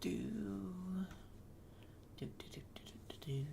do. Do, do, do, do, do, do.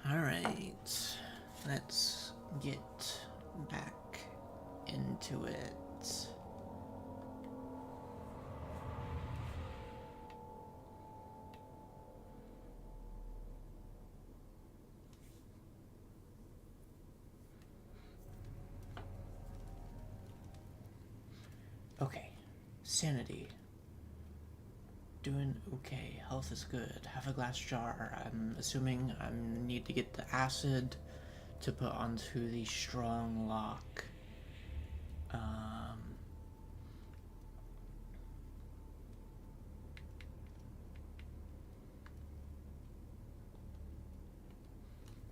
Alright, let's get back into it. Okay, sanity. Doing okay, health is good. Have a glass jar. I'm assuming I need to get the acid to put onto the strong lock.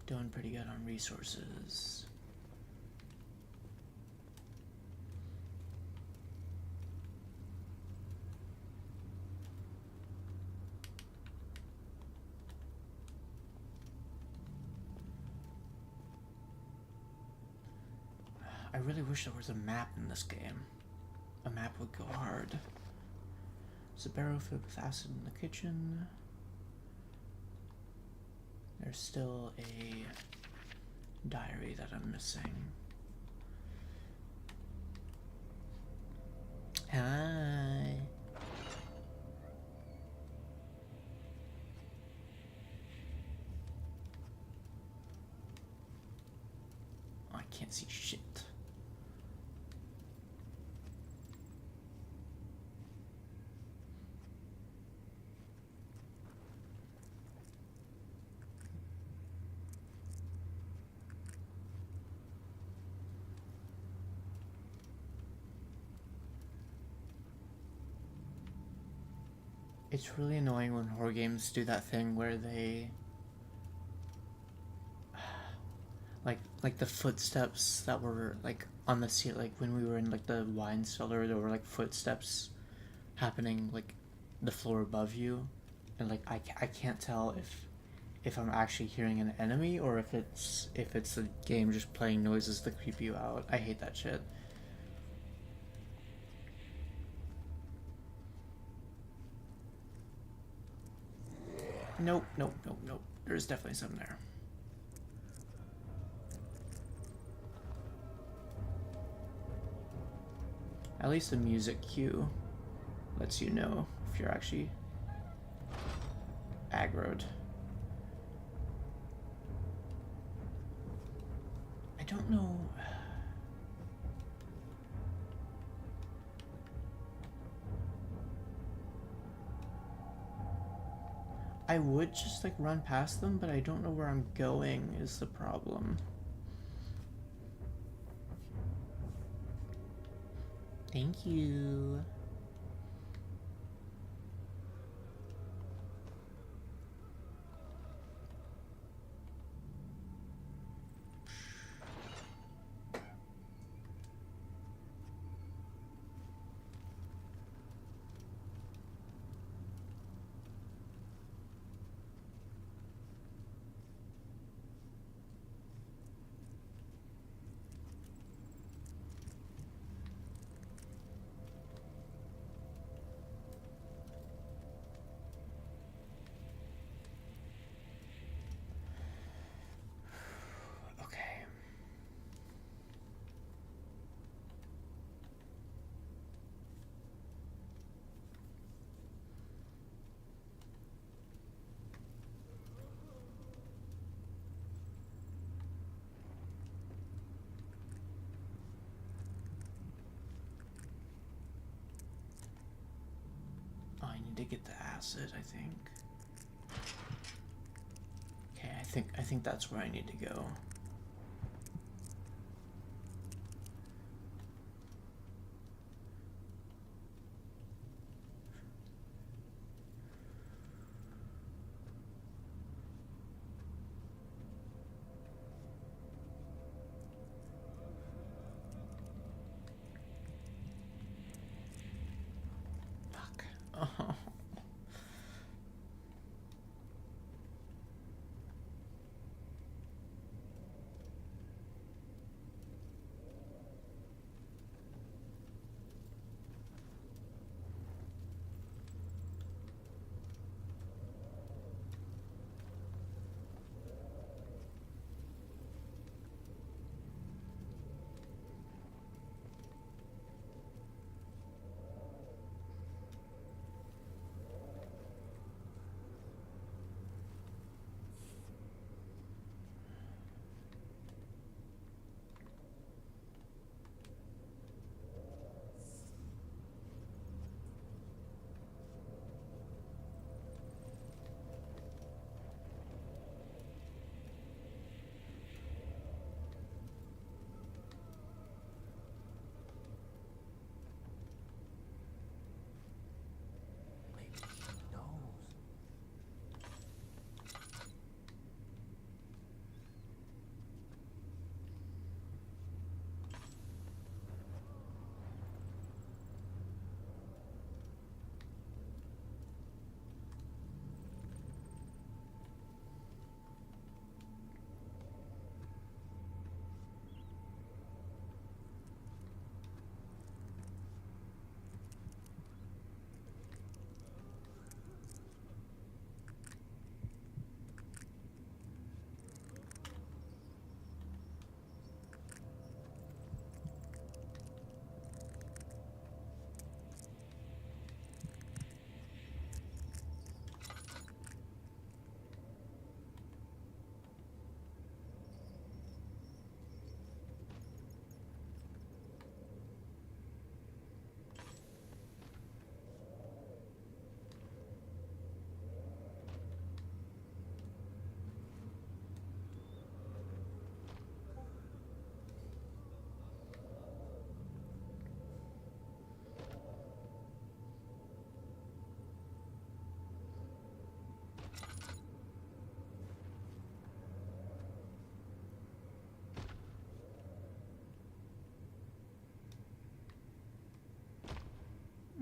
Doing pretty good on resources. I really wish there was a map in this game. A map would go hard. There's a barrel filled with acid in the kitchen. There's still a diary that I'm missing. Hi. Oh, I can't see shit. It's really annoying when horror games do that thing where they like the footsteps that were like on the ceiling, like when we were in like the wine cellar, there were like footsteps happening like the floor above you, and like I can't tell if I'm actually hearing an enemy or if it's the game just playing noises to creep you out. I hate that shit. Nope, nope, nope, nope. There's definitely some there. At least the music cue lets you know if you're actually aggroed. I don't know. I would just like run past them, but I don't know where I'm going is the problem. Thank you. I need to get the acid, I think. Okay, I think that's where I need to go. Fuck. Oh.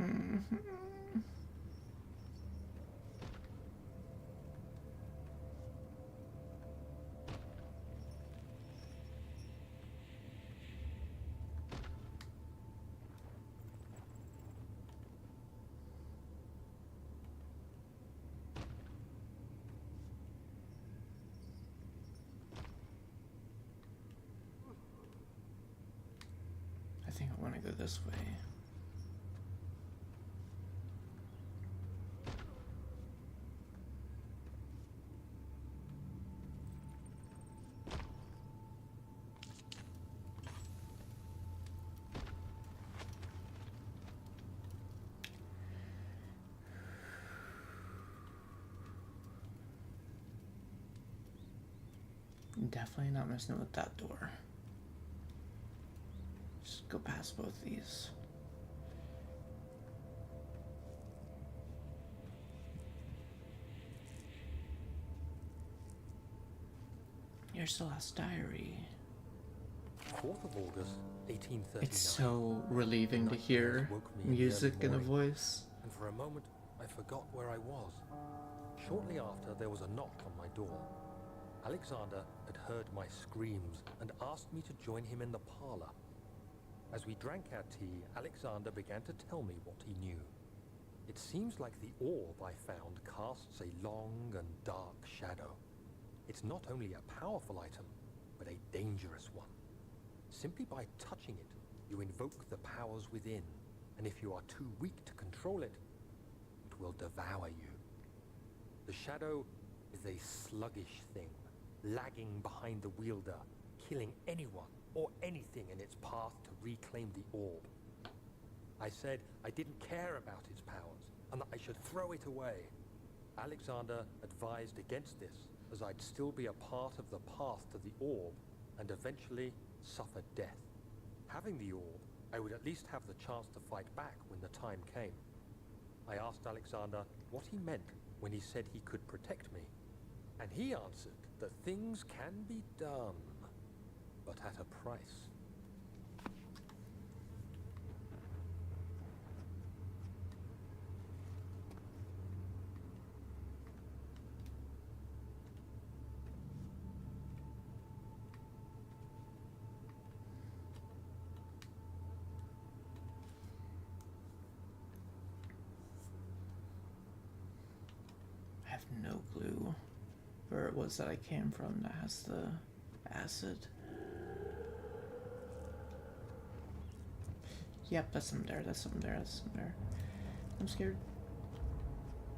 Mm-hmm. I think I want to go this way. Definitely not messing with that door. Just go past both these. Here's the last diary. 4th of August, 1839. It's so relieving to hear music in a voice. And for a moment, I forgot where I was. Shortly after, there was a knock on my door. Alexander had heard my screams and asked me to join him in the parlor. As we drank our tea, Alexander began to tell me what he knew. It seems like the orb I found casts a long and dark shadow. It's not only a powerful item, but a dangerous one. Simply by touching it, you invoke the powers within, and if you are too weak to control it, it will devour you. The shadow is a sluggish thing, lagging behind the wielder, killing anyone or anything in its path to reclaim the orb. I said I didn't care about its powers, and that I should throw it away. Alexander advised against this, as I'd still be a part of the path to the orb, and eventually suffer death. Having the orb, I would at least have the chance to fight back when the time came. I asked Alexander what he meant when he said he could protect me, and he answered that things can be done, but at a price. I have no clue where it was that I came from that has the acid. Yep, that's something there, that's something there, that's something there. I'm scared.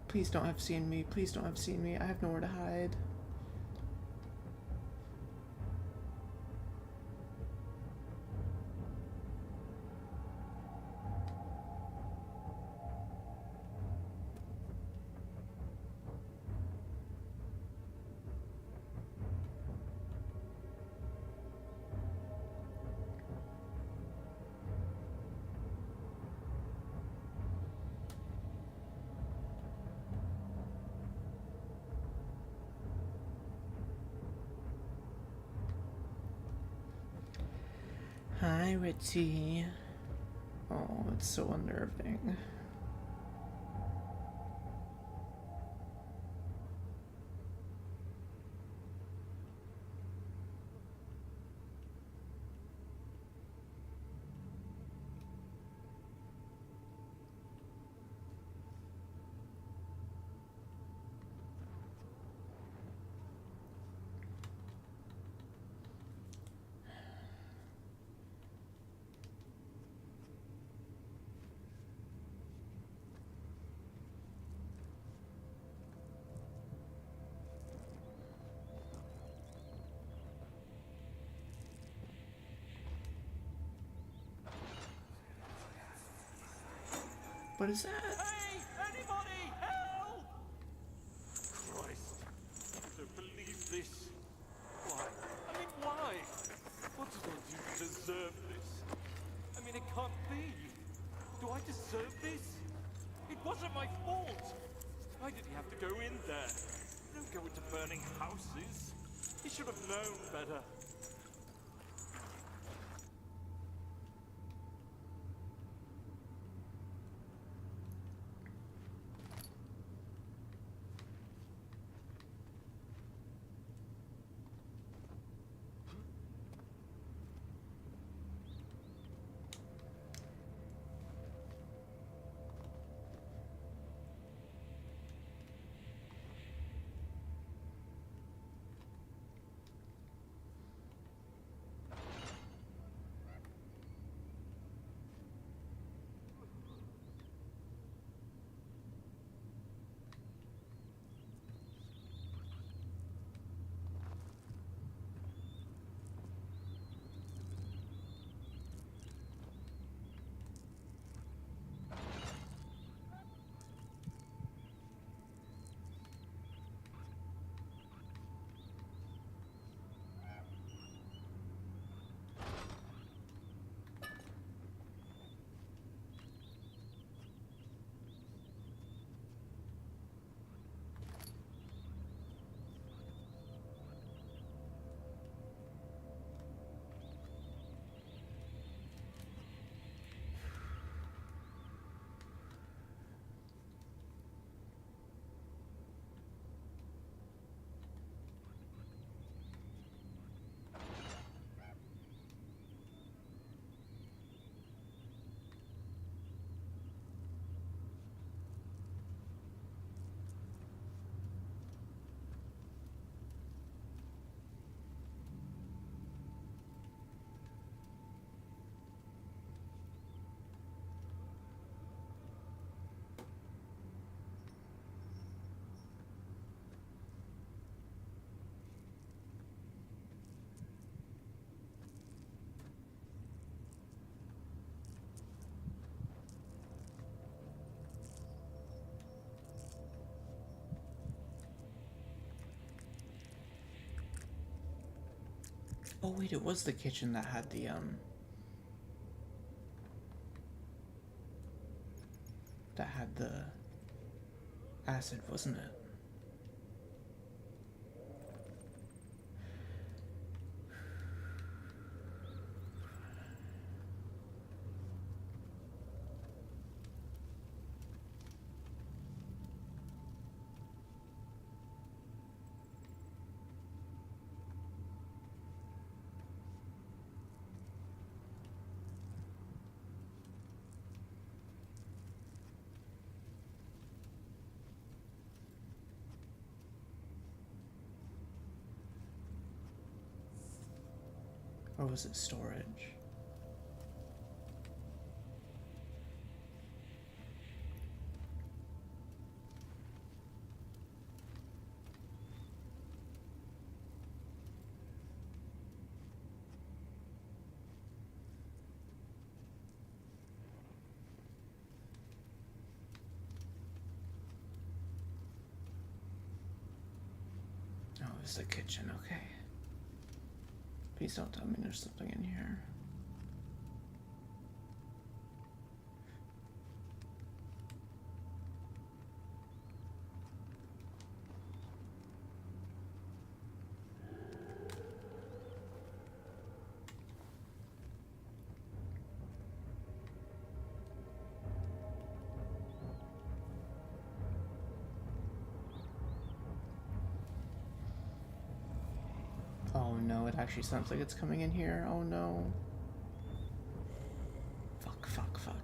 Please don't have seen me, please don't have seen me. I have nowhere to hide. Hi, Ritzy. Oh, it's so unnerving. What is that? Hey! Anybody! Help! Christ. I don't believe this. Why? I mean, why? What did I do to deserve this? I mean, it can't be. Do I deserve this? It wasn't my fault. Why did he have to go in there? Don't go into burning houses. He should have known better. Oh wait, it was the kitchen that had the that had the acid, wasn't it? Or was it storage? Oh, it was the kitchen, okay. Please don't tell me there's something in here. Oh no, it actually sounds like it's coming in here. Oh no. Fuck, fuck, fuck.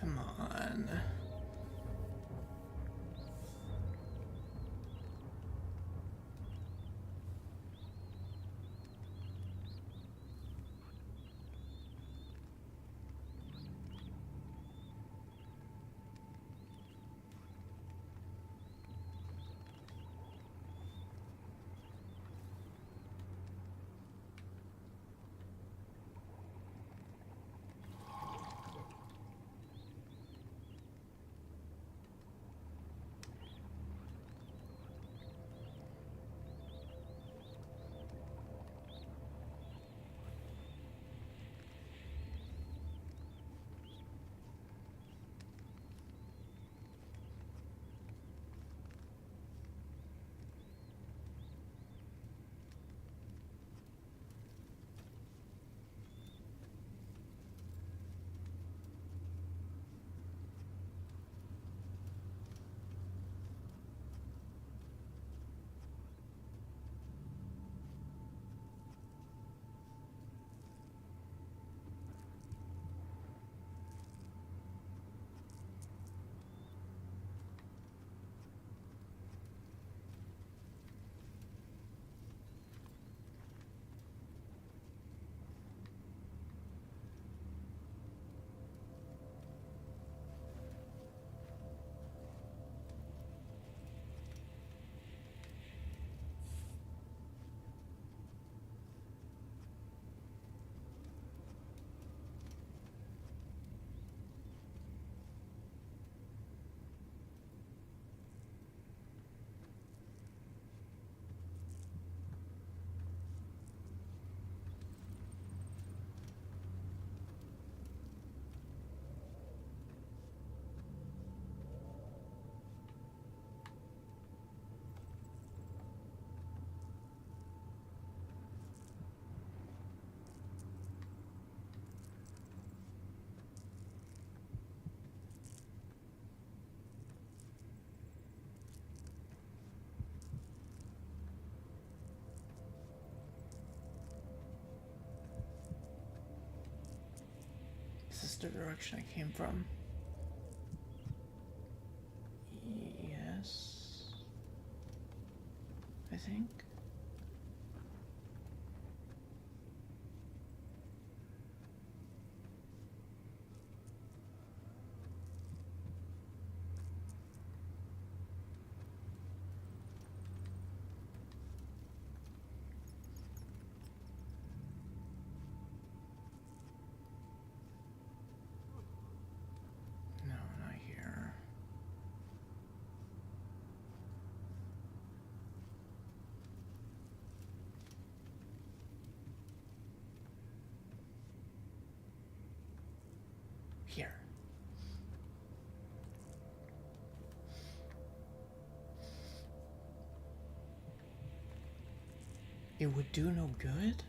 Come on. the direction I came from. Yes. I think. No, not here. Here. It would do no good?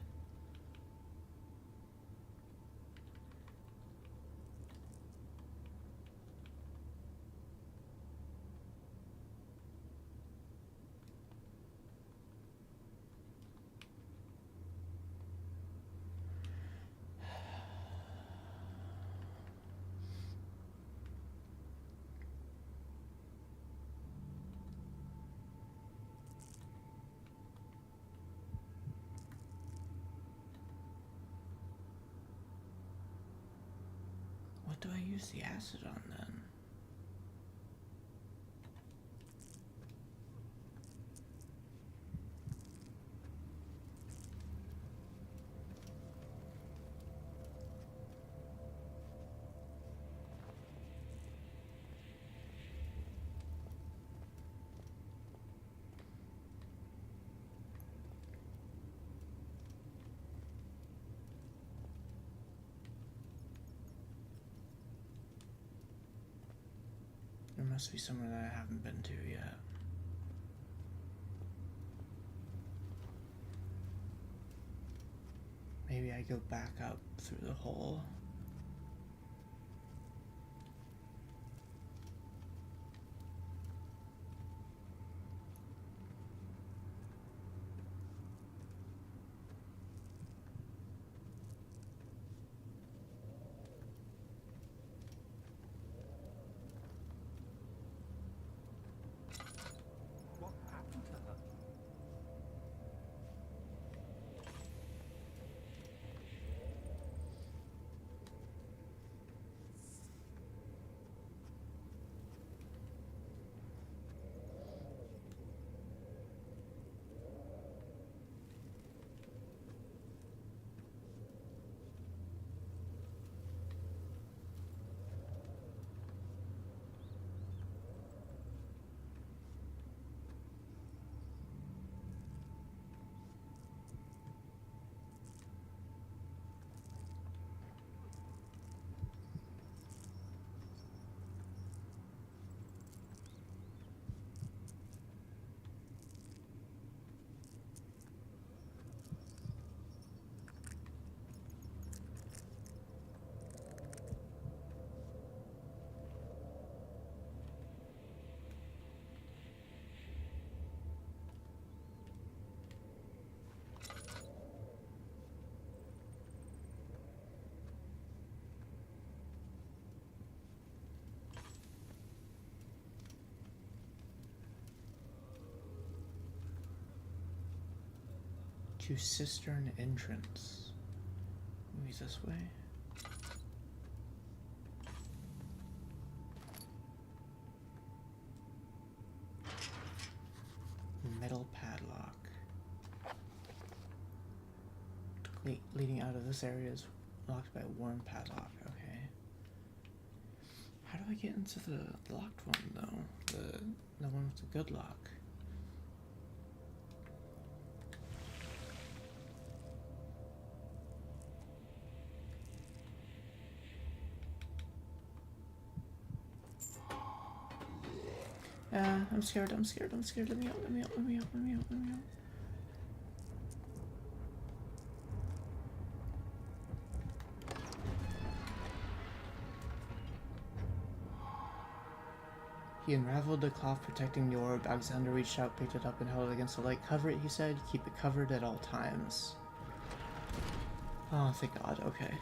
What do I use the acid on then? There must be somewhere that I haven't been to yet. Maybe I go back up through the hole. What happened to her? To cistern entrance. Maybe this way. Metal padlock. Leading out of this area is locked by a worn padlock. Okay. How do I get into the locked one though? The one with the good lock. I'm scared, I'm scared, I'm scared. Let me out, let me out, let me out, let me out, let me out. He unraveled the cloth protecting the orb. Alexander reached out, picked it up, and held it against the light. Cover it, he said. Keep it covered at all times. Oh, thank God. Okay.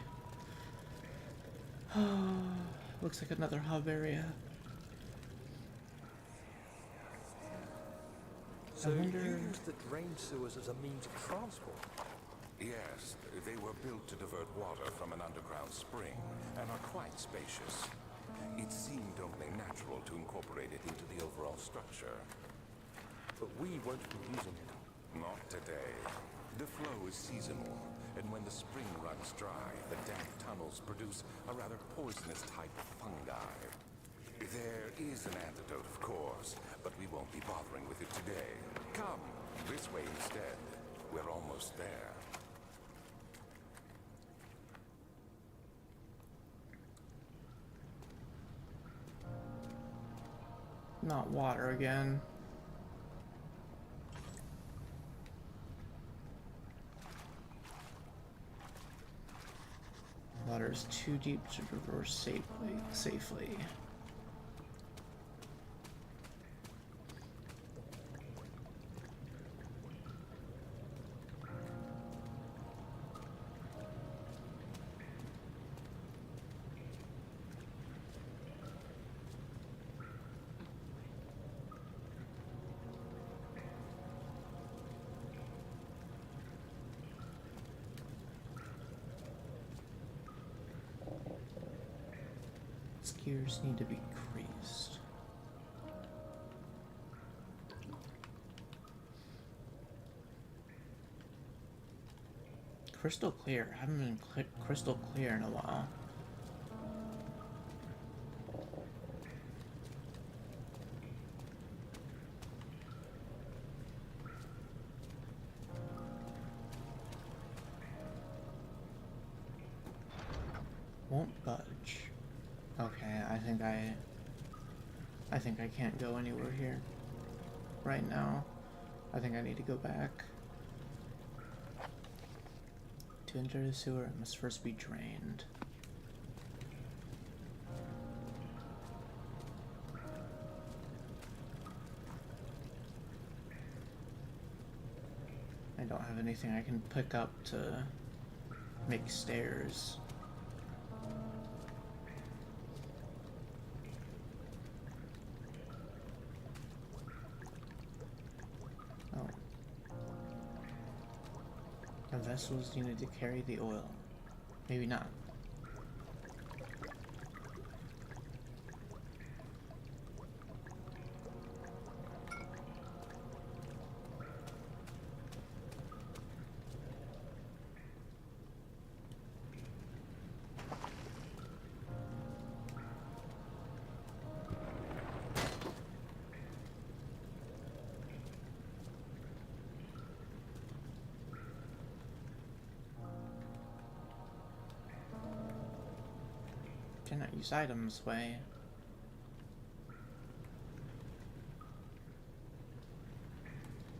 Looks like another hub area. So wonder- you used the drain sewers as a means of transport? Yes, they were built to divert water from an underground spring and are quite spacious. It seemed only natural to incorporate it into the overall structure. But we won't be using it. Not today. The flow is seasonal, and when the spring runs dry, the damp tunnels produce a rather poisonous type of fungi. There is an antidote, of course, but we won't be bothering with it today. Come, this way instead. We're almost there. Not water again. Water is too deep to traverse safely. Gears need to be creased. Crystal clear. I haven't been crystal clear in a while. Won't budge. Okay, I think I can't go anywhere here right now. I think I need to go back. To enter the sewer, it must first be drained. I don't have anything I can pick up to make stairs. Vessels needed to carry the oil. Maybe not. Cannot use items this way.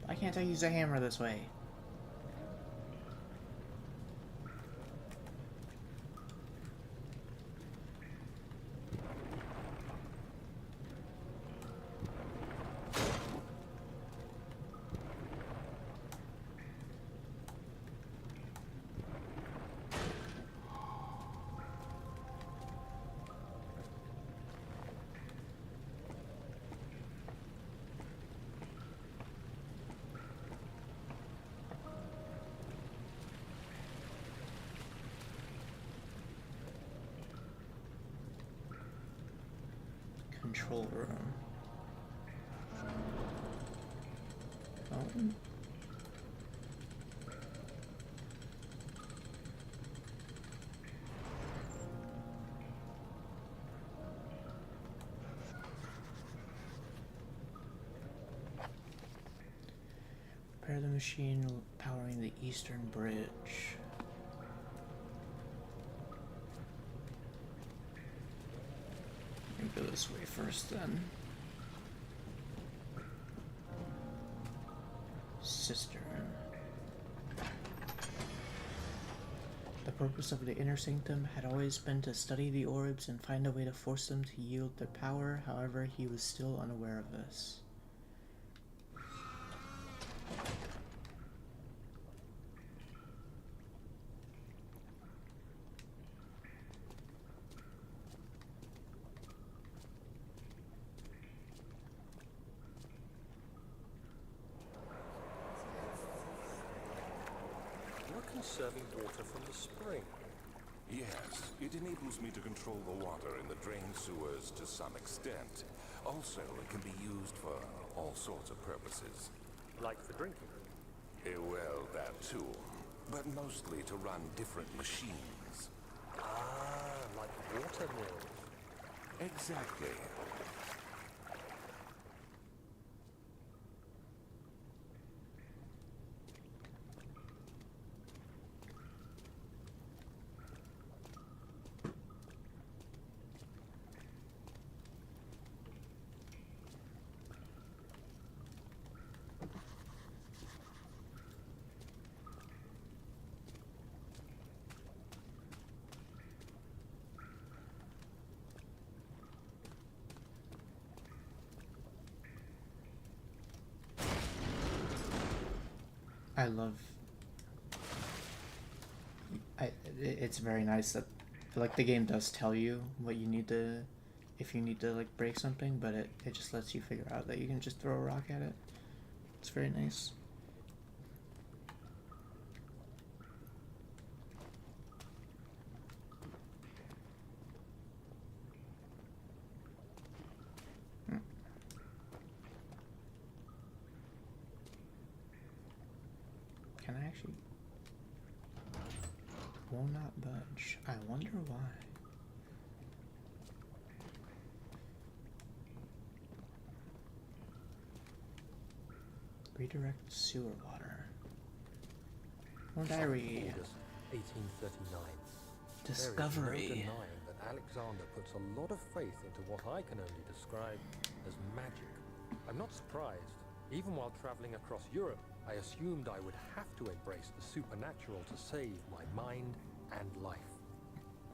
Why can't I use a hammer this way? Control room. Oh. Repair the machine powering the eastern bridge. Go this way first then. Cistern. The purpose of the inner sanctum had always been to study the orbs and find a way to force them to yield their power. However, he was still unaware of this. serving water from the spring. Yes, it enables me to control the water in the drain sewers to some extent. Also, it can be used for all sorts of purposes. Like for drinking. Well, that too. But mostly to run different machines. Ah, like water mills. Exactly. I love. It's very nice that, like, the game does tell you what you need to, if you need to like break something, but it just lets you figure out that you can just throw a rock at it. It's very nice. Can I actually? Will not budge. I wonder why. Redirect sewer water. More diary. August 1839. Discovery. There is no denying that Alexander puts a lot of faith into what I can only describe as magic. I'm not surprised. Even while traveling across Europe, I assumed I would have to embrace the supernatural to save my mind and life.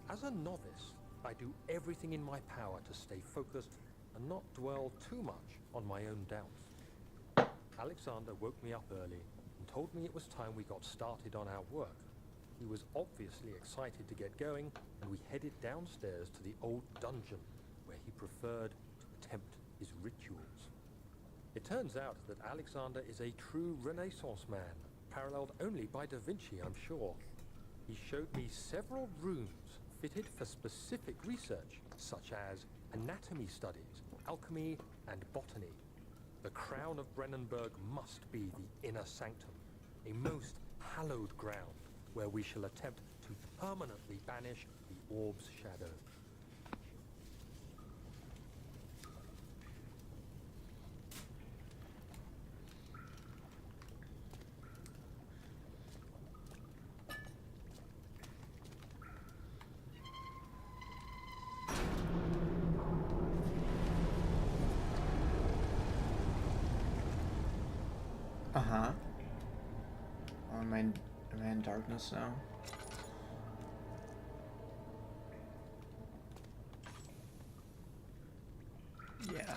As a novice, I do everything in my power to stay focused and not dwell too much on my own doubts. Alexander woke me up early and told me it was time we got started on our work. He was obviously excited to get going, and we headed downstairs to the old dungeon, where he preferred to attempt his rituals. It turns out that Alexander is a true Renaissance man, paralleled only by Da Vinci, I'm sure. He showed me several rooms fitted for specific research, such as anatomy studies, alchemy, and botany. The crown of Brennenburg must be the inner sanctum, a most hallowed ground where we shall attempt to permanently banish the orb's shadow. Uh-huh. Oh, am I in darkness now? Yeah.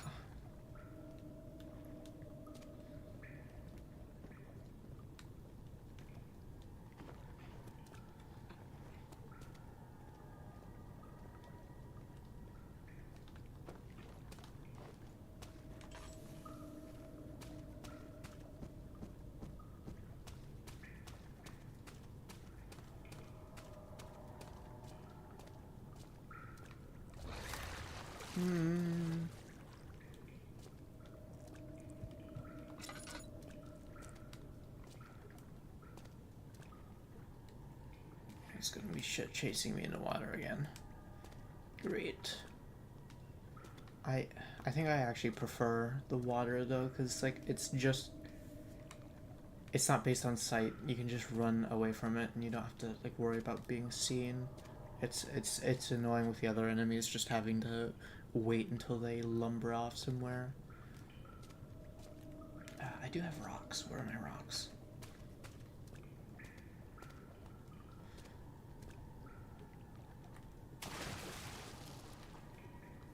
It's gonna be shit chasing me in the water again. Great. I think I actually prefer the water though, because like it's not based on sight. You can just run away from it and you don't have to like worry about being seen. It's annoying with the other enemies just having to wait until they lumber off somewhere. I do have rocks. Where are my rocks?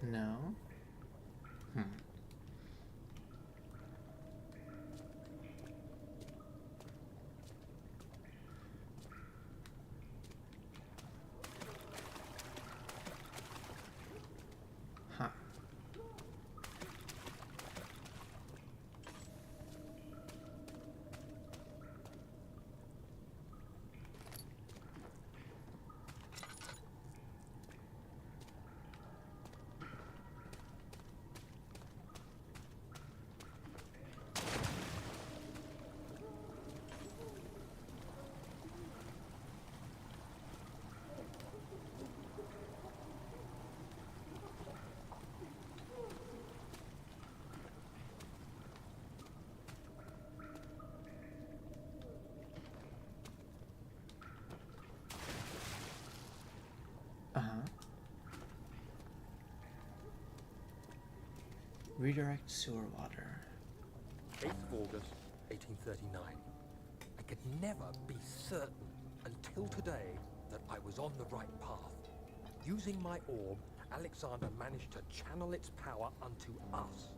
No. Huh. Redirect sewer water. 8th of August, 1839. I could never be certain until today that I was on the right path. Using my orb, Alexander managed to channel its power unto us.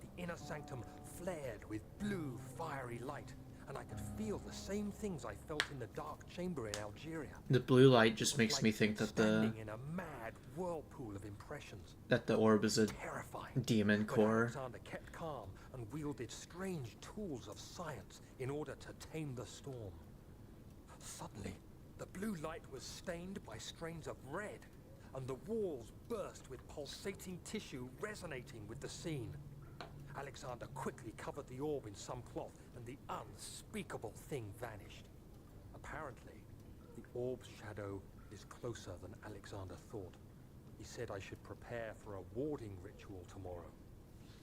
The inner sanctum flared with blue, fiery light, and I could feel the same things I felt in the dark chamber in Algeria. The blue light just It was makes like me think that standing in a mad whirlpool of impressions. the orb is a Terrifying. demon But core. Alexander kept calm and wielded strange tools of science in order to tame the storm. Suddenly, the blue light was stained by strains of red, and the walls burst with pulsating tissue resonating with the scene. Alexander quickly covered the orb in some cloth, and the unspeakable thing vanished. Apparently, the orb's shadow is closer than Alexander thought. He said I should prepare for a warding ritual tomorrow.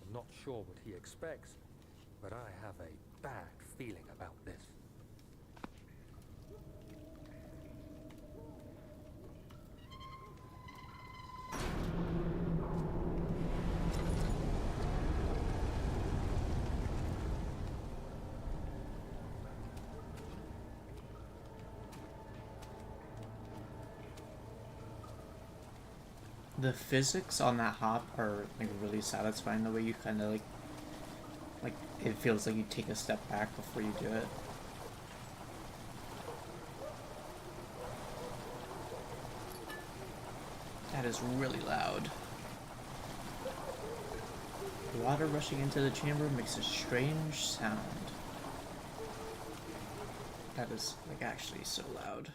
I'm not sure what he expects, but I have a bad feeling about this. The physics on that hop are like really satisfying. The way you kind of like it feels like you take a step back before you do it. That is really loud. Water rushing into the chamber makes a strange sound. That is like actually so loud.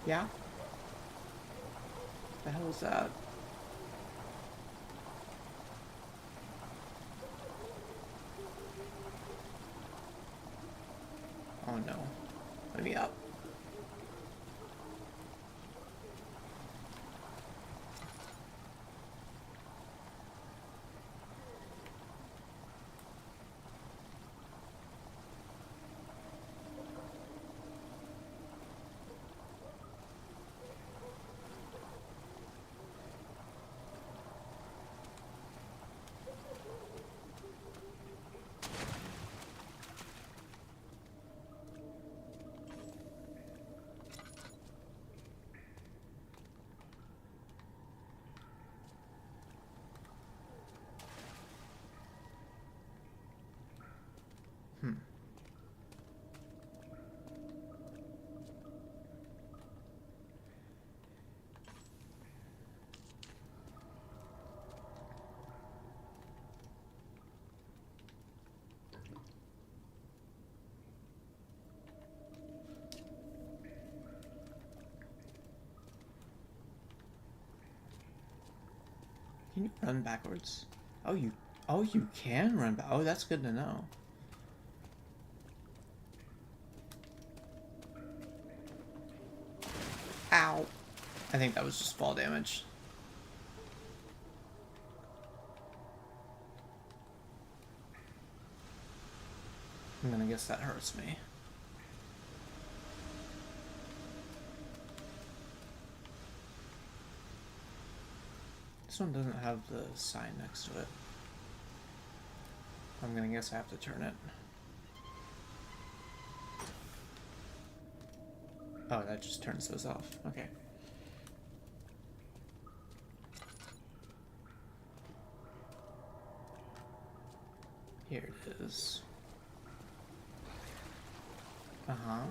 Yeah? The hell is that? Oh no. Let me up. Can you run backwards? Oh, you can run back. Oh, that's good to know. Ow. I think that was just fall damage. I'm gonna guess that hurts me. This one doesn't have the sign next to it. I'm gonna guess I have to turn it. Oh, that just turns those off. Okay. Here it is. Uh-huh.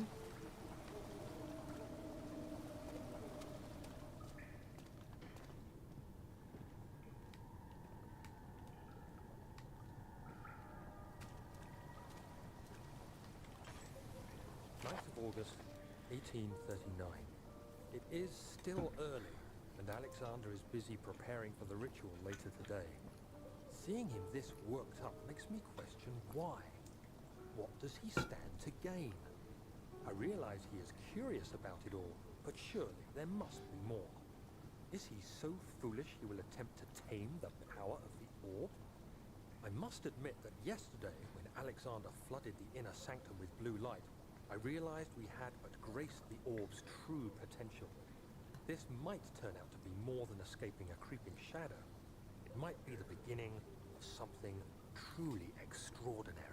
August 1839. It is still early, and Alexander is busy preparing for the ritual later today. Seeing him this worked up makes me question why. What does he stand to gain? I realize he is curious about it all, but surely there must be more. Is he so foolish he will attempt to tame the power of the orb? I must admit that yesterday, when Alexander flooded the inner sanctum with blue light, I realized we had but graced the orb's true potential. This might turn out to be more than escaping a creeping shadow. It might be the beginning of something truly extraordinary.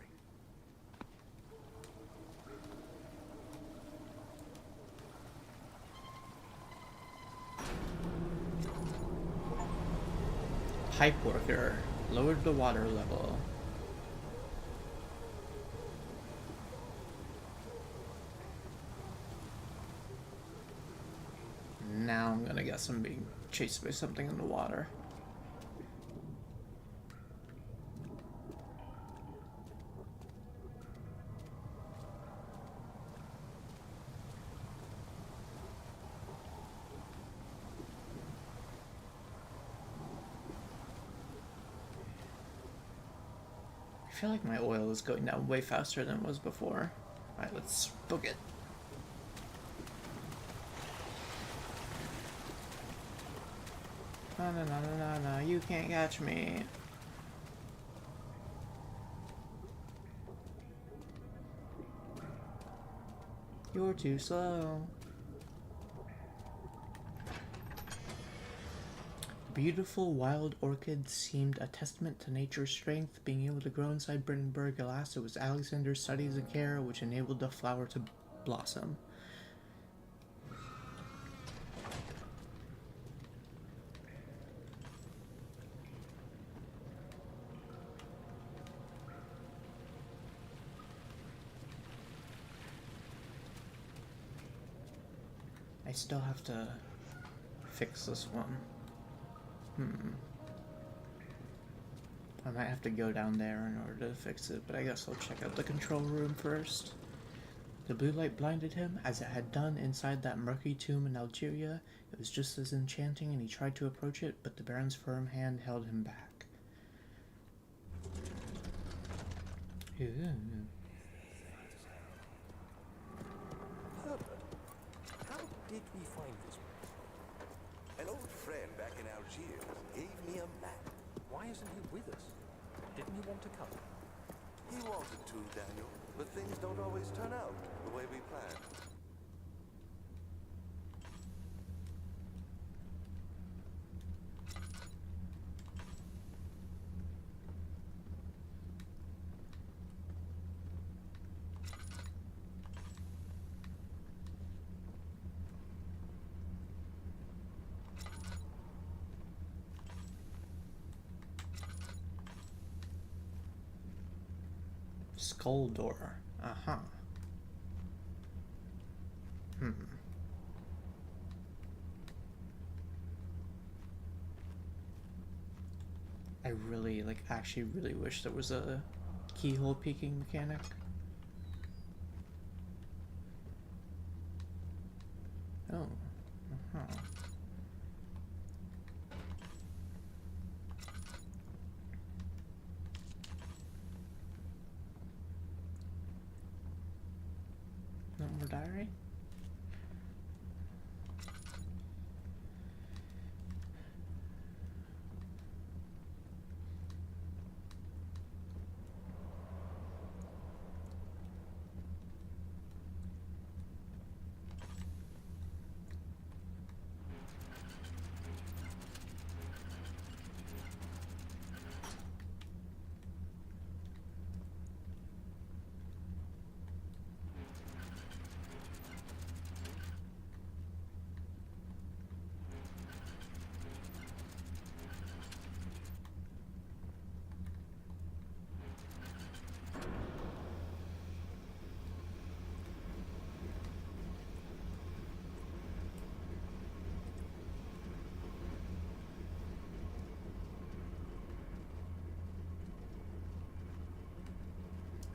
Pipe worker. Lowered the water level. Now I'm gonna guess I'm being chased by something in the water. I feel like my oil is going down way faster than it was before. Alright, let's book it. No, no, no, no, no, no, you can't catch me. You're too slow. Beautiful wild orchid seemed a testament to nature's strength. Being able to grow inside Brandenburg glass, it was Alexander's studies and care which enabled the flower to blossom. I still have to fix this one. I might have to go down there in order to fix it, but I guess I'll check out the control room first. The blue light blinded him, as it had done inside that murky tomb in Algeria. It was just as enchanting, and he tried to approach it, but the Baron's firm hand held him back. Ooh. Herbert, how did we find this place? An old friend back in Algiers gave me a map. Why isn't he with us? Didn't he want to come? He wanted to, Daniel, but things don't always turn out the way we planned. Skull door. Uh-huh. I really, actually really wish there was a keyhole peeking mechanic. Oh. Uh-huh. No more diary?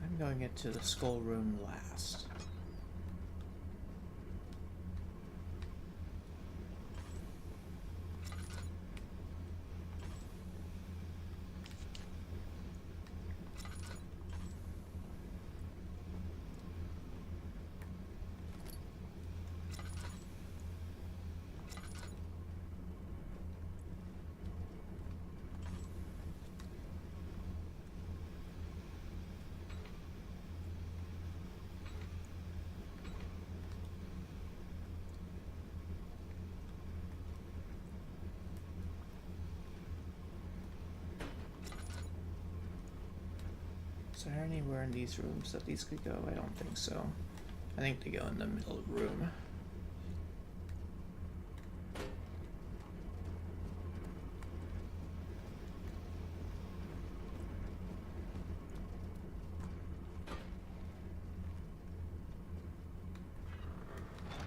I'm going into the skull room last. Is there anywhere in these rooms that these could go? I don't think so. I think they go in the middle of the room.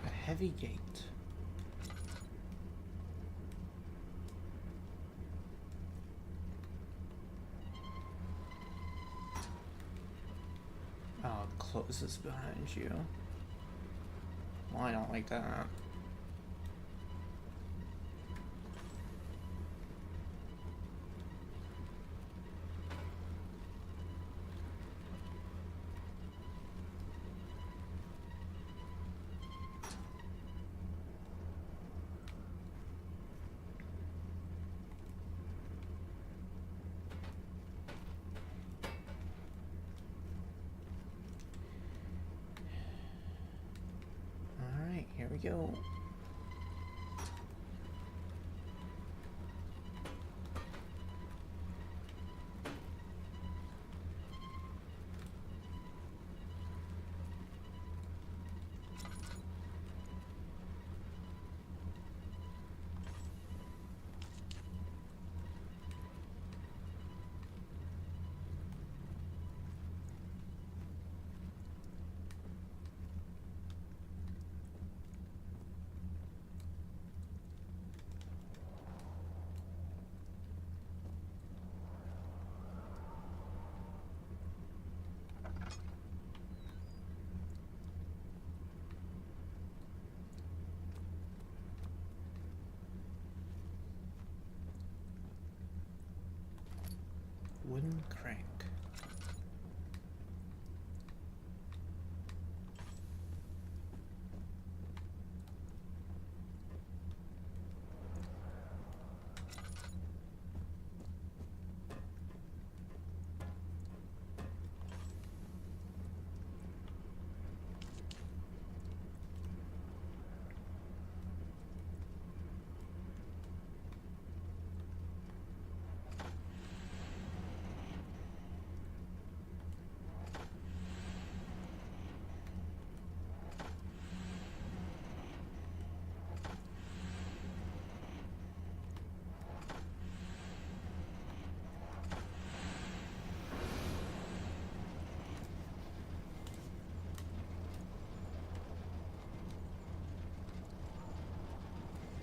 A heavy gate. Oh, it closes behind you. Well, I don't like that. Alright, here we go. Wooden crank.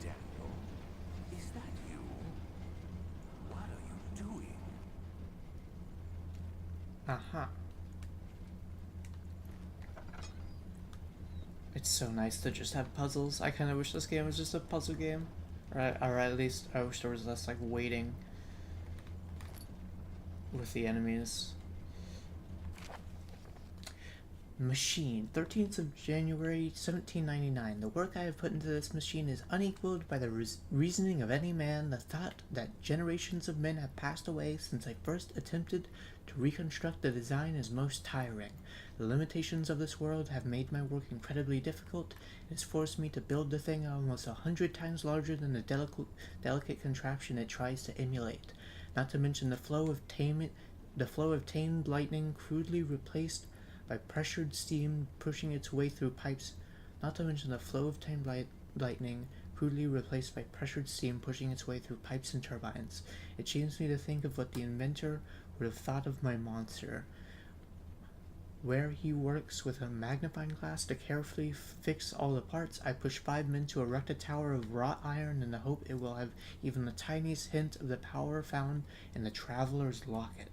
Daniel, is that you? What are you doing? Uh-huh. It's so nice to just have puzzles. I kind of wish this game was just a puzzle game. Or at least I wish there was less like waiting with the enemies. Machine, 13th of January, 1799. The work I have put into this machine is unequaled by the reasoning of any man. The thought that generations of men have passed away since I first attempted to reconstruct the design is most tiring. The limitations of this world have made my work incredibly difficult. It has forced me to build the thing almost 100 times larger than the delicate contraption it tries to emulate. Not to mention the flow of tamed lightning crudely replaced by pressured steam pushing its way through pipes. Not to mention the flow of tamed lightning crudely replaced by pressured steam pushing its way through pipes and turbines. It shames me to think of what the inventor would have thought of my monster. Where he works with a magnifying glass to carefully fix all the parts, I push 5 men to erect a tower of wrought iron in the hope it will have even the tiniest hint of the power found in the Traveler's Locket.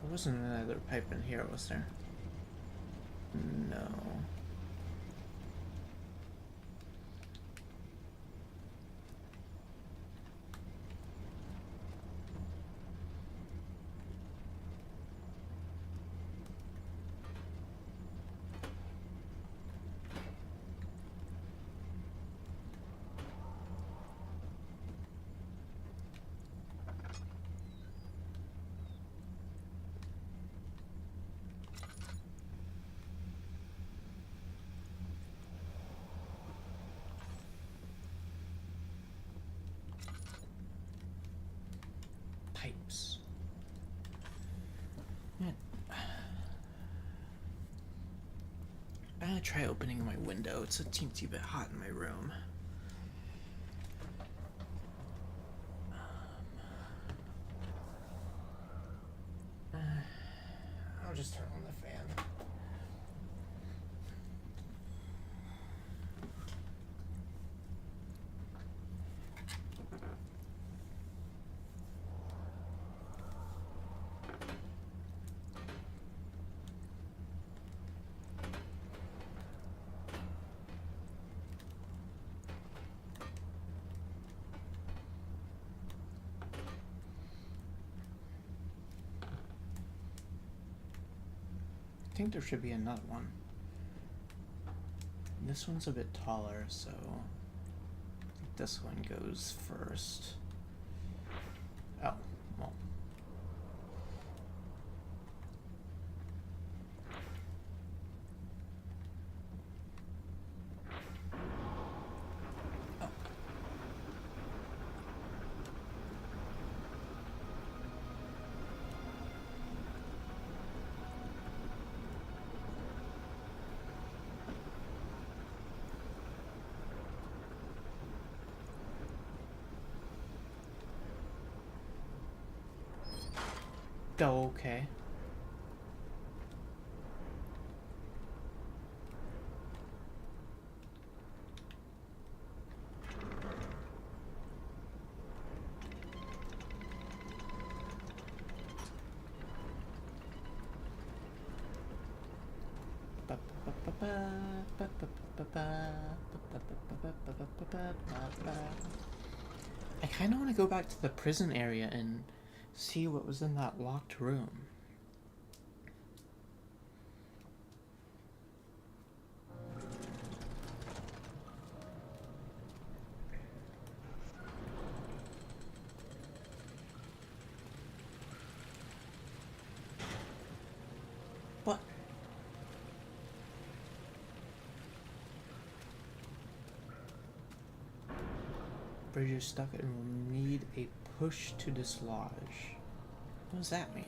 There wasn't another pipe in here, was there? No. try opening my window. It's a teensy bit hot in my room. I'll just turn on the fan. I think there should be another one. This one's a bit taller, so I think this one goes first. Oh, well. Oh. Oh, okay. I kind of want to go back to the prison area and see what was in that locked room. What? Bridge is stuck and will need a push to dislodge. What does that mean?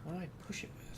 What do I push it with?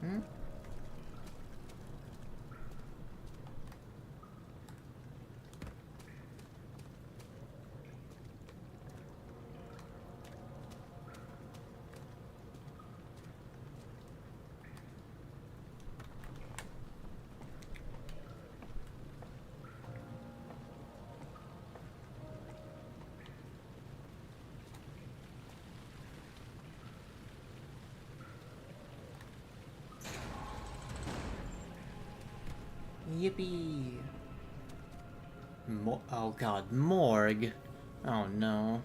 Hmm? Yippee! Oh god, morgue! Oh no.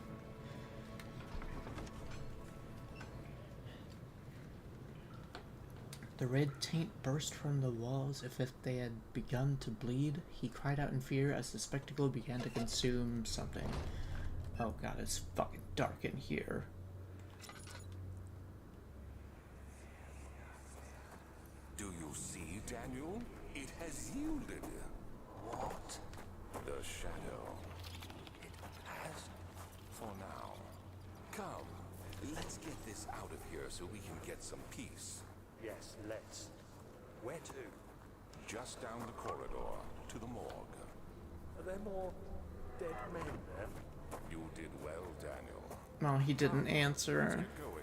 The red taint burst from the walls as if they had begun to bleed. He cried out in fear as the spectacle began to consume something. Oh god, it's fucking dark in here. Do you see, Daniel? It has yielded. What? The shadow. It has? For now. Come, let's get this out of here so we can get some peace. Yes, let's. Where to? Just down the corridor, to the morgue. Are there more dead men there? You did well, Daniel. No, he didn't Let's answer. get going.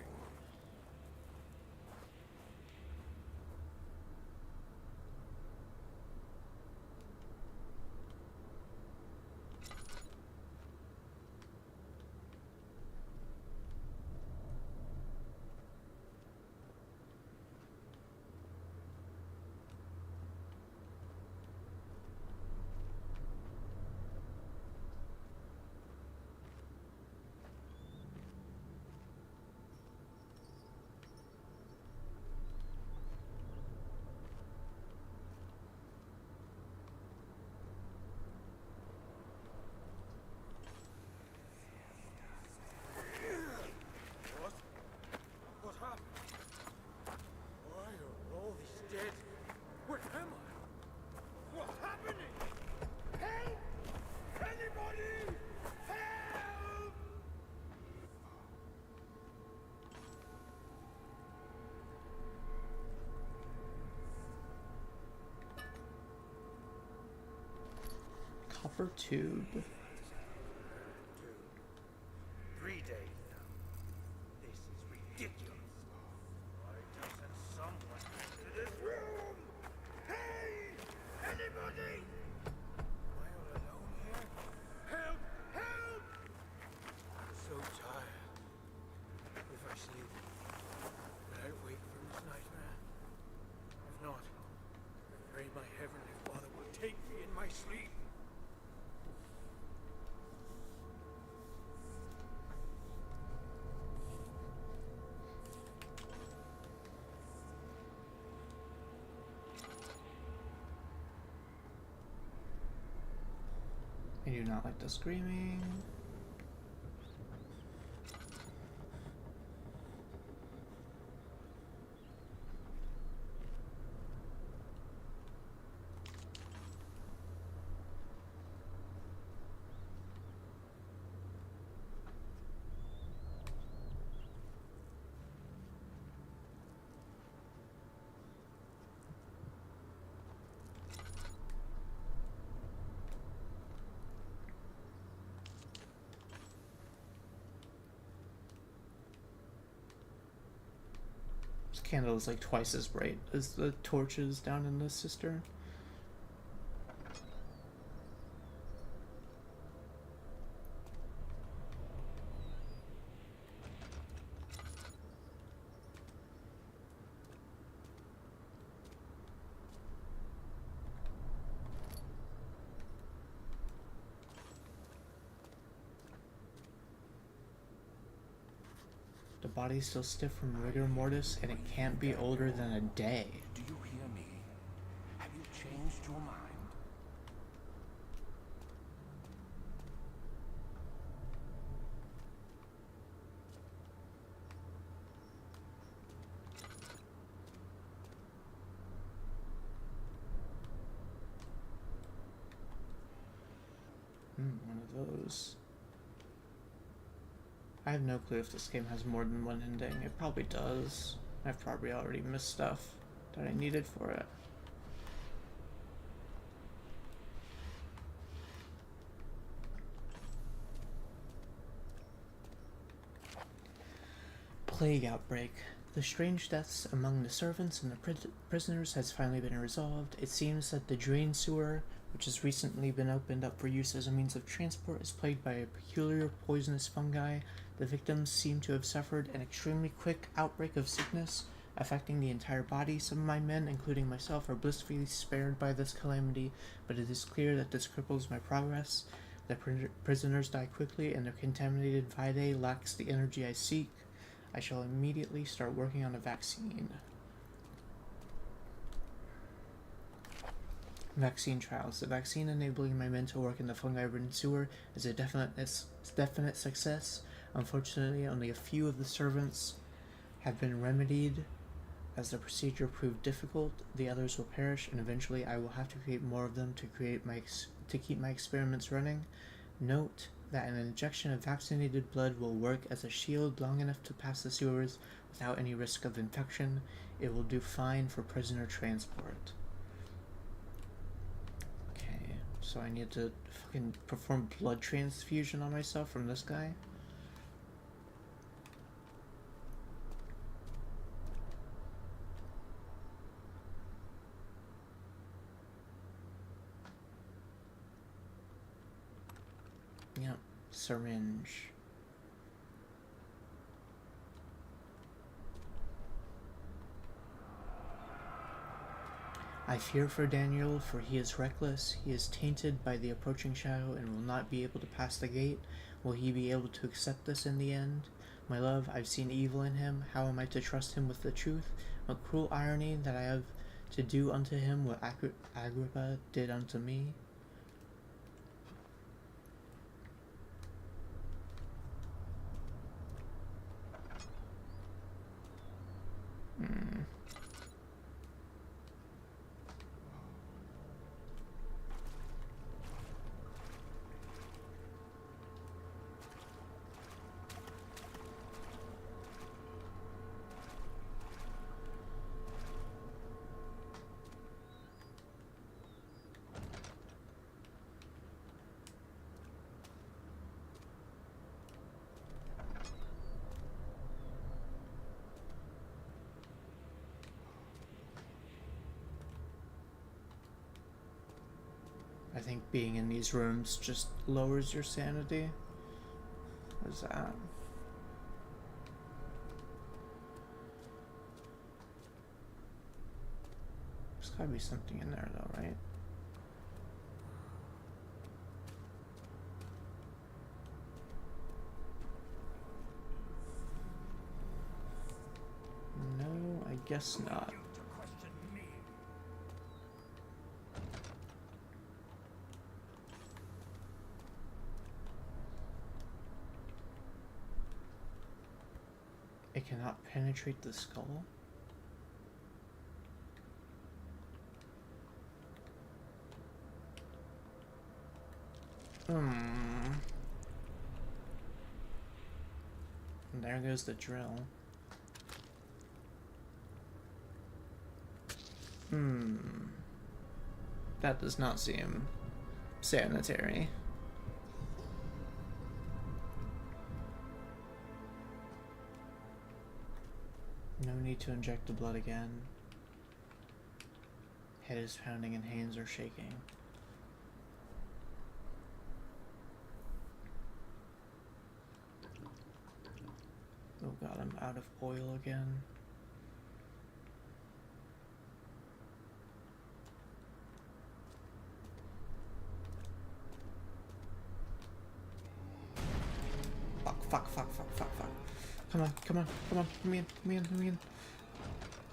What happened? Why are all these dead? Where am I? What's happening? Help! Anybody! Help! Copper tube. 3 days now. This is ridiculous. Why doesn't someone get to this room? Hey! Anybody? Am I all alone here? Help! Help! I'm so tired. If I sleep, will I wake from this nightmare? If not, I pray my Heavenly Father will take me in my sleep. I do not like the screaming. This candle is like twice as bright as the torches down in the cistern. The body's still stiff from rigor mortis, and it can't be older than a day. Do you hear me? Have you changed your mind? One of those. I have no clue if this game has more than one ending. It probably does. I've probably already missed stuff that I needed for it. Plague outbreak. The strange deaths among the servants and the prisoners has finally been resolved. It seems that the drain sewer, which has recently been opened up for use as a means of transport, is plagued by a peculiar poisonous fungi. The victims seem to have suffered an extremely quick outbreak of sickness, affecting the entire body. Some of my men, including myself, are blissfully spared by this calamity, but it is clear that this cripples my progress. The prisoners die quickly, and their contaminated vitae lacks the energy I seek. I shall immediately start working on a vaccine. Vaccine trials. The vaccine enabling my men to work in the fungi-ridden sewer is a definite success. Unfortunately, only a few of the servants have been remedied, as the procedure proved difficult. The others will perish, and eventually I will have to create more of them to keep my experiments running. Note that an injection of vaccinated blood will work as a shield long enough to pass the sewers without any risk of infection. It will do fine for prisoner transport. Okay, so I need to fucking perform blood transfusion on myself from this guy? Yep, syringe. I fear for Daniel, for he is reckless. He is tainted by the approaching shadow and will not be able to pass the gate. Will he be able to accept this in the end? My love, I've seen evil in him. How am I to trust him with the truth? What cruel irony that I have to do unto him what Agrippa did unto me. I think being in these rooms just lowers your sanity. What is that? There's gotta be something in there though, right? No, I guess not. It cannot penetrate the skull? And there goes the drill. That does not seem sanitary. No need to inject the blood again. Head is pounding and hands are shaking. Oh god, I'm out of oil again. Fuck. Come on. Come in.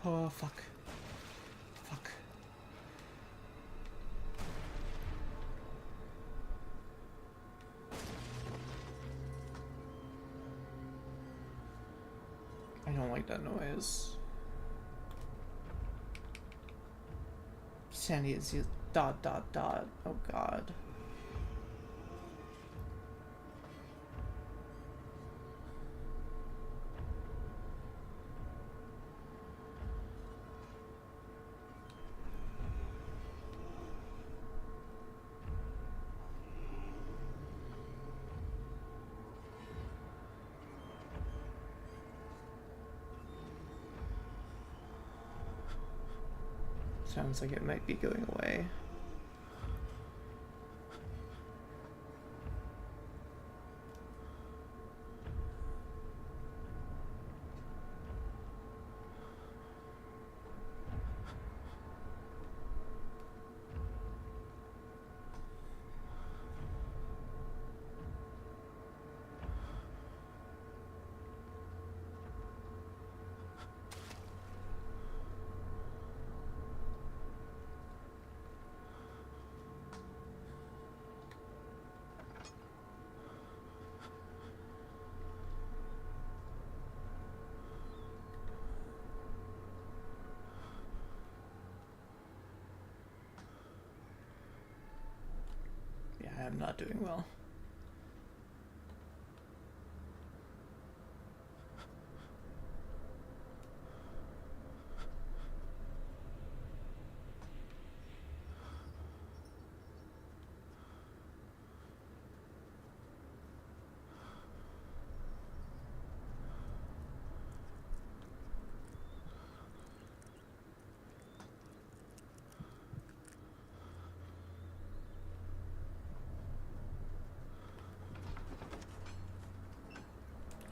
Oh, fuck. I don't like that noise. Sandy is dot. Oh god. Sounds like it might be going away. I'm not doing well.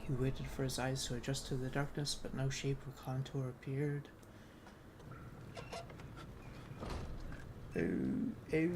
He waited for his eyes to adjust to the darkness, but no shape or contour appeared. Oh, oh.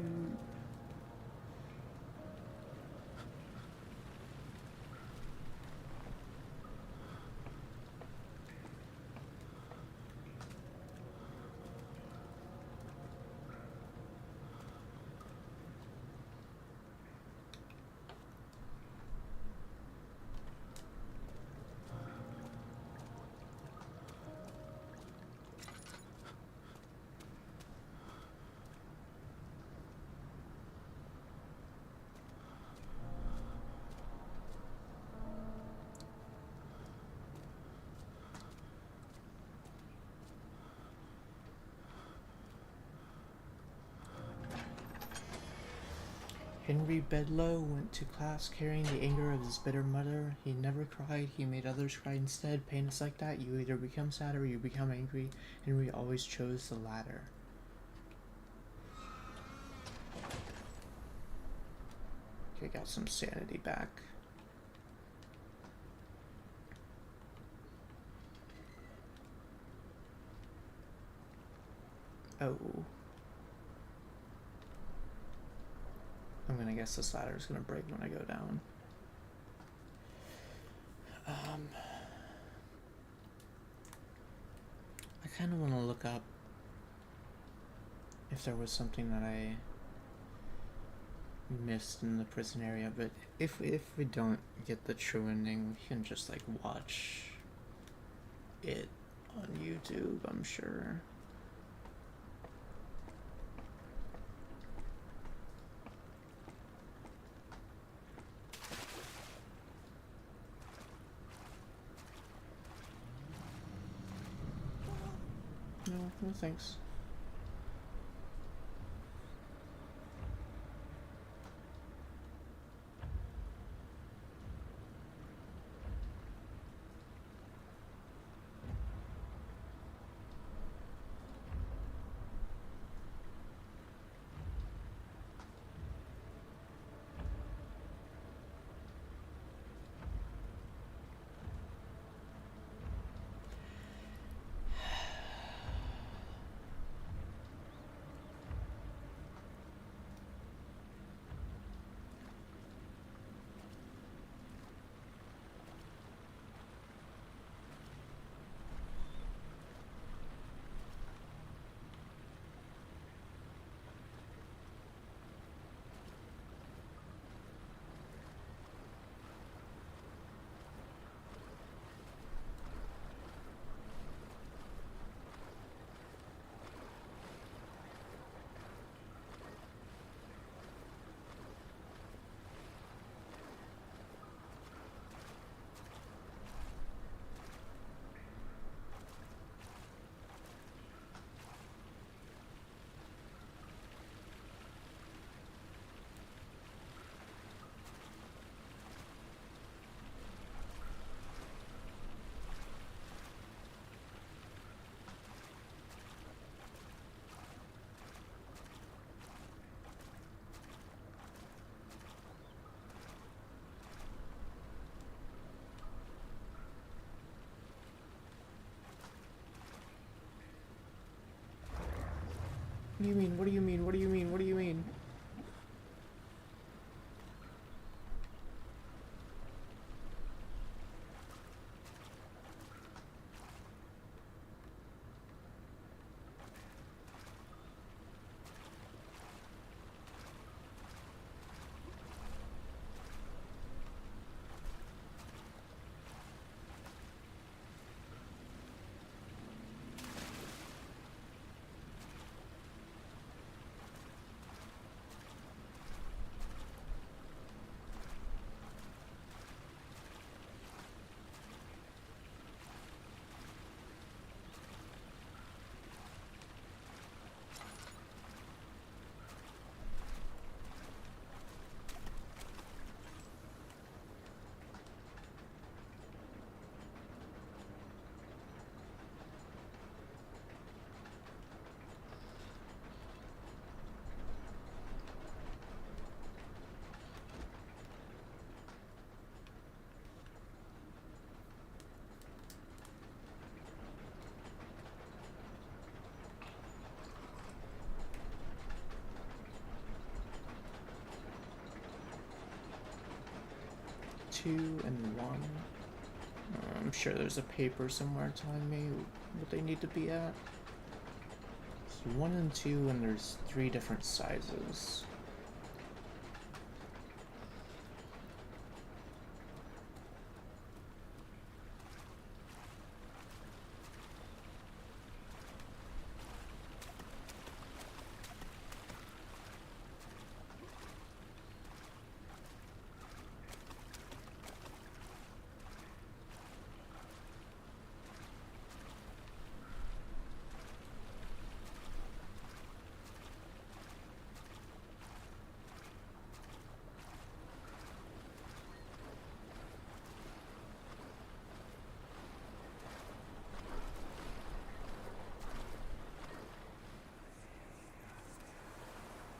Henry Bedloe went to class carrying the anger of his bitter mother. He never cried, he made others cry instead. Pain is like that, you either become sad or you become angry. Henry always chose the latter. Okay, got some sanity back. Oh. I'm gonna guess this ladder is gonna break when I go down. I kind of want to look up if there was something that I missed in the prison area, but if we don't get the true ending, we can just like watch it on YouTube, I'm sure. No thanks. What do you mean? What do you mean? What do you mean? What do you mean? 2 and 1. I'm sure there's a paper somewhere telling me what they need to be at. So 1 and 2, and there's 3 different sizes.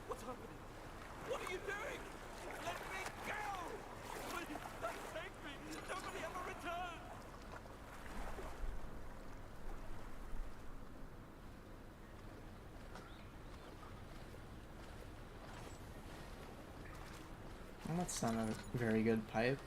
What's happening? What are you doing? Let me go! Please, don't take me! Nobody ever return! Well, that's not a very good pipe.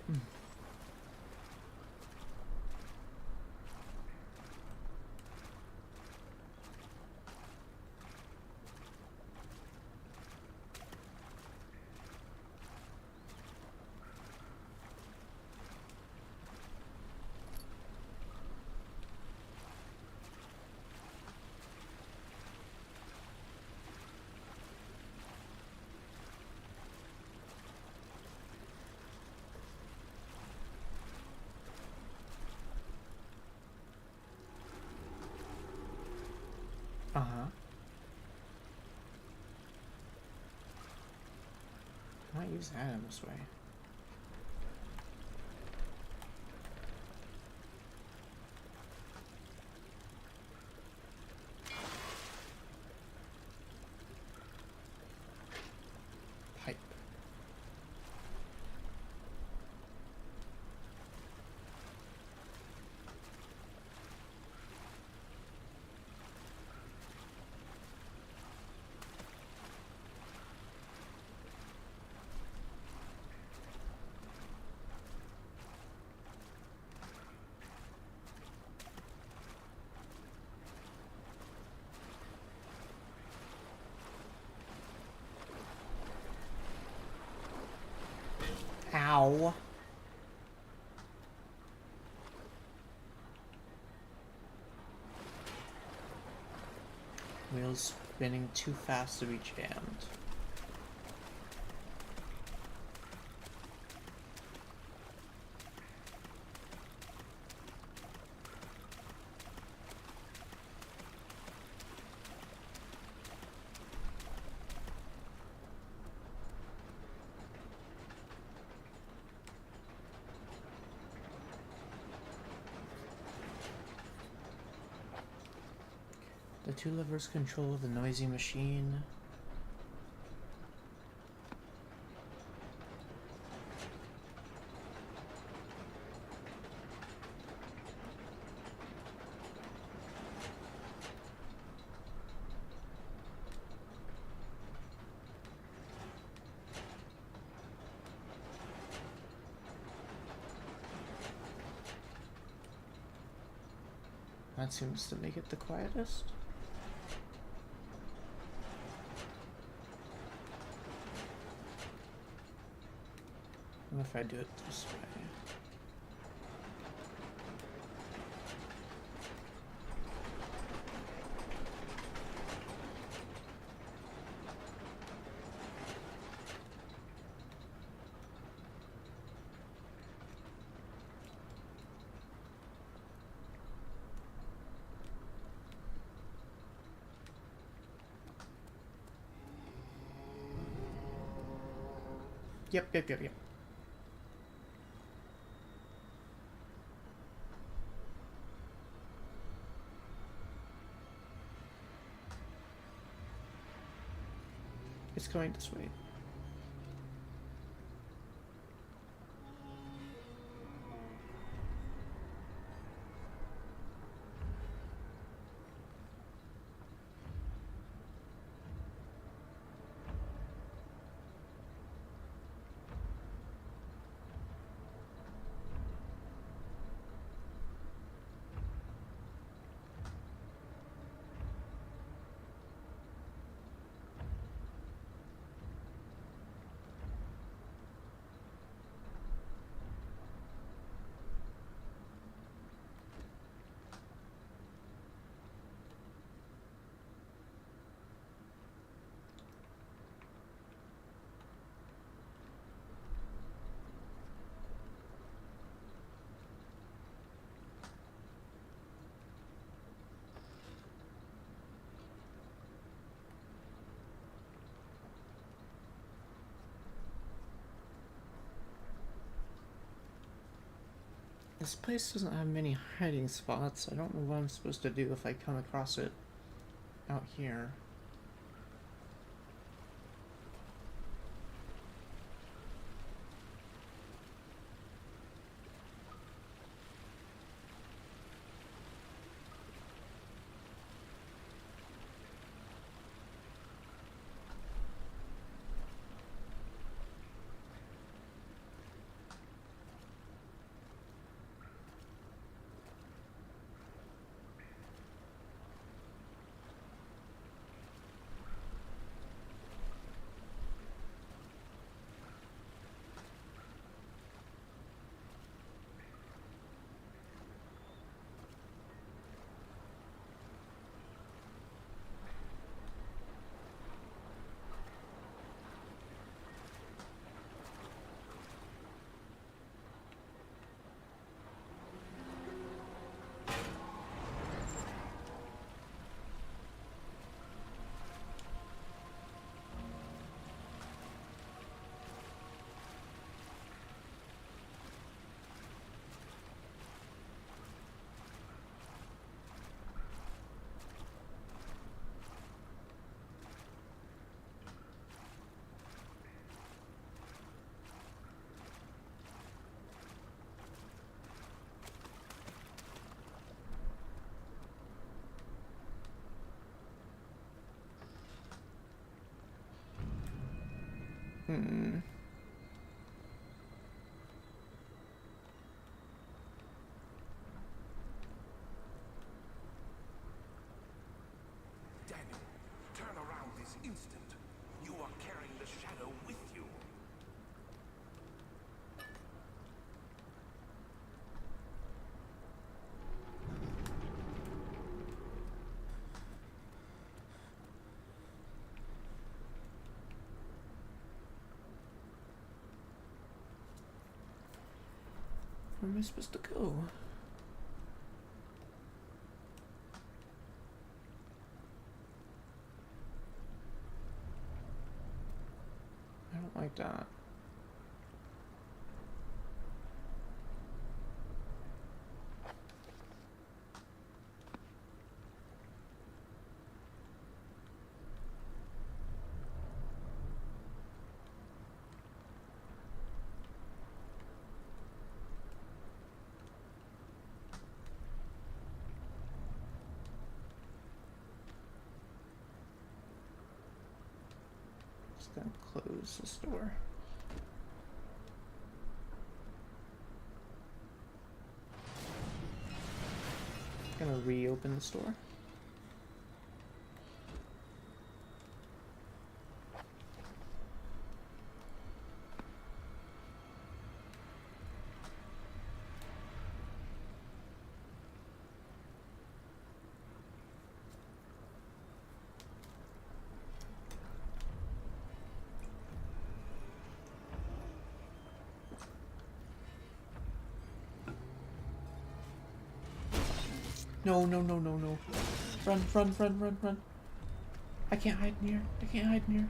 Uh-huh. Might use that in this way. Pipe. Ow. Wheels spinning too fast to be jammed. The 2 levers control the noisy machine. That seems to make it the quietest. What if I do it this way? Yep. It's going this way. This place doesn't have many hiding spots. I don't know what I'm supposed to do if I come across it out here. Daniel, turn around this instant. You are carrying the shadow with you. Where am I supposed to go? I don't like that. Just gonna close this door. Gonna reopen the store. No, no, no, no, no. Run, run, run, run, run. I can't hide in here. I can't hide in here.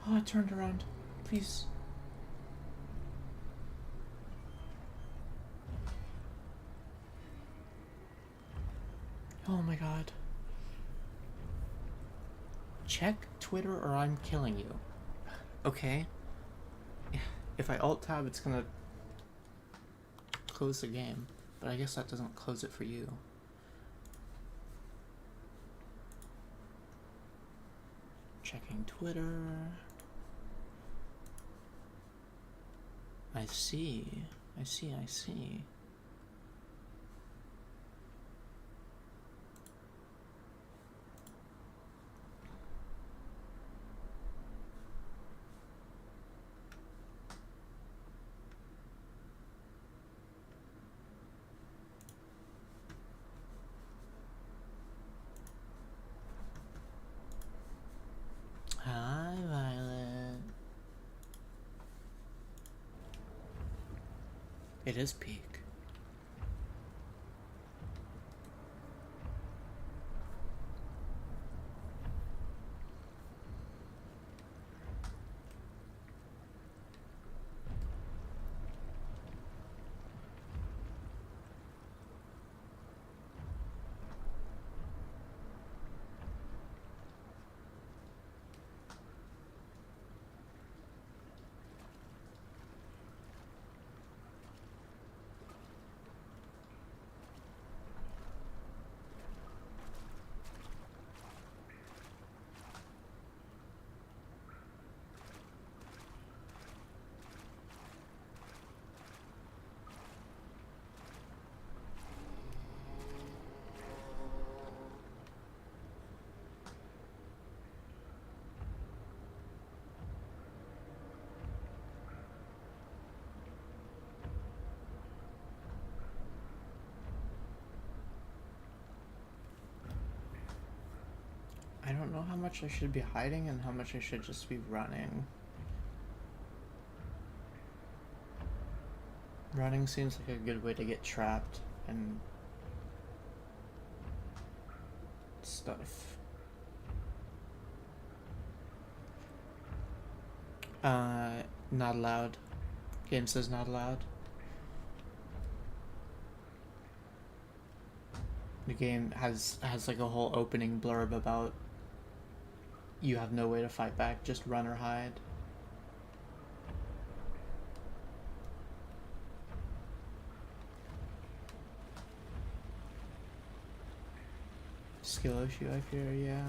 Oh, I turned around. Please. Oh my god. Check Twitter or I'm killing you. Okay. If I alt tab, it's gonna close the game, but I guess that doesn't close it for you. Checking Twitter. I see. I see. I see. Hi, Violet. It is peak. I don't know how much I should be hiding and how much I should just be running. Running seems like a good way to get trapped and stuff. Not allowed. Game says not allowed. The game has like a whole opening blurb about you have no way to fight back, just run or hide. Skill issue, I fear, yeah.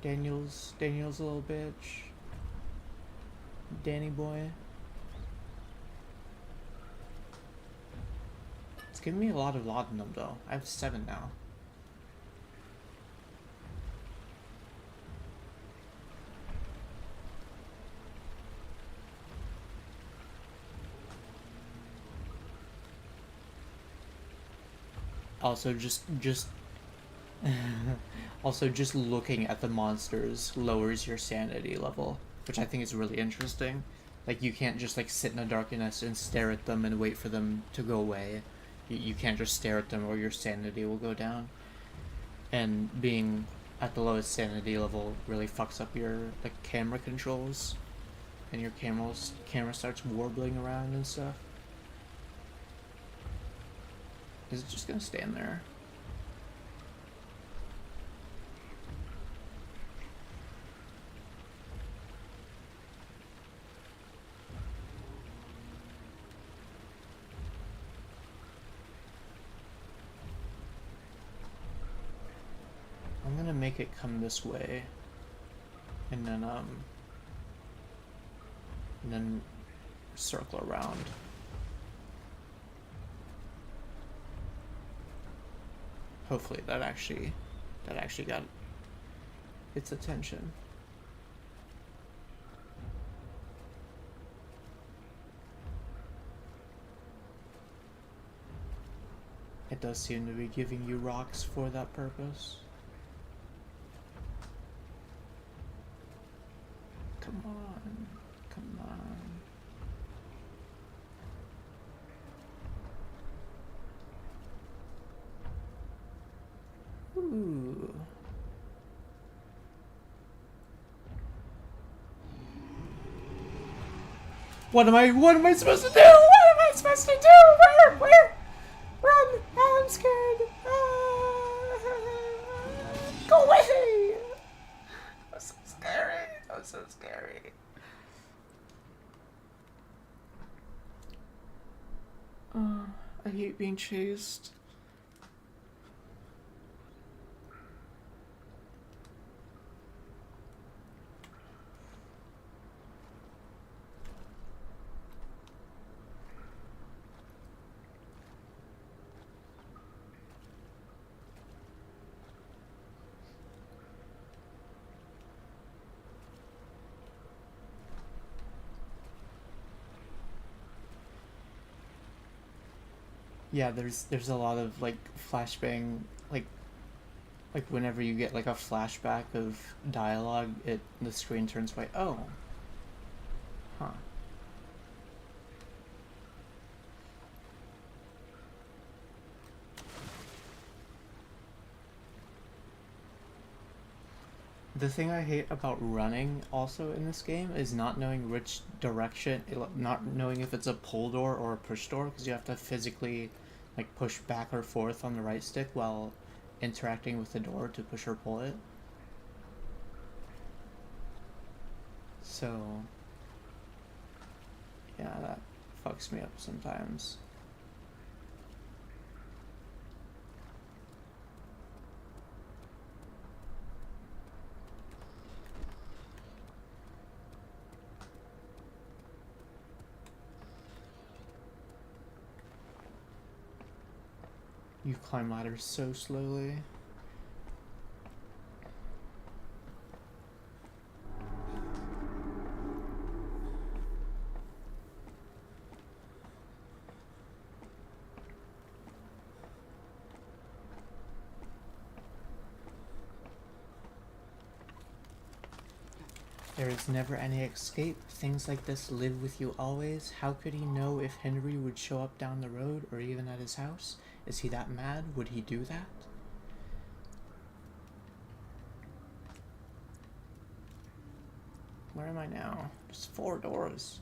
Daniel's a little bitch. Danny boy. It's giving me a lot of laudanum though. I have 7 now. Also, just also just looking at the monsters lowers your sanity level, which I think is really interesting. Like, you can't just like sit in the darkness and stare at them and wait for them to go away. You can't just stare at them or your sanity will go down. And being at the lowest sanity level really fucks up your like camera controls, and your camera starts warbling around and stuff. Is it just gonna stand there? I'm gonna make it come this way, and then circle around. Hopefully that actually got its attention. It does seem to be giving you rocks for that purpose. Come on, come on. Ooh. What am I supposed to do? What am I supposed to do? Where? Run! Oh, I'm scared. Go away! That was so scary. That was so scary. I hate being chased. Yeah, there's a lot of like flashbang, like whenever you get like a flashback of dialogue, the screen turns white. Oh, huh. The thing I hate about running also in this game is not knowing which direction, not knowing if it's a pull door or a push door, because you have to physically like push back or forth on the right stick while interacting with the door to push or pull it. So yeah, that fucks me up sometimes. You climb ladders so slowly. There is never any escape. Things like this live with you always. How could he know if Henry would show up down the road or even at his house? Is he that mad? Would he do that? Where am I now? There's 4 doors.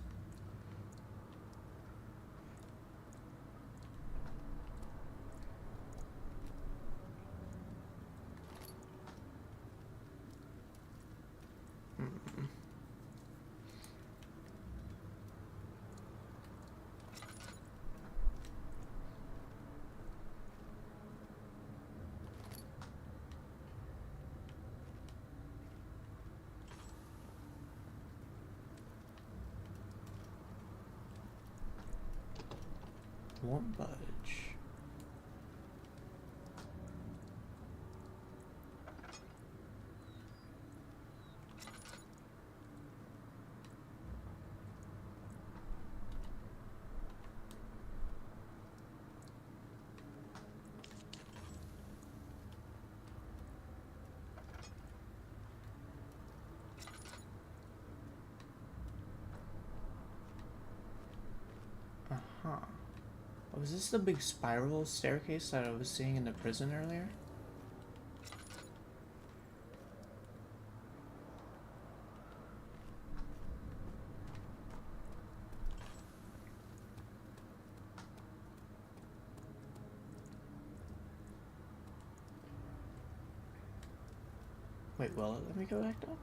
Won't budge. Uh-huh. Was this the big spiral staircase that I was seeing in the prison earlier? Wait, will it let me go back down?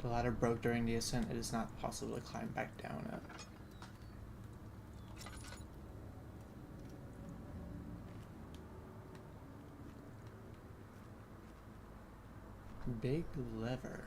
The ladder broke during the ascent. It is not possible to climb back down it. Big lever.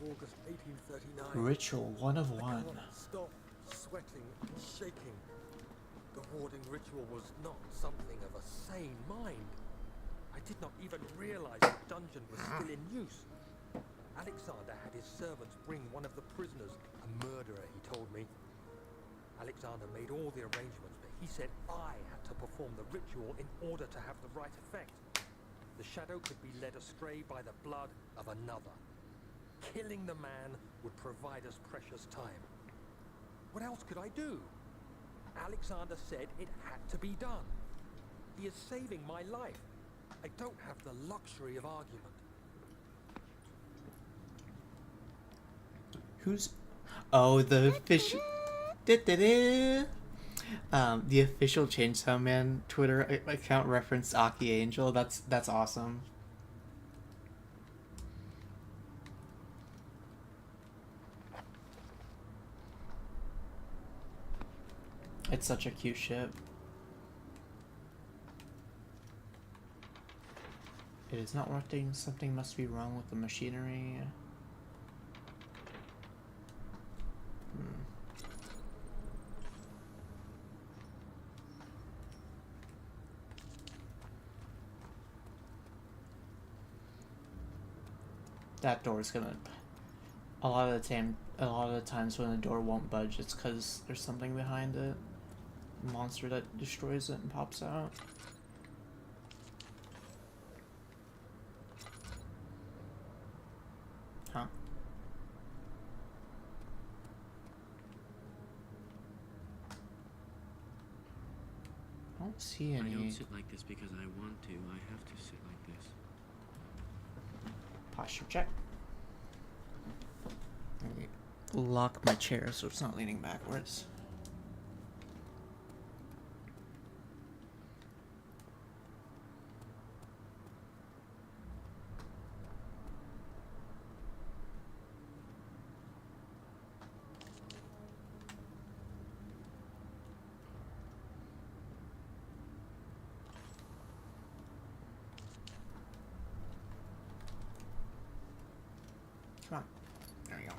August 1839. Ritual 1 of 1. I can't stop sweating and shaking. The hoarding ritual was not something of a sane mind. I did not even realize the dungeon was still in use. Alexander had his servants bring one of the prisoners, a murderer, he told me. Alexander made all the arrangements, but he said I had to perform the ritual in order to have the right effect. The shadow could be led astray by the blood of another. Killing the man would provide us precious time. What else could I do? Alexander said it had to be done. He is saving my life. I don't have the luxury of argument. Who's... Oh, the official... the official Chainsaw Man Twitter account referenced Aki Angel. That's awesome. It's such a cute ship. It is not working. Something must be wrong with the machinery. That door is gonna... A lot of the times when the door won't budge, it's because there's something behind it. A monster that destroys it and pops out. Huh? I don't see any... I don't sit like this because I want to. I have to sit like this. Posture check. Let me lock my chair so it's not leaning backwards. Come on. There we go.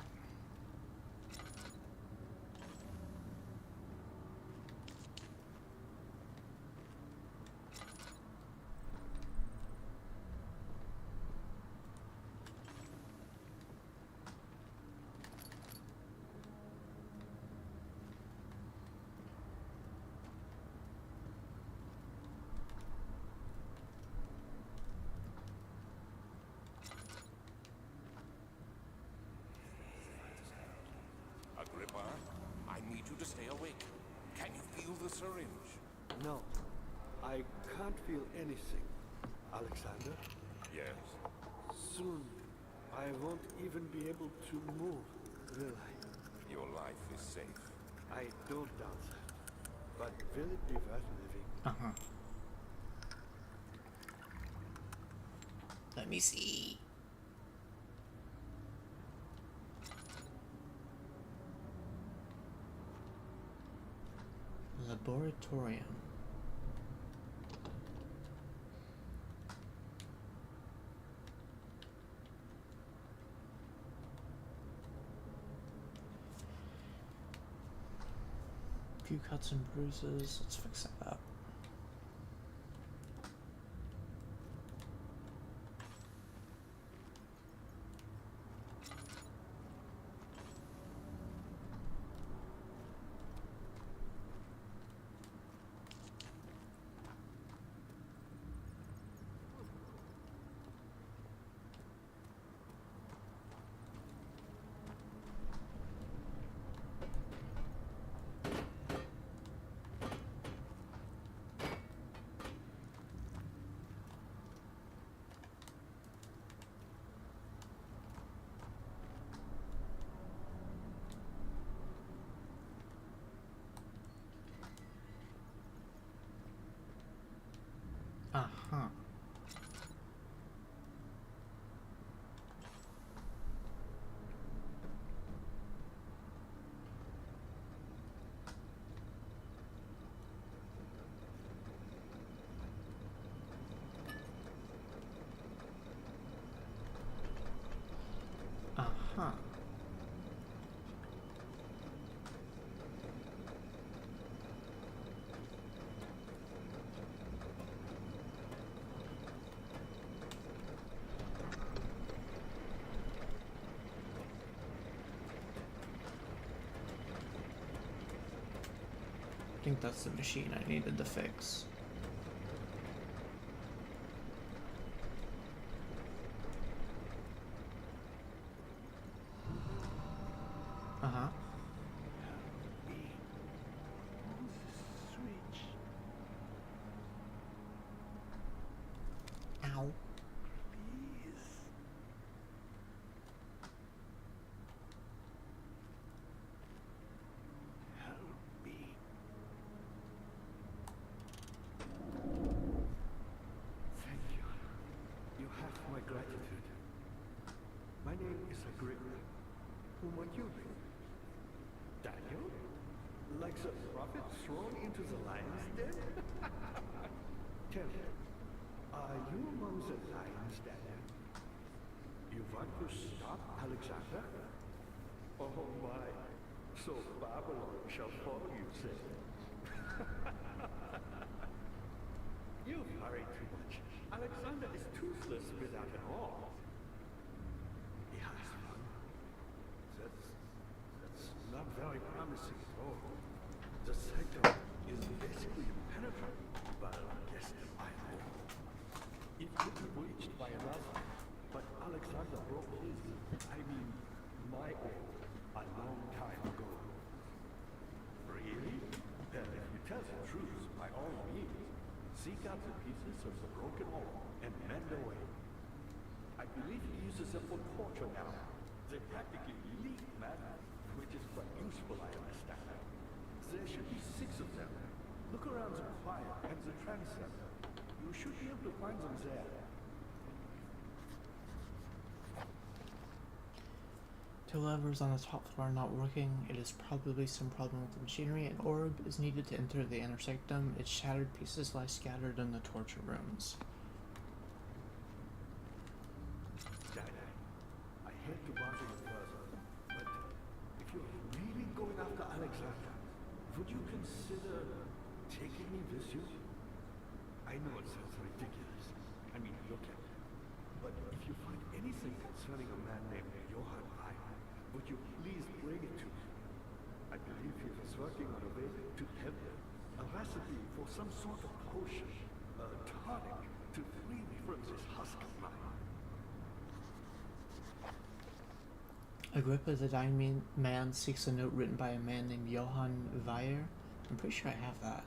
awake? Can you feel the syringe? No, I can't feel anything. Alexander, Yes. soon I won't even be able to move, will I? Your life is safe. I don't doubt that. But will it be worth living? Uh-huh. Let me see. Laboratorium. Few cuts and bruises. Let's fix that up. Uh-huh. Uh-huh. I think that's the machine I needed to fix. Uh-huh. Switch. Ow. Please. Help me. Thank you. You have my gratitude. My name is Agrippa. Who might you be? Daniel? Like the prophet thrown into the lion's den? Tell me, are you among the lions, Daniel? You want to stop Alexander? Oh my, so Babylon shall fall, you say? You worry too much. Alexander is toothless without an arm. He has one. That's not very promising at all. The second is basically impenetrable, but against my own. It could be breached by another, but Alexander broke his, my own, a long time ago. Really? Then if you tell the truth, by all means, seek out the pieces of the broken wall and mend away. I believe he uses them for torture now. They practically leak matter, which is quite useful, I understand. There should be 6 of them. Look around the choir and the transept. You should be able to find them there. Two levers on the top floor are not working. It is probably some problem with the machinery. An orb is needed to enter the inner sanctum. Its shattered pieces lie scattered in the torture rooms. Daniel, I hate to bother you further, but if you're really going after Alexander, would you consider taking me with you? I know it sounds ridiculous. I mean, look at it. But if you find anything concerning a man named Johann I, would you please bring it to me? I believe he was working on a way to heaven, a recipe for some sort of potion, a tonic to free me from this husk of mine. Agrippa the Dying Man seeks a note written by a man named Johann Weyer. I'm pretty sure I have that.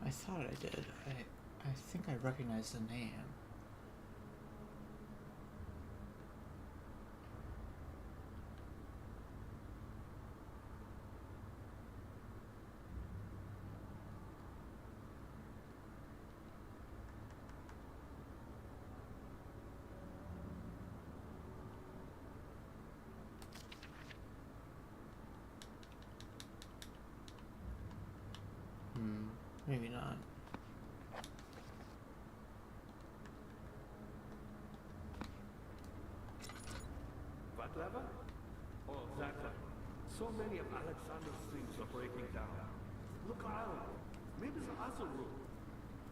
I thought I did. I think I recognize the name. Maybe not. What lever? Oh, that one. So many of Alexander's things are breaking down. Look around. Maybe the other room.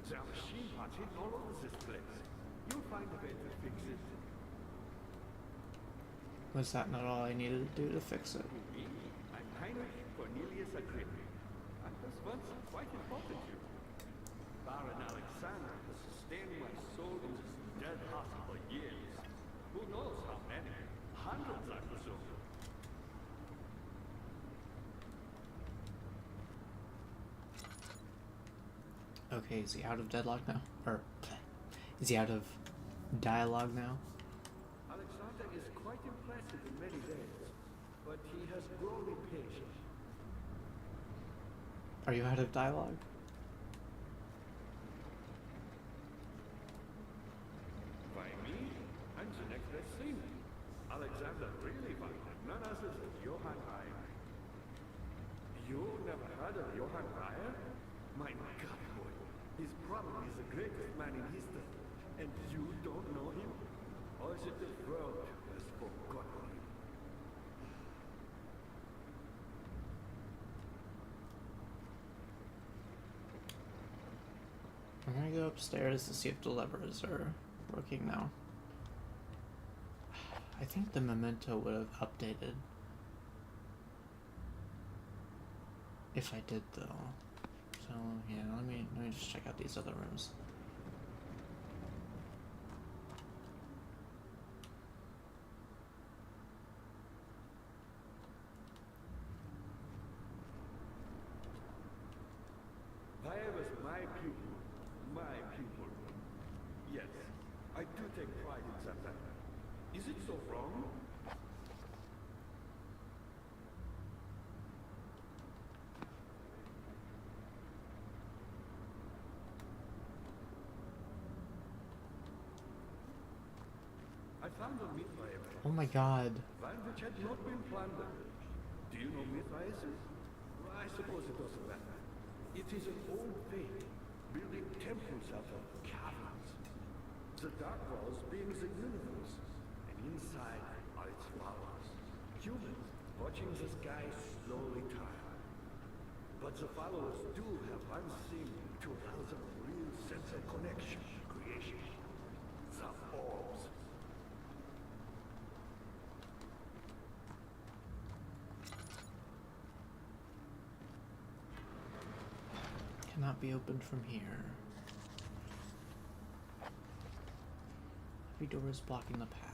There are machine parts hidden all over this place. You'll find a way to fix it. Was that not all I needed to do to fix it? Me? I'm Heinrich Cornelius Agrippa. I was once quite important to you. Baron Alexander has sustained my soul in this dead heart for years. Who knows how many? Hundreds, I presume. Okay, is he out of deadlock now? Or is he out of dialogue now? Alexander is quite impressive in many ways, but he has grown impatient. Are you out of dialogue? By me? I'm the next best thing. Alexander really wanted none other than Johann Weyer. You never heard of Johann Weyer? My God, boy. He's probably the greatest man in history. And you don't know him? Or is it the world has forgotten him? I'm gonna go upstairs to see if the levers are working now. I think the memento would have updated if I did though. So yeah, let me just check out these other rooms. Weyer was my pupil. My pupil. Yes, I do take pride in that fact. Is it so wrong? I found a Mithraeus. Oh my god. One which had not been plundered. Do you know Mithraeus? I suppose it doesn't matter. It is an old faith, building temples out of caverns. The dark walls being the universe, and inside are its flowers. Humans watching the sky slowly tire. But the followers do have one thing to allow them a real sense of connection, creation. The orbs. Cannot be opened from here. Every door is blocking the path.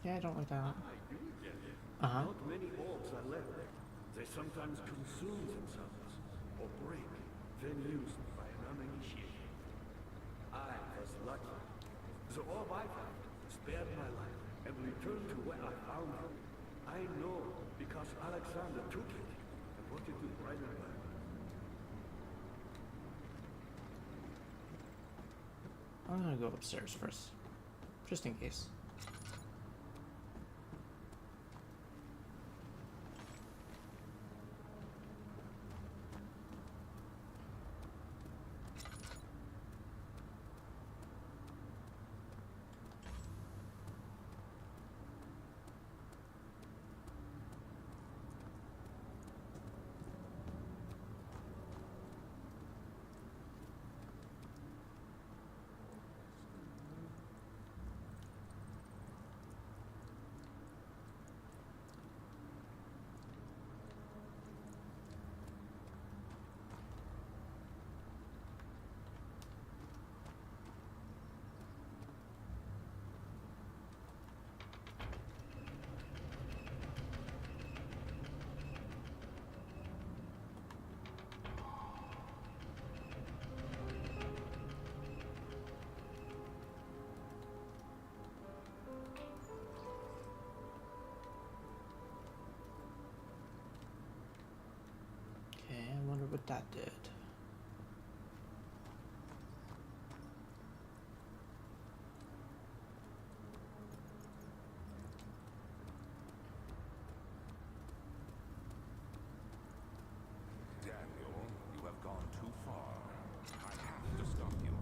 Yeah, I don't like that. Not many orbs are left. They sometimes consume themselves. or break, then used by an uninitiated. I was lucky. The orb I found spared my life and returned to where I found it. I know because Alexander took it and wanted to bring it back. I'm gonna go upstairs first, just in case. Okay, I wonder what that did. Daniel, you have gone too far. I have to stop you.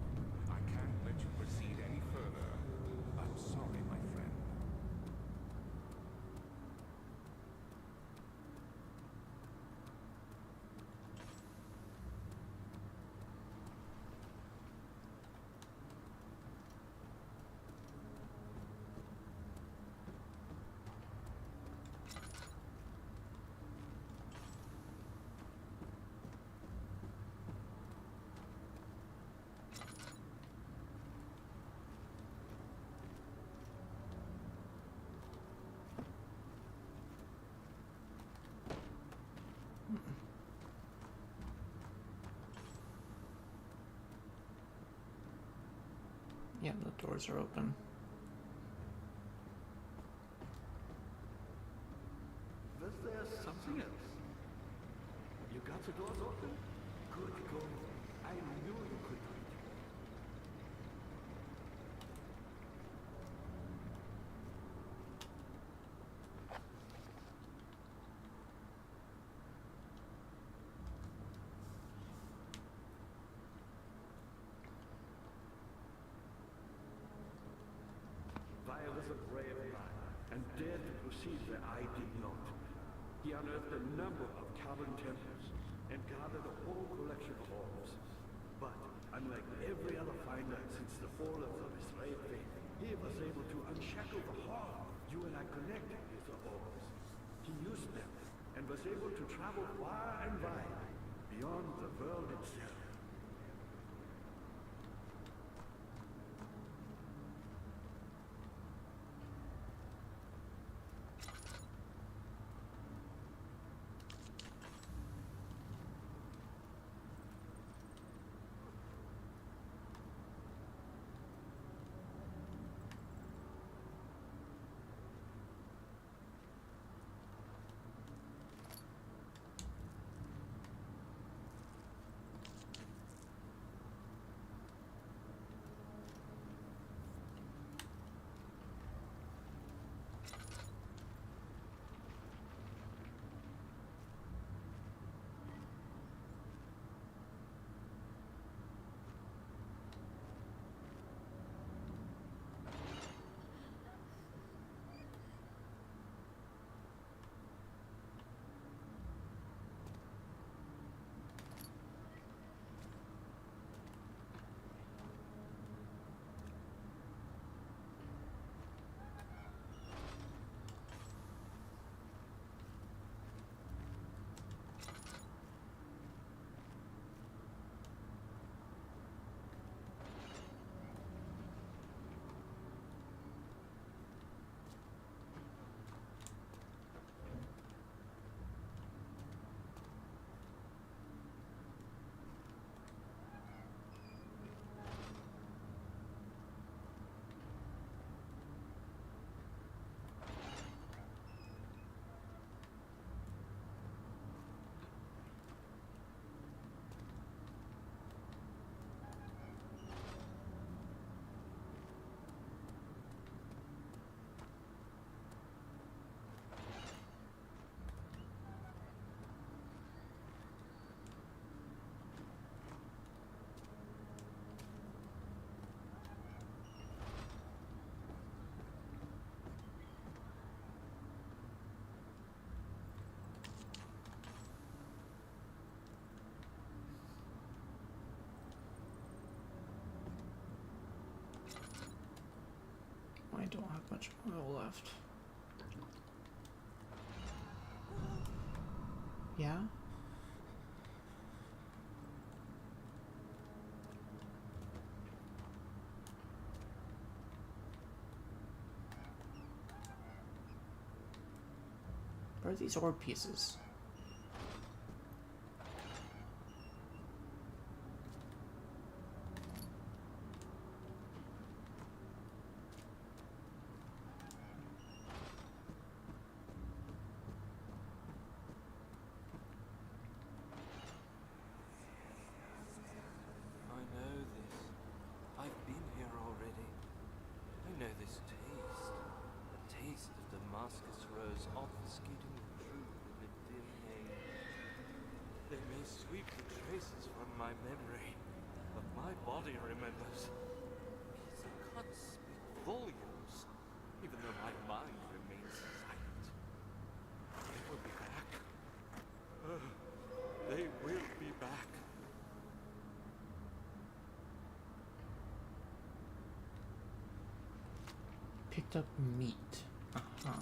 I can't let you proceed any further. I'm sorry, my friend. Yeah, the doors are open. Was there something else? You got the doors open? Good going. I knew you could do it. Via was a brave man and dared to proceed where I did not. He unearthed a number of carbon temples and gathered a whole collection of orbs. But unlike every other finder since the fall of the betrayed faith, he was able to unshackle the heart you and I connected with the orbs. He used them and was able to travel far and wide beyond the world itself. much oil left. Yeah? Where are these orb pieces? I know this. I've been here already. I know this taste. The taste of Damascus rose obfuscating the truth in the dim haze. They may sweep the traces from my memory, but my body remembers. These cuts speak volumes, even though my mind remains silent. They will be back. They will be back. Picked up meat. Uh-huh.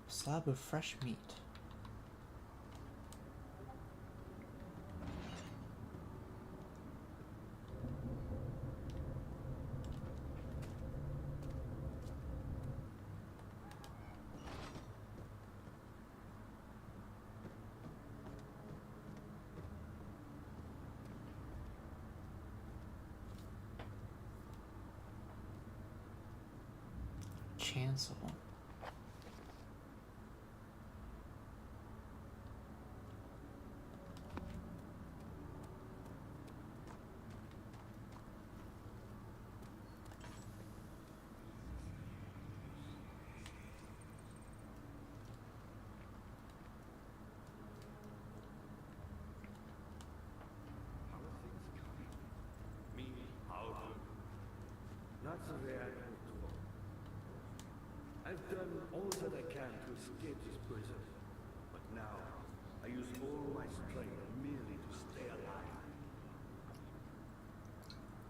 Slab of fresh meat. Chancel. How are things going? Me, how do? Not the way I hoped for. I've done all that I can to escape this prison, but now I use all my strength merely to stay alive.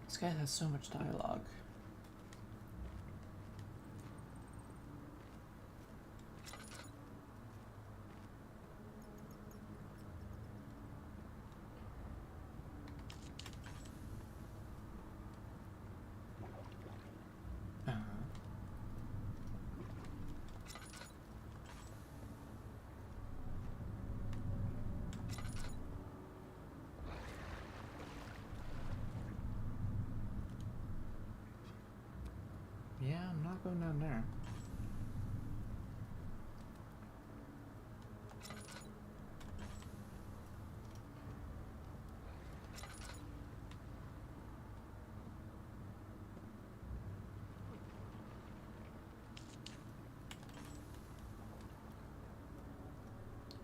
This guy has so much dialogue. Yeah, I'm not going down there.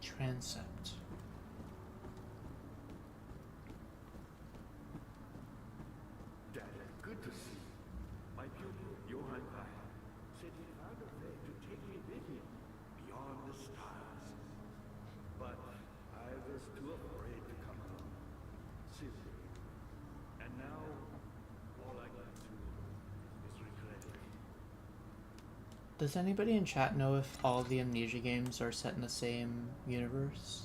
Transept. Dad, good to see you. My pupil, Johann Kai, said he found a way to take me with him beyond the stars. But I was too afraid to come along. Simply. And now, all I can do is regret it. Does anybody in chat know if all the Amnesia games are set in the same universe?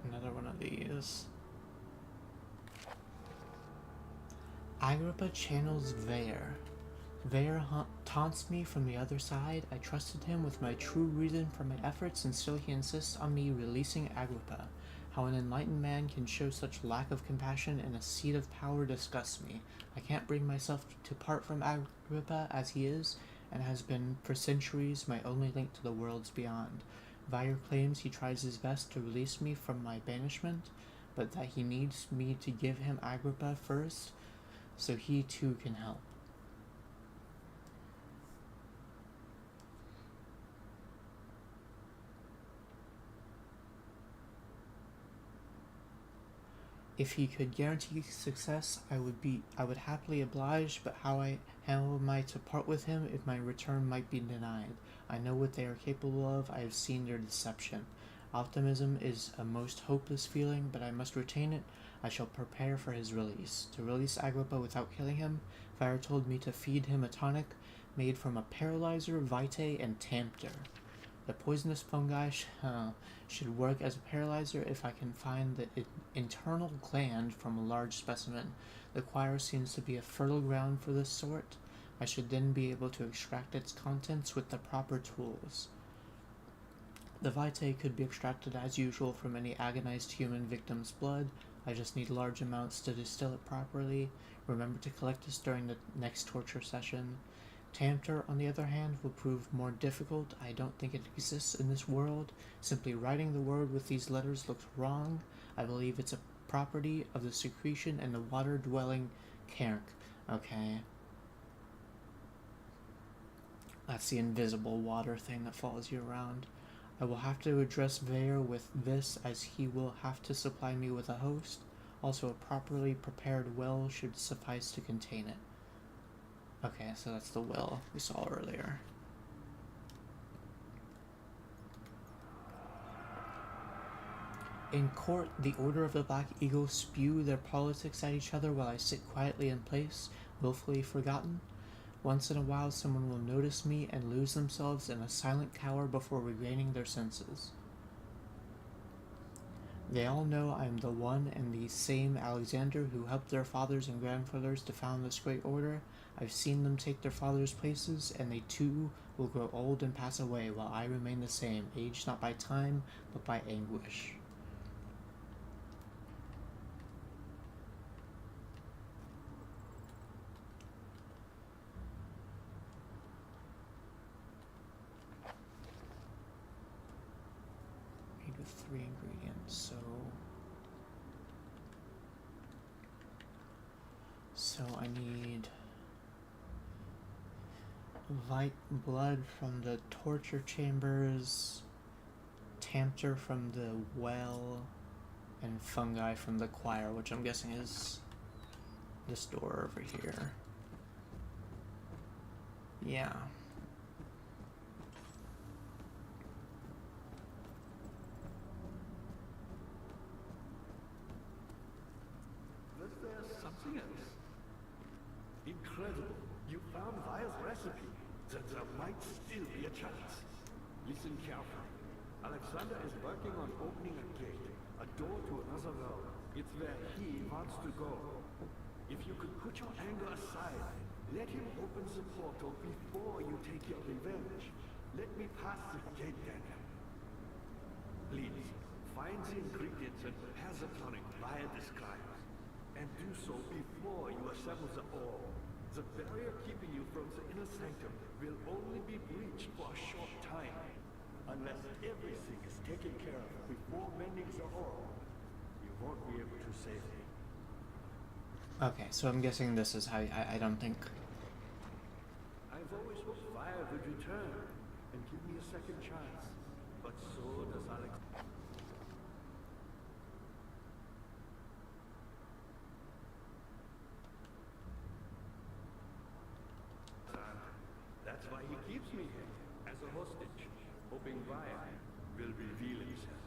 Another one of these. Agrippa channels Vare. Vare taunts me from the other side. I trusted him with my true reason for my efforts, and still he insists on me releasing Agrippa. How an enlightened man can show such lack of compassion in a seat of power disgusts me. I can't bring myself to part from Agrippa as he is, and has been for centuries my only link to the worlds beyond. Vire claims he tries his best to release me from my banishment, but that he needs me to give him Agrippa first, so he too can help. If he could guarantee success, I would happily oblige, but how am I to part with him if my return might be denied? I know what they are capable of, I have seen their deception. Optimism is a most hopeless feeling, but I must retain it. I shall prepare for his release. To release Agrippa without killing him, Fire told me to feed him a tonic made from a paralyzer, vitae, and Tamter. The poisonous fungi should work as a paralyzer if I can find the internal gland from a large specimen. The choir seems to be a fertile ground for this sort. I should then be able to extract its contents with the proper tools. The vitae could be extracted as usual from any agonized human victim's blood. I just need large amounts to distill it properly. Remember to collect this during the next torture session. Tamter, on the other hand, will prove more difficult. I don't think it exists in this world. Simply writing the word with these letters looks wrong. I believe it's a property of the secretion and the water-dwelling Cairn. Okay. That's the invisible water thing that follows you around. I will have to address Vare with this, as he will have to supply me with a host. Also, a properly prepared well should suffice to contain it. Okay, so that's the well we saw earlier. In court, the Order of the Black Eagle spew their politics at each other while I sit quietly in place, willfully forgotten. Once in a while, someone will notice me and lose themselves in a silent cower before regaining their senses. They all know I am the one and the same Alexander who helped their fathers and grandfathers to found this great order. I've seen them take their fathers' places, and they too will grow old and pass away, while I remain the same, aged not by time, but by anguish. Made with 3 ingredients, so I need white blood from the torture chambers, Tamter from the well, and fungi from the choir, which I'm guessing is this door over here. Yeah. Was there something else? Incredible. You found Vire's recipe. There might still be a chance. Listen carefully. Alexander is working on opening a gate, a door to another realm. It's where he wants to go. If you could put your anger aside, let him open the portal before you take your revenge. Let me pass the gate then. Please, find the ingredients and prepare the tonic Vire describes. And do so before you assemble the ore. The barrier keeping you from the inner sanctum will only be breached for a short time. Unless everything is taken care of before mending the ore, you won't be able to save me. Okay, so I'm guessing this is how I don't think... I've always hoped Vire would return and give me a second chance. But so does Alex. That's why he keeps me here, as a hostage, hoping Vire will reveal himself.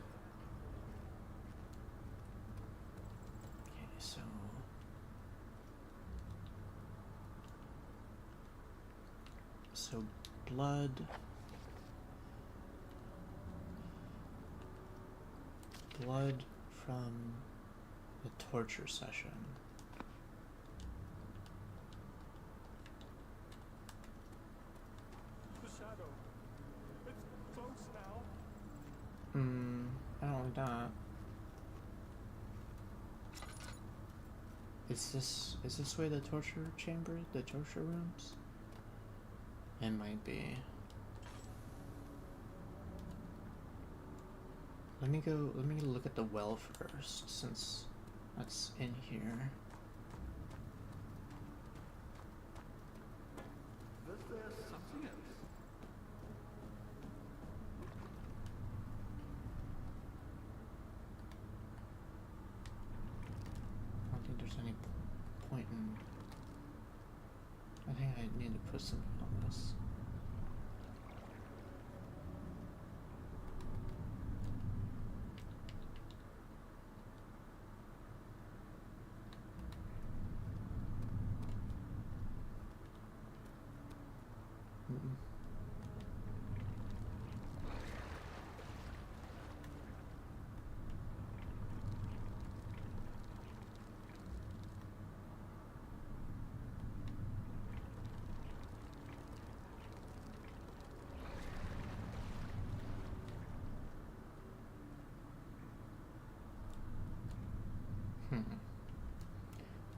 Okay, so... blood... blood from the torture session. with that. Is this where the torture chamber, the torture rooms? It might be. Let me look at the well first, since that's in here. Was there something else? I don't think there's any point in... I think I need to put something on this.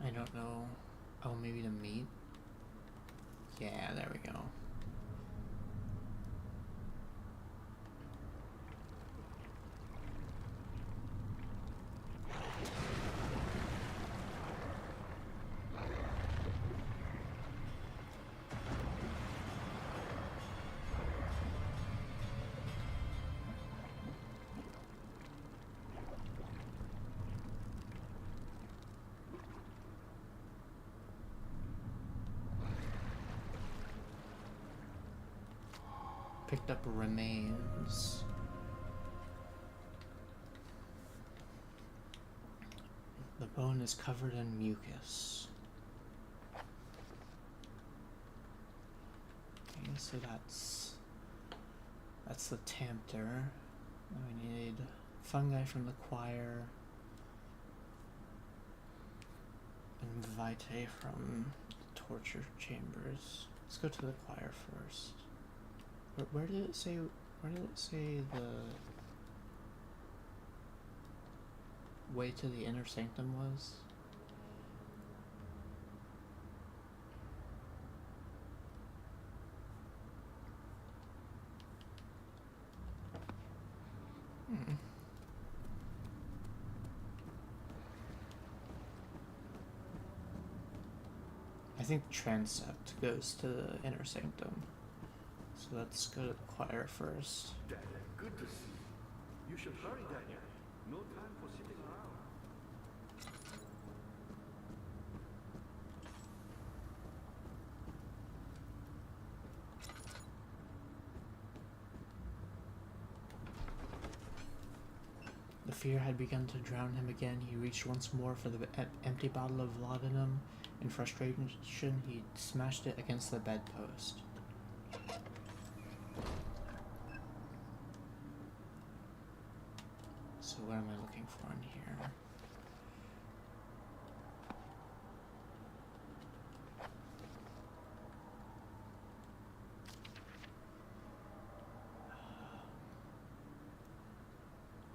I don't know. Oh, maybe the meat? Yeah, there we go. Picked up remains. The bone is covered in mucus. Okay, so that's the tempter. We need fungi from the choir and vitae from the torture chambers. Let's go to the choir first. Where did it say? Where did it say the way to the inner sanctum was? I think the transept goes to the inner sanctum. So let's go to the choir first. Daniel, good to see you. You should hurry, Daniel. No time for sitting around. The fear had begun to drown him again. He reached once more for the empty bottle of laudanum. In frustration, he smashed it against the bedpost. So what am I looking for in here?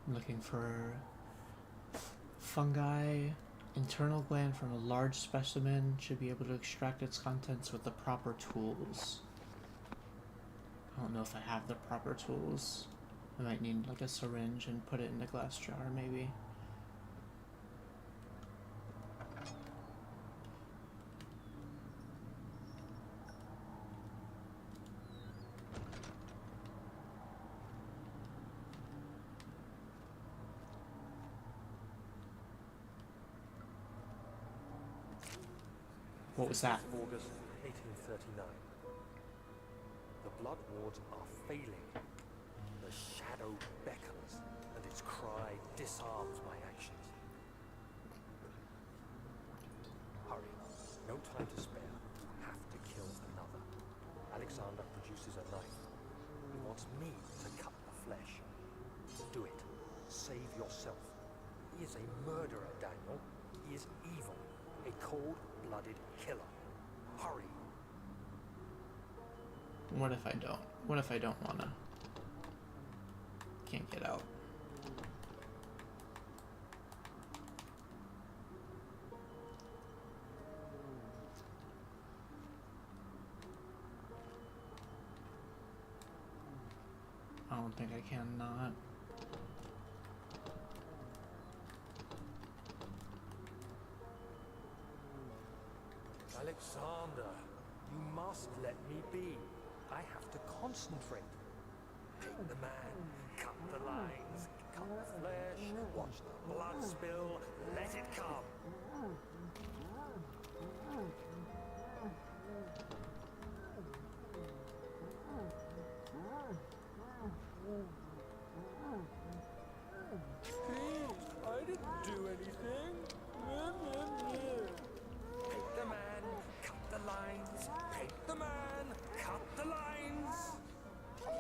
I'm looking for fungi. Internal gland from a large specimen should be able to extract its contents with the proper tools. I don't know if I have the proper tools. I might need like a syringe and put it in a glass jar, maybe. What was that? August 1839. The blood wards are failing. The shadow beckons, and its cry disarms my actions. Hurry. No time to spare. Have to kill another. Alexander produces a knife. He wants me to cut the flesh. Do it. Save yourself. He is a murderer, Daniel. He is evil. A cold-blooded killer. Hurry. What if I don't? What if I don't wanna? Can't get out. don't think I can not. Alexander, you must let me be. I have to concentrate. Take the man, cut the lines, cut the flesh, watch the blood spill, let it come. Please, I didn't do anything. Take the man, cut the lines. Take the man, cut the lines.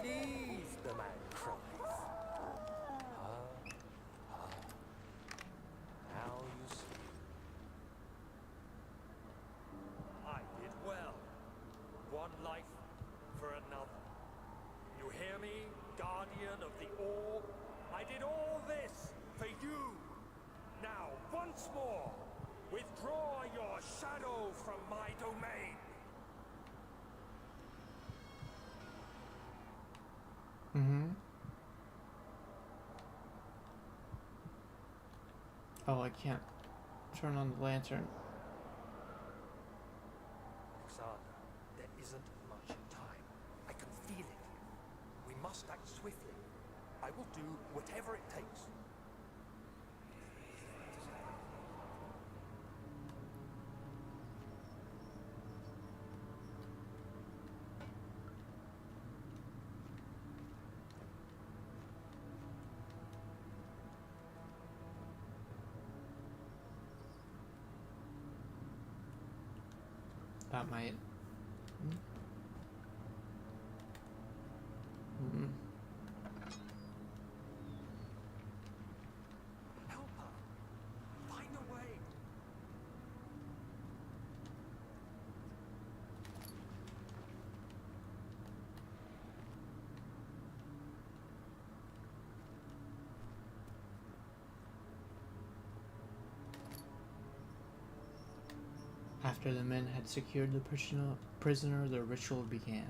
Please, the man cries. Now you see. I did well. One life for another. You hear me, guardian of the orb? I did all this for you. Now, once more, withdraw your shadow from my domain. Oh, I can't turn on the lantern. Alexander, there isn't much time. I can feel it. We must act swiftly. I will do whatever it takes. That might. Help her. Find a way. After the men had secured the prisoner, the ritual began.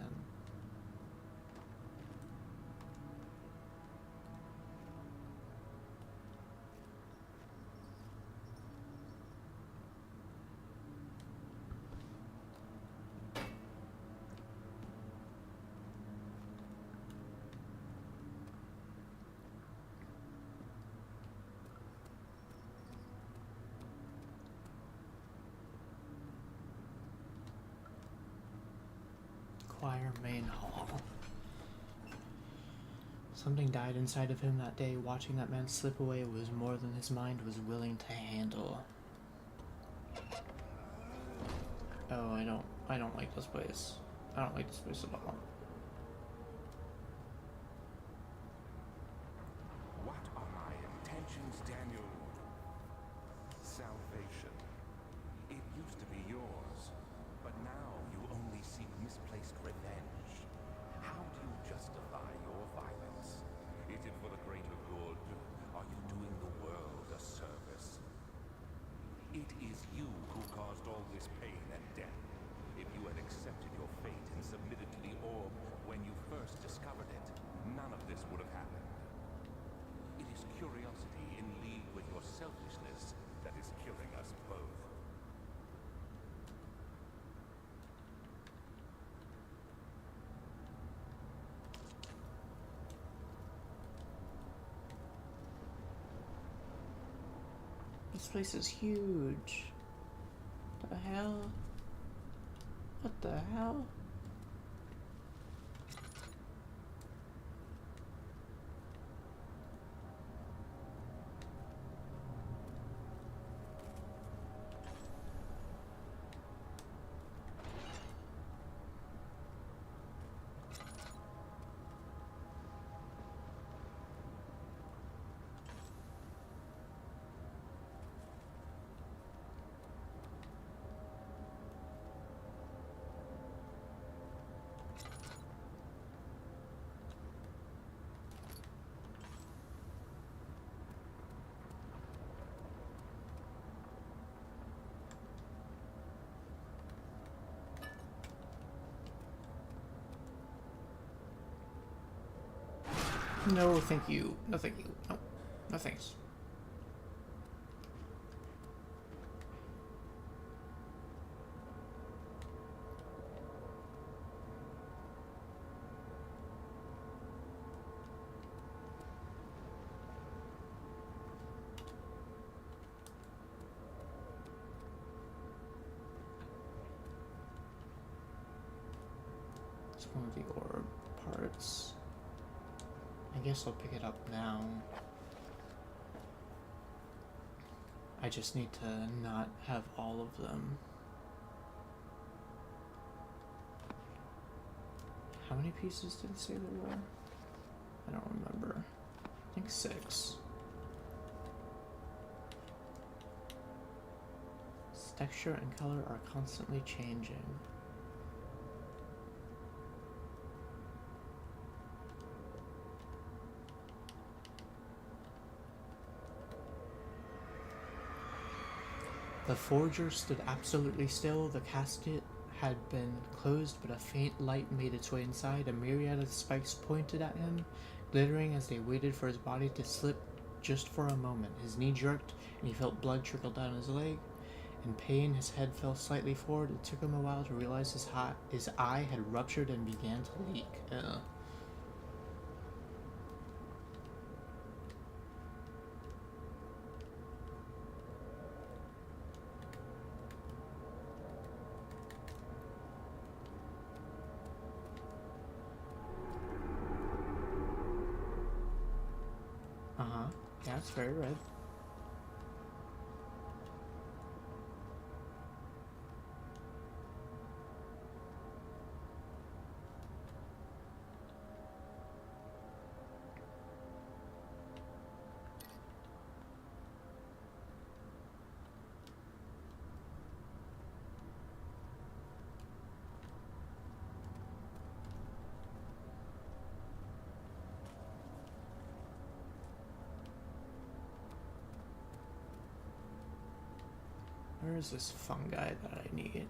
Choir main hall. Something died inside of him that day. Watching that man slip away was more than his mind was willing to handle. Oh, I don't like this place. I don't like this place at all. What are my intentions, Daniel? Salvation. It used to be yours, but now you only seek misplaced revenge. How do you justify your violence? Is it for the greater good? Are you doing the world a service? It is you who caused all this pain and death. If you had accepted your fate and submitted to the orb when you first discovered it, none of this would have happened. It is curiosity in league with your selfishness that is killing us both. This place is huge. The hell? What the hell? No, thank you. No, thank you. No. No, thanks. It's one of the orb parts. I guess I'll pick it up now. I just need to not have all of them. How many pieces did it say there were? I don't remember. I think 6. Its texture and color are constantly changing. The forger stood absolutely still. The casket had been closed, but a faint light made its way inside. A myriad of spikes pointed at him, glittering as they waited for his body to slip just for a moment. His knee jerked, and he felt blood trickle down his leg. In pain, his head fell slightly forward. It took him a while to realize his eye had ruptured and began to leak. Yeah, it's very red. Where is this fungi that I need?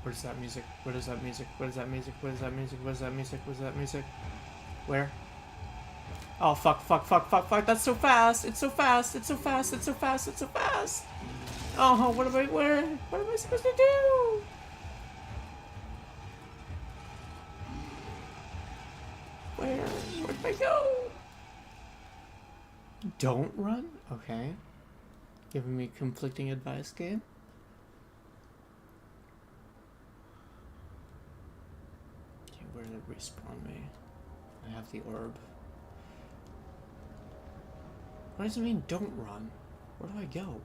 Where's that music? What is that music? What is that music? What is that music? What is that music? What is that music? Where? Oh, fuck, fuck, fuck, fuck, fuck. That's so fast. It's so fast. It's so fast. It's so fast. It's so fast. Oh, what am I, where? What am I supposed to do? Where'd I go? Don't run? Okay. Giving me conflicting advice, game. Okay, where did it respawn me? I have the orb. What does it mean, don't run? Where do I go?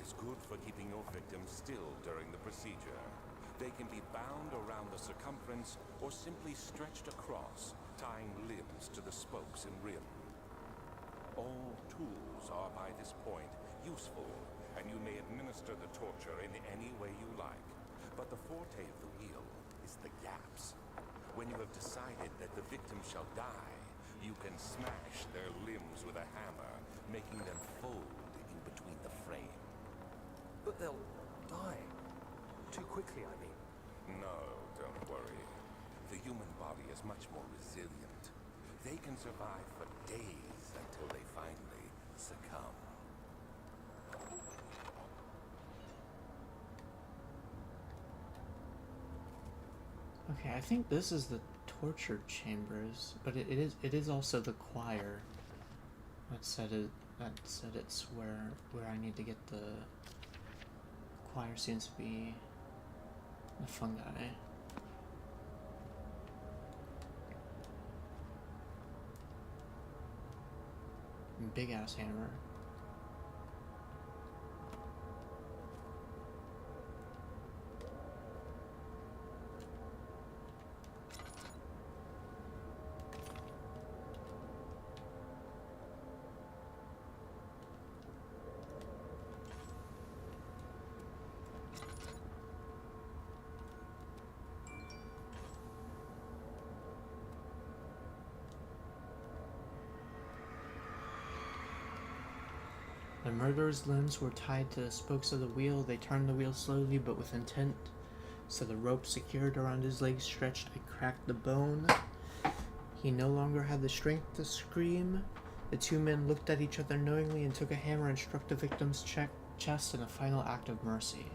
is good for keeping your victims still during the procedure. They can be bound around the circumference or simply stretched across, tying limbs to the spokes and rim. All tools are by this point useful, and you may administer the torture in any way you like. But the forte of the wheel is the gaps. When you have decided that the victim shall die, you can smash their limbs with a hammer, making them fold in between the frame. But they'll die. Too quickly, I mean. No, don't worry. The human body is much more resilient. They can survive for days until they finally succumb. Okay, I think this is the torture chambers, but it is also the choir. That said it's where I need to get the choir. Seems to be the fungi. Big ass hammer. The murderer's limbs were tied to the spokes of the wheel. They turned the wheel slowly but with intent. So the rope secured around his legs stretched and cracked the bone. He no longer had the strength to scream. The two men looked at each other knowingly and took a hammer and struck the victim's chest in a final act of mercy.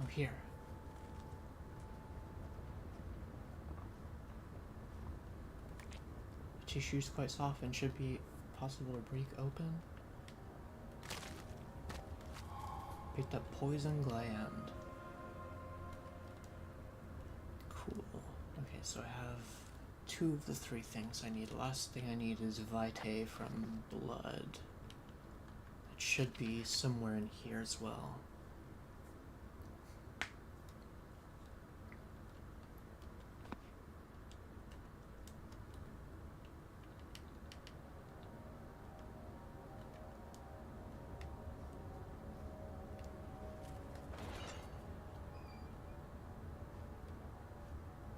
Oh, here. The tissue is quite soft and should be possible to break open. Picked up poison gland. Cool. Okay, so I have 2 of the 3 things I need. The last thing I need is vitae from blood. It should be somewhere in here as well.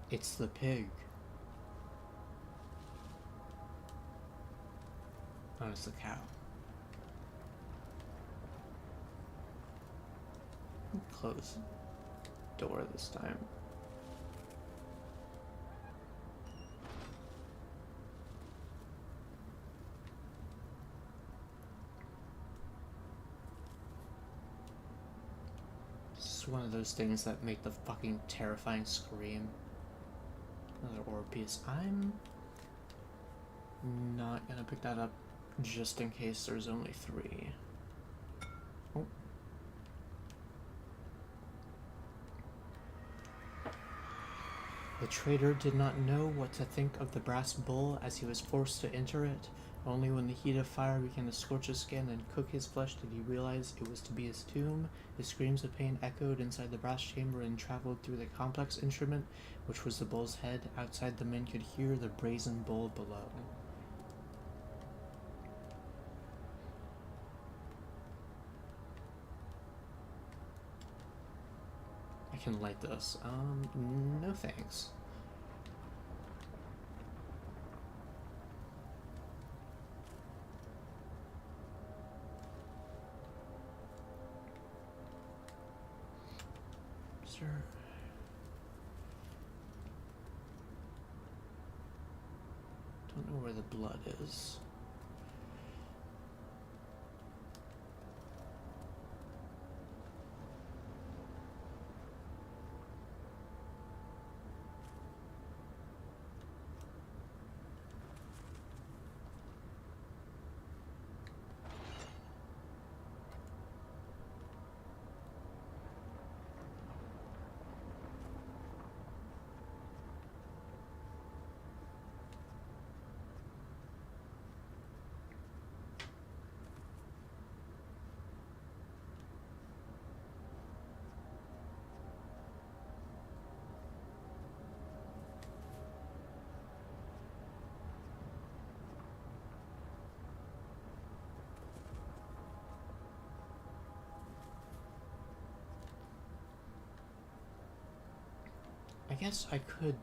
It's the pig. Oh, it's the cow. Close door this time. This is one of those things that make the fucking terrifying scream. Another orb piece. I'm not gonna pick that up just in case there's only 3. Oh. The trader did not know what to think of the brass bowl as he was forced to enter it. Only when the heat of fire began to scorch his skin and cook his flesh did he realize it was to be his tomb. His screams of pain echoed inside the brass chamber and traveled through the complex instrument, which was the bull's head. Outside, the men could hear the brazen bull below. I can light this. No thanks. Sir. Don't know where the blood is. I guess I could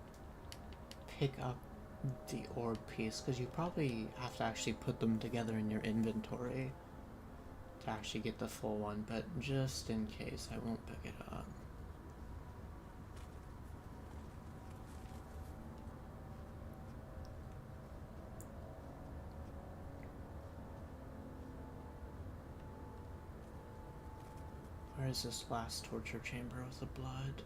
pick up the orb piece, because you probably have to actually put them together in your inventory to actually get the full one, but just in case, I won't pick it up. Where is this last torture chamber with the blood?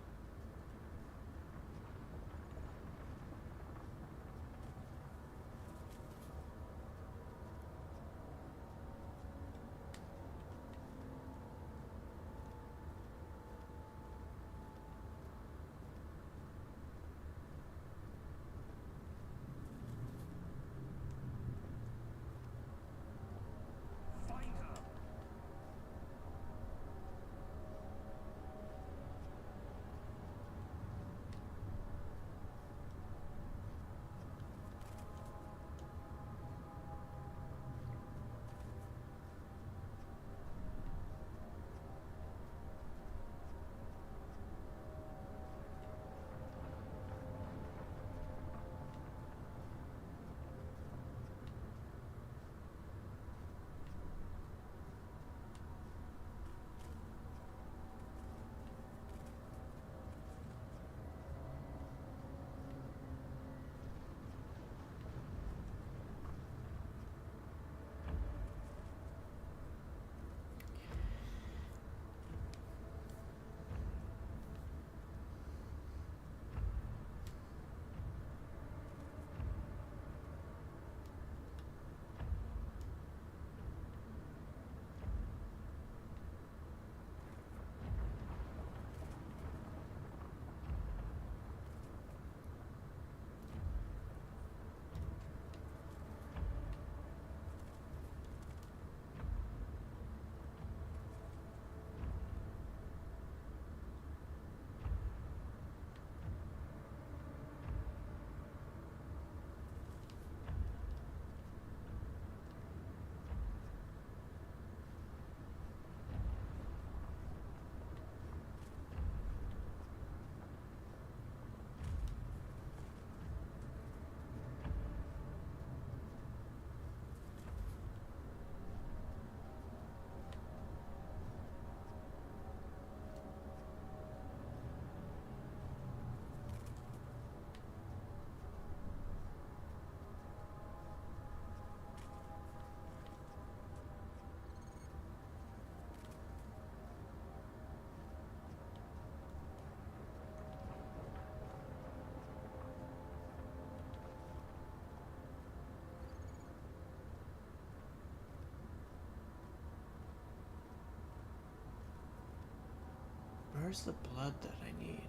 where's the blood that I need?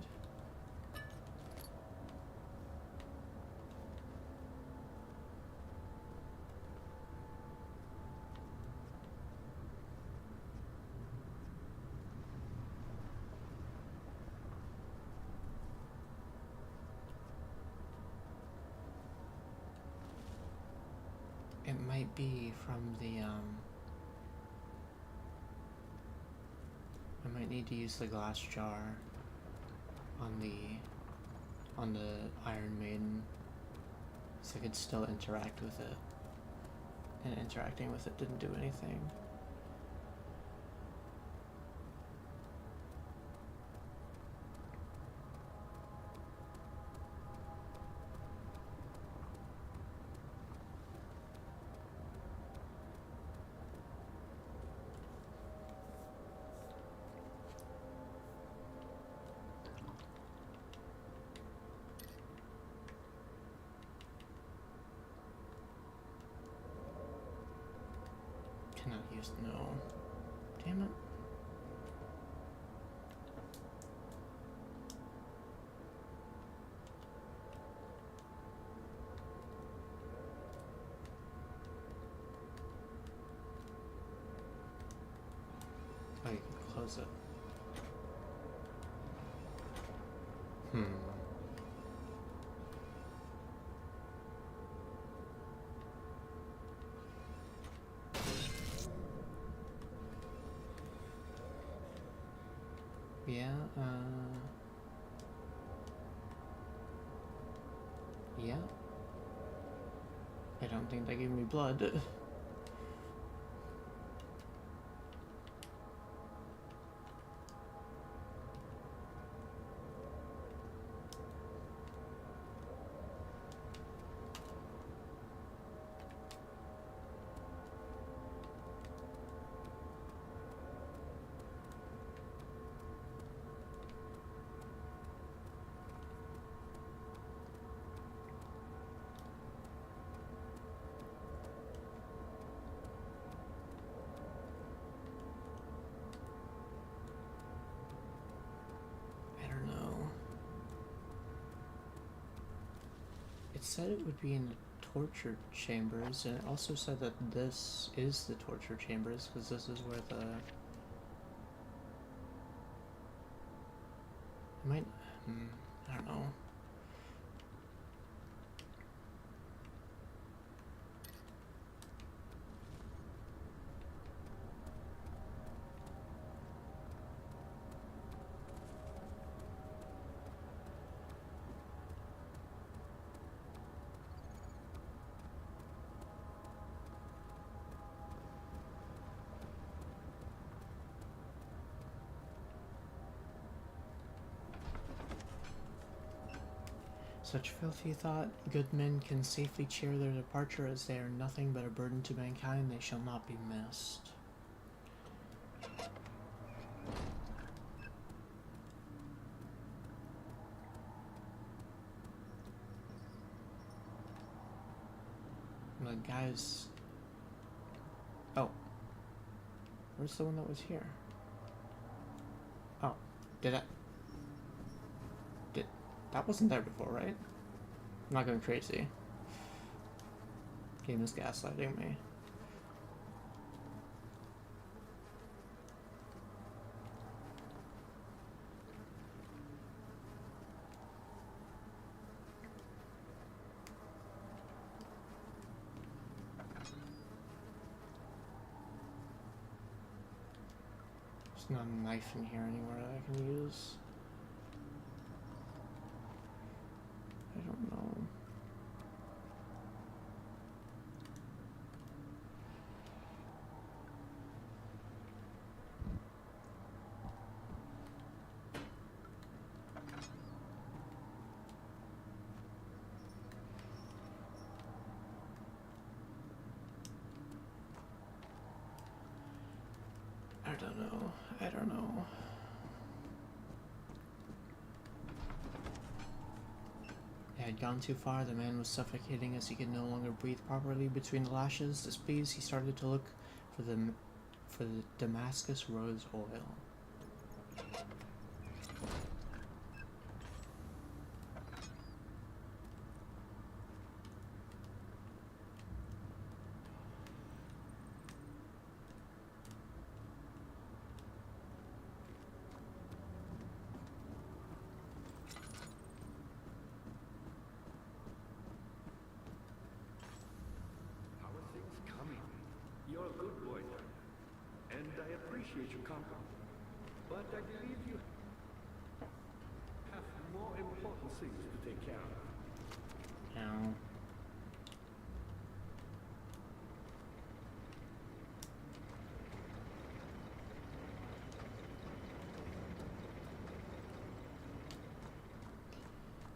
It might be from the, I might need to use the glass jar on the Iron Maiden so I could still interact with it. And interacting with it didn't do anything. Cannot use no. Damn it. Oh, you can close it. Yeah, yeah. I don't think they gave me blood. It said it would be in the torture chambers, and it also said that this is the torture chambers, because this is where the... I might... I don't know. Such filthy thought, good men can safely cheer their departure, as they are nothing but a burden to mankind. They shall not be missed. The guys... Oh. Where's the one that was here? Oh. Did I... That wasn't there before, right? I'm not going crazy. Game is gaslighting me. There's not a knife in here anywhere that I can use. I don't know. I don't know. It had gone too far. The man was suffocating as he could no longer breathe properly between the lashes. Displeased, he started to look for the Damascus rose oil. appreciate your company, but I believe you have more important things to take care of. Ow.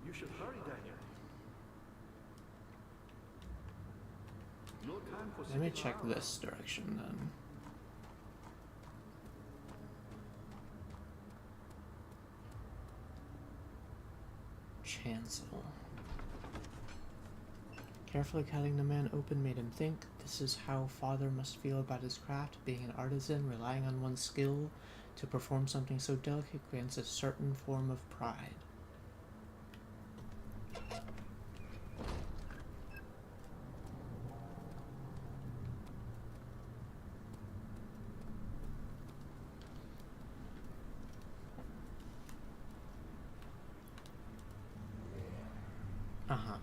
You should hurry, Daniel. No time for Let me sitting check around. this direction then. Chancel. Carefully cutting the man open made him think. This is how father must feel about his craft, being an artisan, relying on one's skill to perform something so delicate grants a certain form of pride. Uh-huh.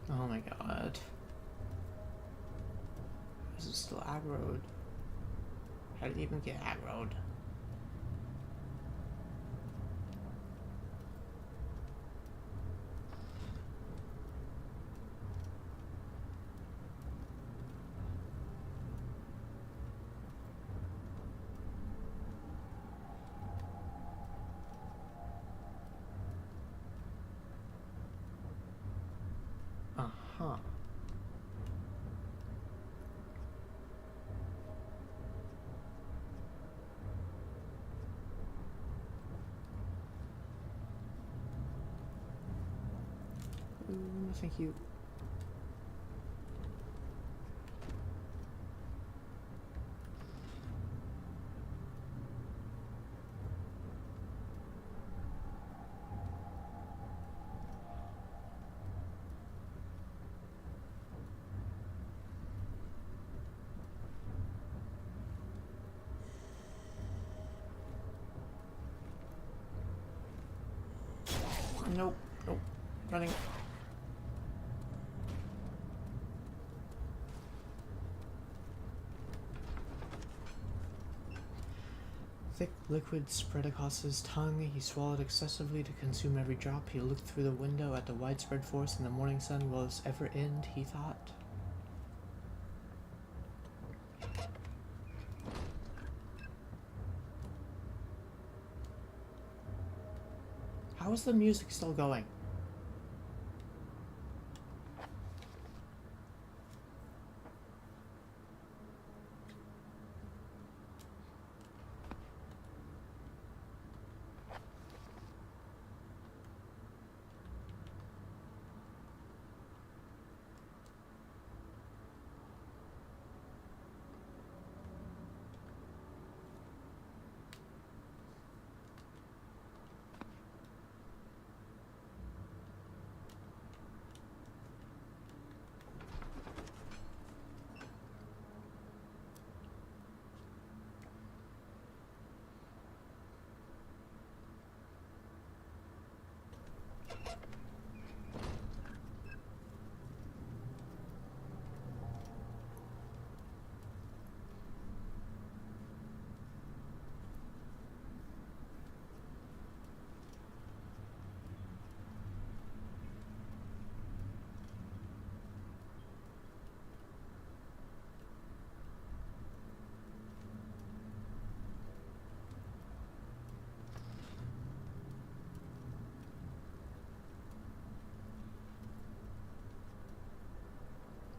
Oh my god. This is still aggroed. How did it even get aggroed? Uh-huh. Thank you. Nope, nope, running. Thick liquid spread across his tongue. He swallowed excessively to consume every drop. He looked through the window at the widespread forest, and the morning sun will ever end, he thought. How is the music still going?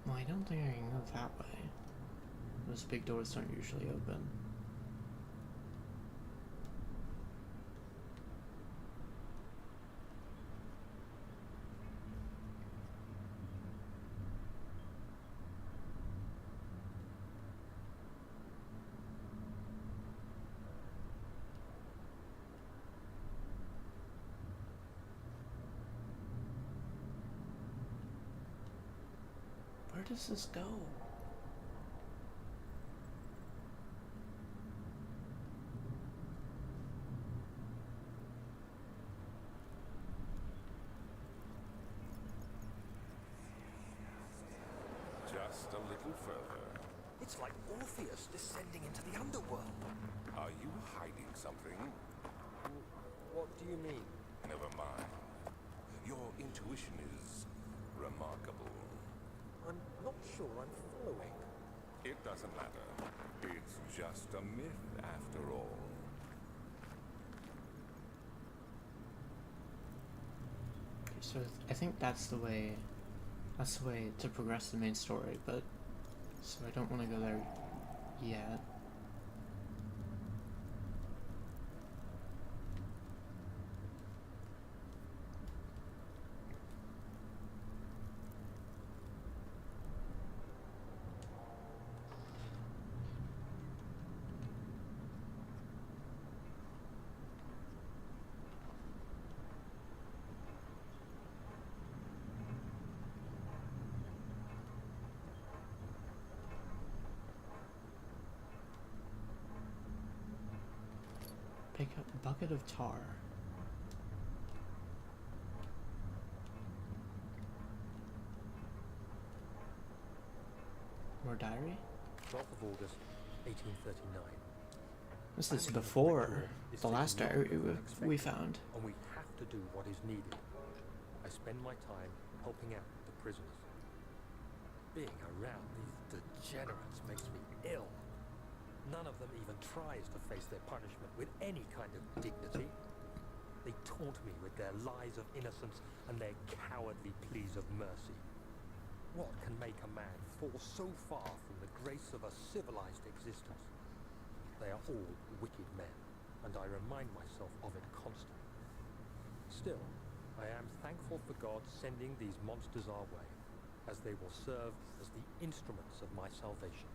Well, I don't think I can go that way. Those big doors don't usually open. does this go? Just a little further. It's like Orpheus descending into the underworld. Are you hiding something? What do you mean? Never mind. Your intuition is remarkable. I'm not sure I'm following. It doesn't matter. It's just a myth after all. Okay, so I think that's the way to progress the main story, but so I don't want to go there yet. Pick up a bucket of tar. More diary? 12th of August, 1839. This is before the last diary we found. And we have to do what is needed. I spend my time helping out the prisoners. Being around these degenerates makes me ill. None of them even tries to face their punishment with any kind of dignity. They taunt me with their lies of innocence and their cowardly pleas of mercy. What can make a man fall so far from the grace of a civilized existence? They are all wicked men, and I remind myself of it constantly. Still, I am thankful for God sending these monsters our way, as they will serve as the instruments of my salvation.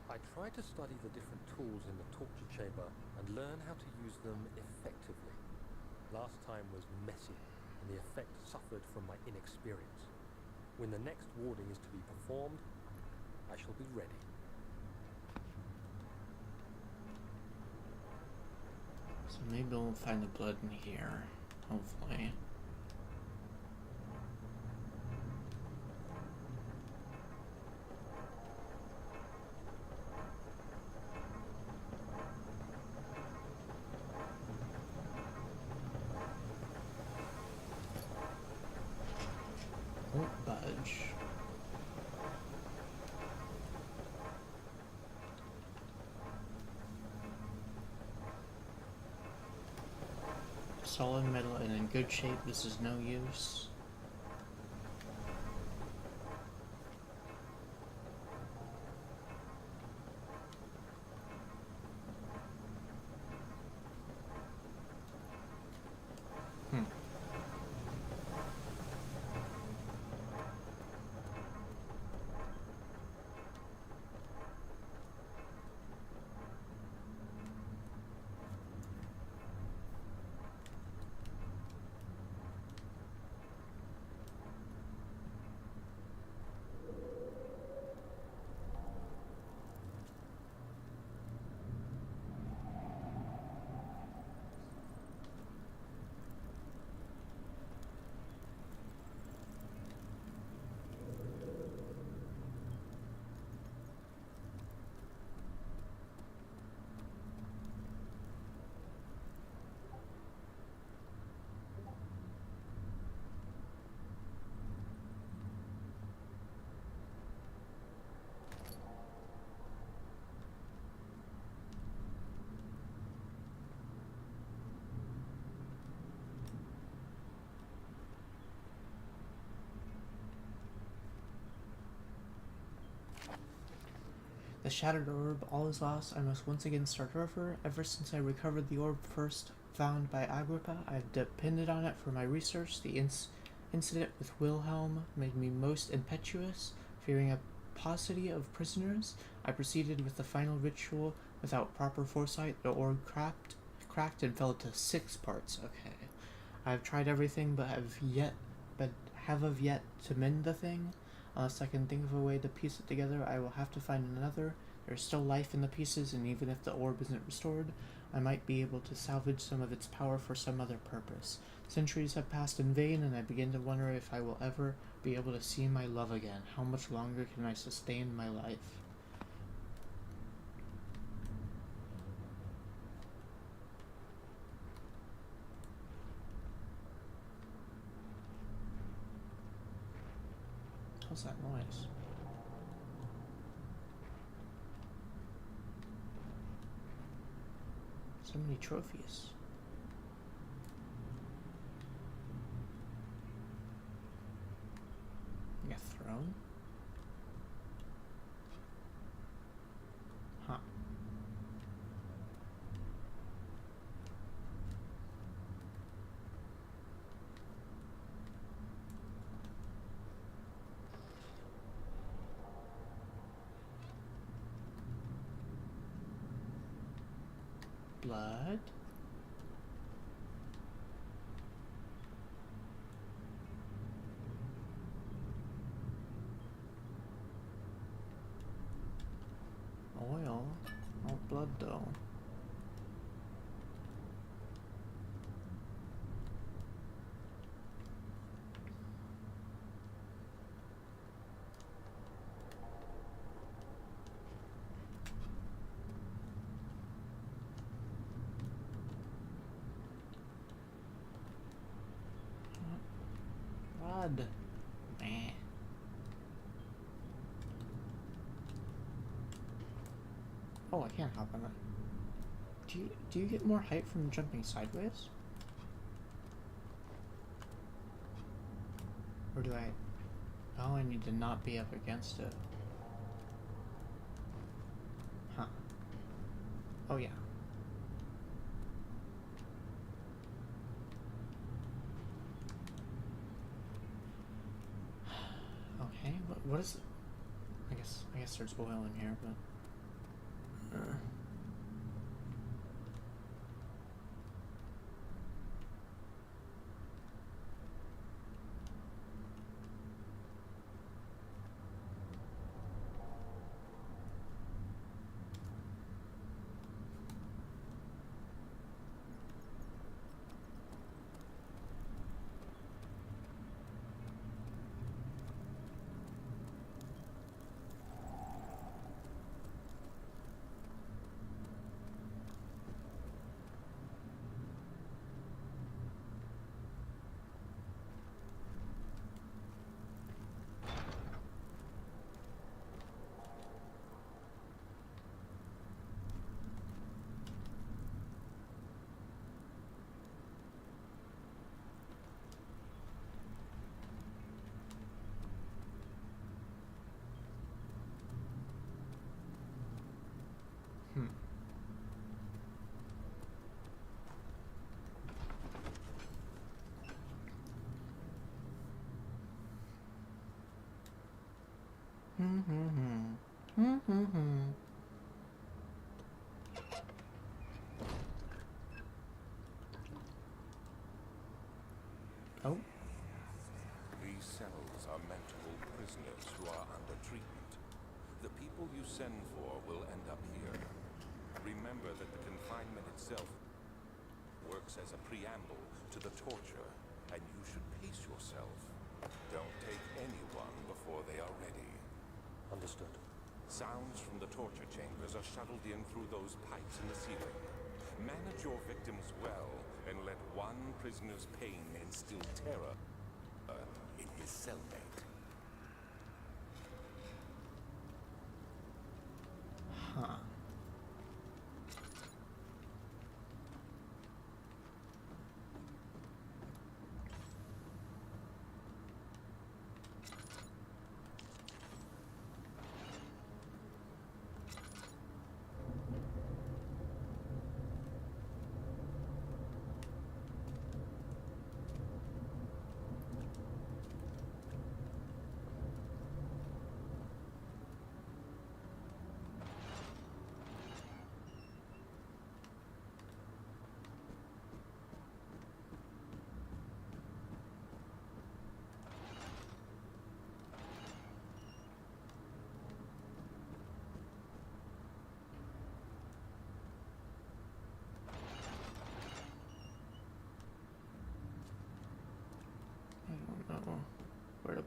I try to study the different tools in the torture chamber and learn how to use them effectively. Last time was messy, and the effect suffered from my inexperience. When the next warding is to be performed, I shall be ready. So maybe we'll find the blood in here, hopefully. Won't budge. Solid metal and in good shape. This is no use. The shattered orb, all is lost. I must once again start over. Ever since I recovered the orb first found by Agrippa, I have depended on it for my research. The incident with Wilhelm made me most impetuous. Fearing a paucity of prisoners, I proceeded with the final ritual without proper foresight. The orb cracked and fell to 6 parts. Okay. I have tried everything but have of yet to mend the thing. Unless I can think of a way to piece it together, I will have to find another. There's still life in the pieces, and even if the orb isn't restored, I might be able to salvage some of its power for some other purpose. Centuries have passed in vain, and I begin to wonder if I will ever be able to see my love again. How much longer can I sustain my life? What's that noise? So many trophies. Like a throne? Huh. Blood? Oil? No blood though. Blood. Meh. Oh, I can't hop on it. Do you get more height from jumping sideways? Or do I... Oh, I need to not be up against it. Huh. Oh, yeah. Okay, what is it? I guess there's oil in here, but... Oh. These cells are meant to hold prisoners who are under treatment. The people you send for will end up here. Remember that the confinement itself works as a preamble to the torture, and you should pace yourself. Don't take anyone before they are ready. Understood. Sounds from the torture chambers are shuttled in through those pipes in the ceiling. Manage your victims well, and let one prisoner's pain instill terror in his cellmate. Huh.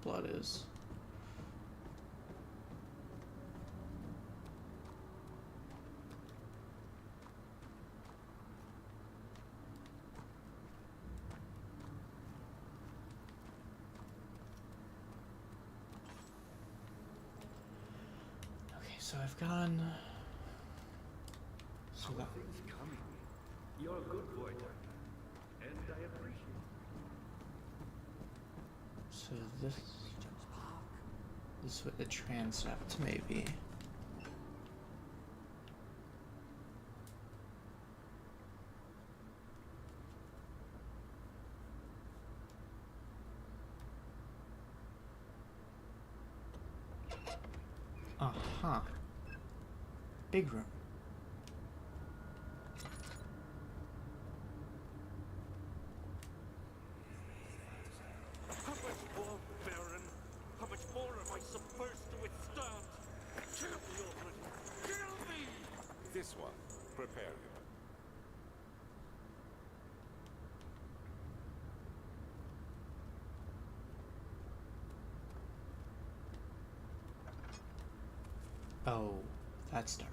blood is. Okay, so I've gone. So that. Things coming. You're a good boy, Dad. And I appreciate it. So this is what the transept may be. Uh-huh. Big room. How much more, Baron? How much more am I supposed to withstand? Kill me already! Kill me! This one. Prepare him. Oh, that's dark.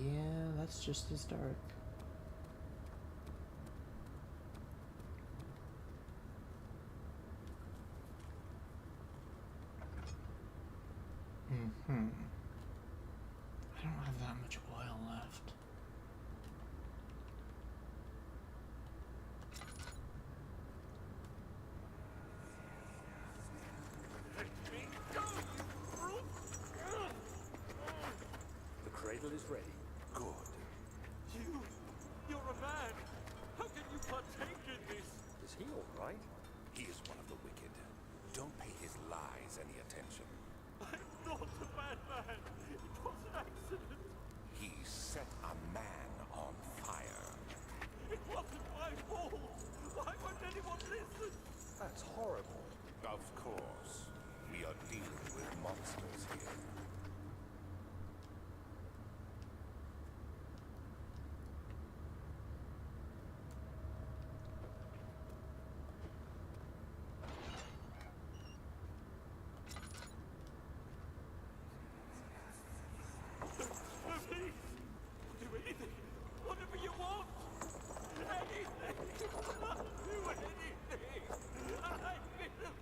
Yeah, that's just as dark. I don't have that much oil left. Let me go, you brute! The cradle is ready. Good. You're a man! How can you partake in this? Is he all right? He is one of the wicked. Don't pay his lies any attention. I'm not a bad man! It was an accident! He set a man on fire. It wasn't my fault! Why won't anyone listen? That's horrible. Of course. We are dealing with monsters here. Please! Do anything! Whatever you want! Anything! Do anything! I'm innocent!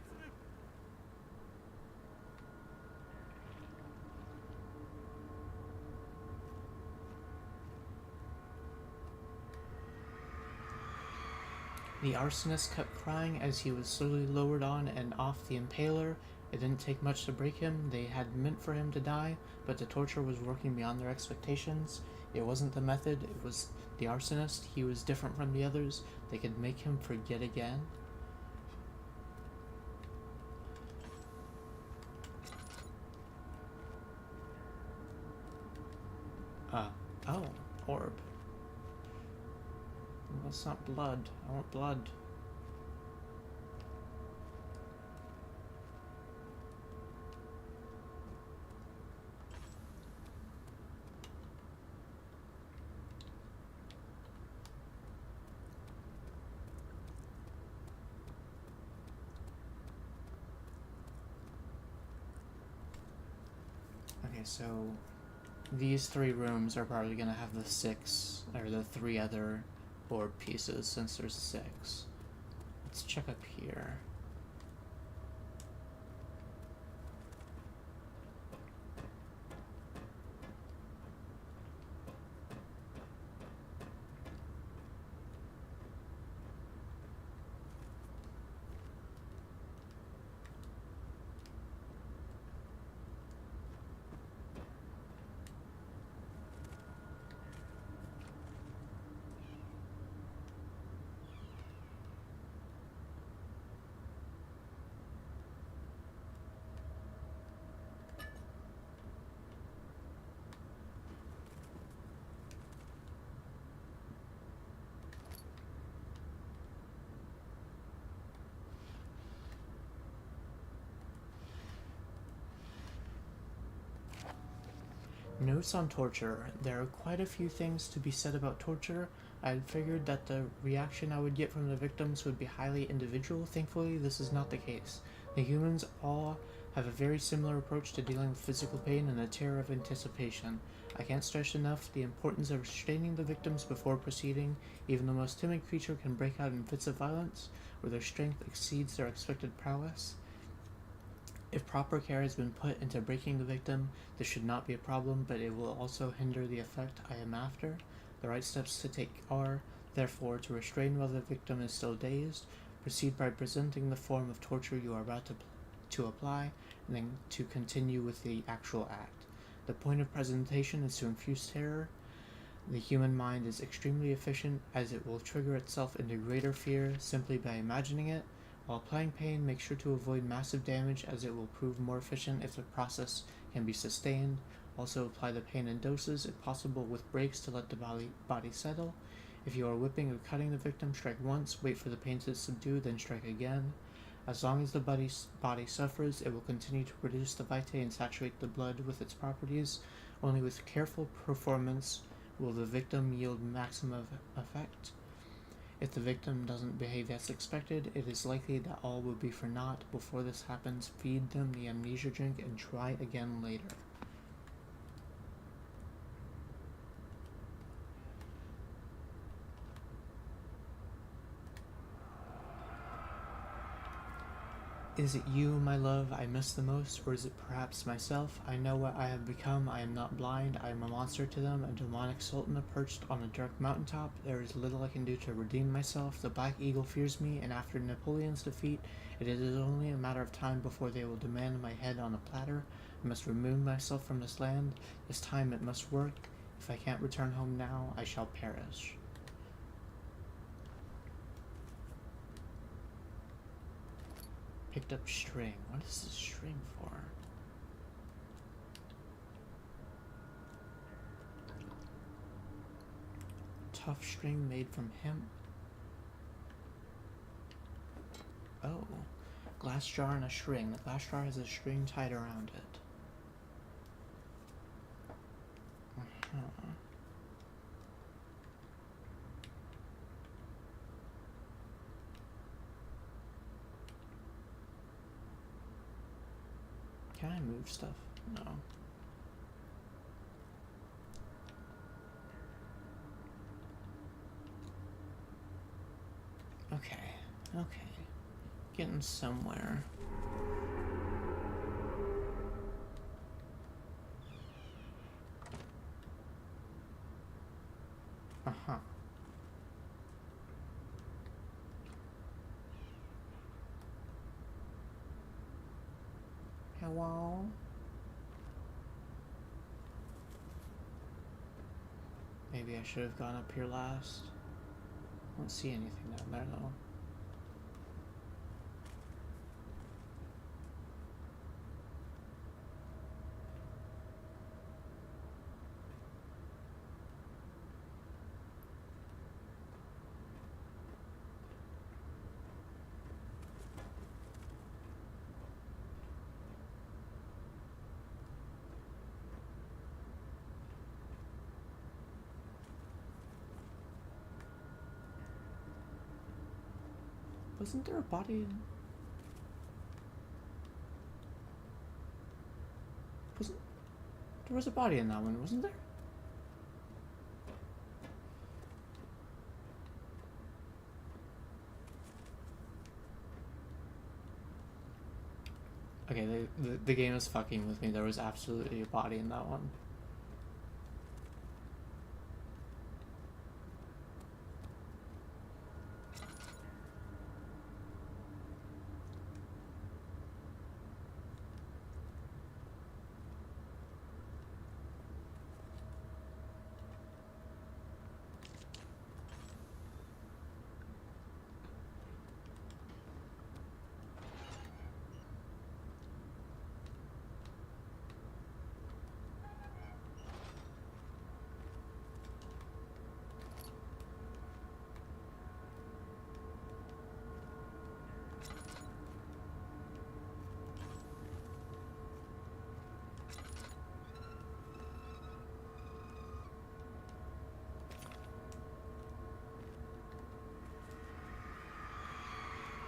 The arsonist kept crying as he was slowly lowered on and off the impaler. It didn't take much to break him. They had meant for him to die, but the torture was working beyond their expectations. It wasn't the method, it was the arsonist. He was different from the others. They could make him forget again. Oh, orb. That's not blood. I want blood. Okay, so these three rooms are probably gonna have the six, or the three other orb pieces, since there's six. Let's check up here. Notes on torture. There are quite a few things to be said about torture. I had figured that the reaction I would get from the victims would be highly individual. Thankfully, this is not the case. The humans all have a very similar approach to dealing with physical pain and the terror of anticipation. I can't stress enough the importance of restraining the victims before proceeding. Even the most timid creature can break out in fits of violence, where their strength exceeds their expected prowess. If proper care has been put into breaking the victim, this should not be a problem, but it will also hinder the effect I am after. The right steps to take are, therefore, to restrain while the victim is still dazed, proceed by presenting the form of torture you are about to apply, and then to continue with the actual act. The point of presentation is to infuse terror. The human mind is extremely efficient, as it will trigger itself into greater fear simply by imagining it. While applying pain, make sure to avoid massive damage, as it will prove more efficient if the process can be sustained. Also, apply the pain in doses, if possible with breaks, to let the body settle. If you are whipping or cutting the victim, strike once, wait for the pain to subdue, then strike again. As long as the body suffers, it will continue to produce the vitae and saturate the blood with its properties. Only with careful performance will the victim yield maximum effect. If the victim doesn't behave as expected, it is likely that all will be for naught. Before this happens, feed them the amnesia drink and try again later. Is it you, my love, I miss the most, or is it perhaps myself? I know what I have become. I am not blind. I am a monster to them, a demonic sultan perched on a dark mountaintop. There is little I can do to redeem myself. The Black Eagle fears me, and after Napoleon's defeat, it is only a matter of time before they will demand my head on a platter. I must remove myself from this land. This time it must work. If I can't return home now, I shall perish. Picked up string. What is this string for? Tough string made from hemp. Oh. Glass jar and a string. The glass jar has a string tied around it. Uh-huh. Can I move stuff? No. Okay. Getting somewhere. Uh-huh. Hello? Maybe I should have gone up here last. I don't see anything down there though. Wasn't there a body in... There was a body in that one, wasn't there? Okay, the game is fucking with me. There was absolutely a body in that one.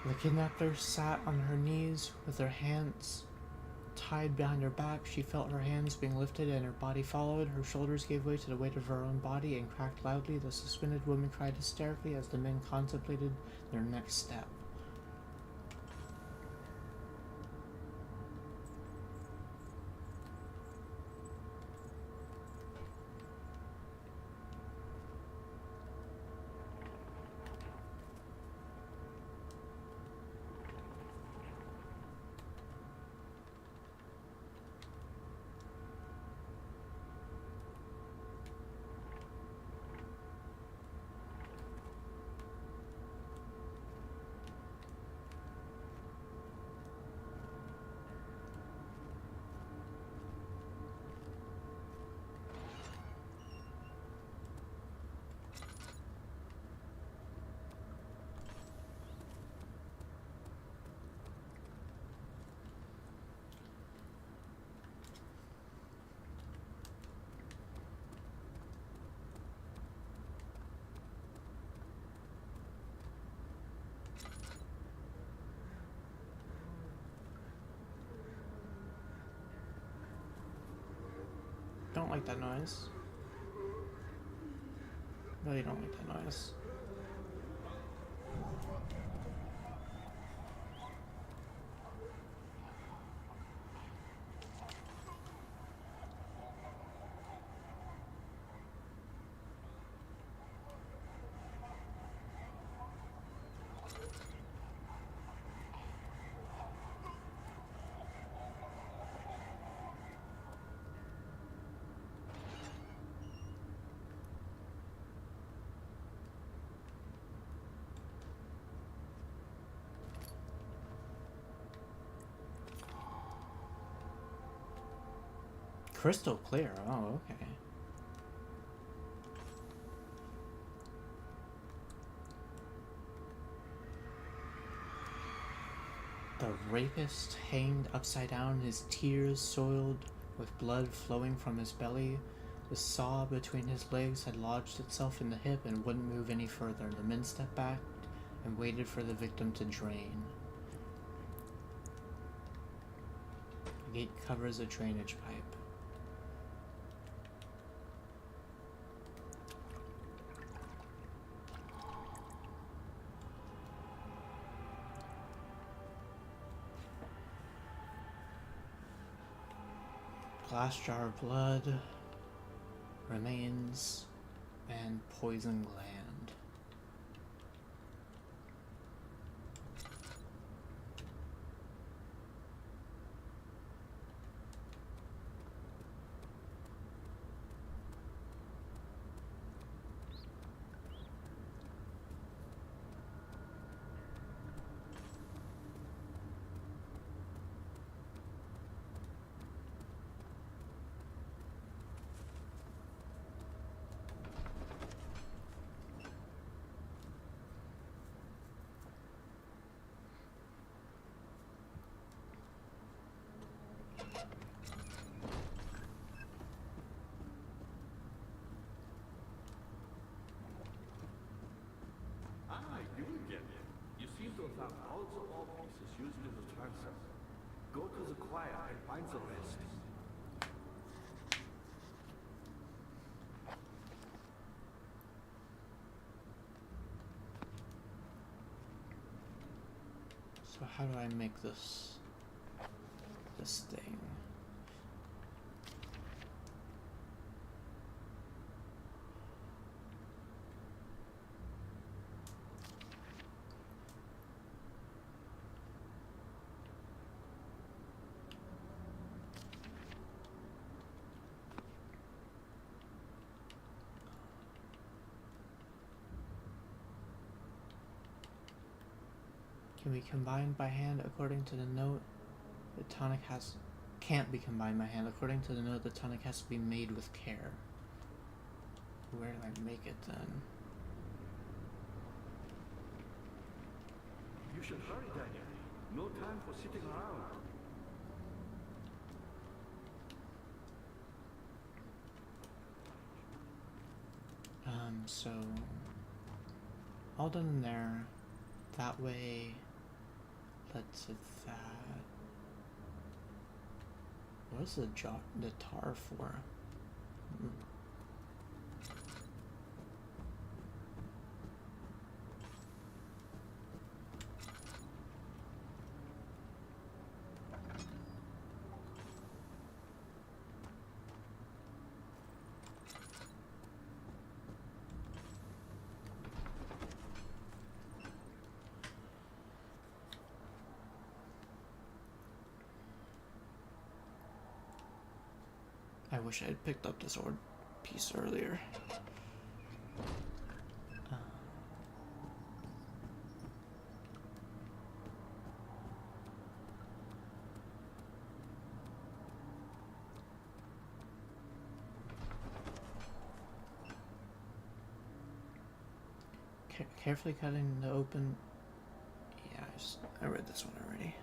The kidnapper sat on her knees with her hands tied behind her back. She felt her hands being lifted and her body followed. Her shoulders gave way to the weight of her own body and cracked loudly. The suspended woman cried hysterically as the men contemplated their next step. Don't like that noise. Really don't like that noise. Crystal clear. Oh, okay. The rapist hanged upside down, his tears soiled with blood flowing from his belly. The saw between his legs had lodged itself in the hip and wouldn't move any further. The men stepped back and waited for the victim to drain. The gate covers a drainage pipe. Glass jar of blood, remains, and poison gland. You again. You seem to have found all the ore pieces used in the transfer. Go to the choir and find the rest. So how do I make this thing? Can be combined by hand according to the note. The tonic can't be combined by hand. According to the note, the tonic has to be made with care. Where do I make it then? You should hurry, Daniel. No time for sitting around. So all done in there. That way That's that. What's the tar for? Hmm. I wish I had picked up the sword piece earlier. Carefully cutting the open. Yeah, I read this one already.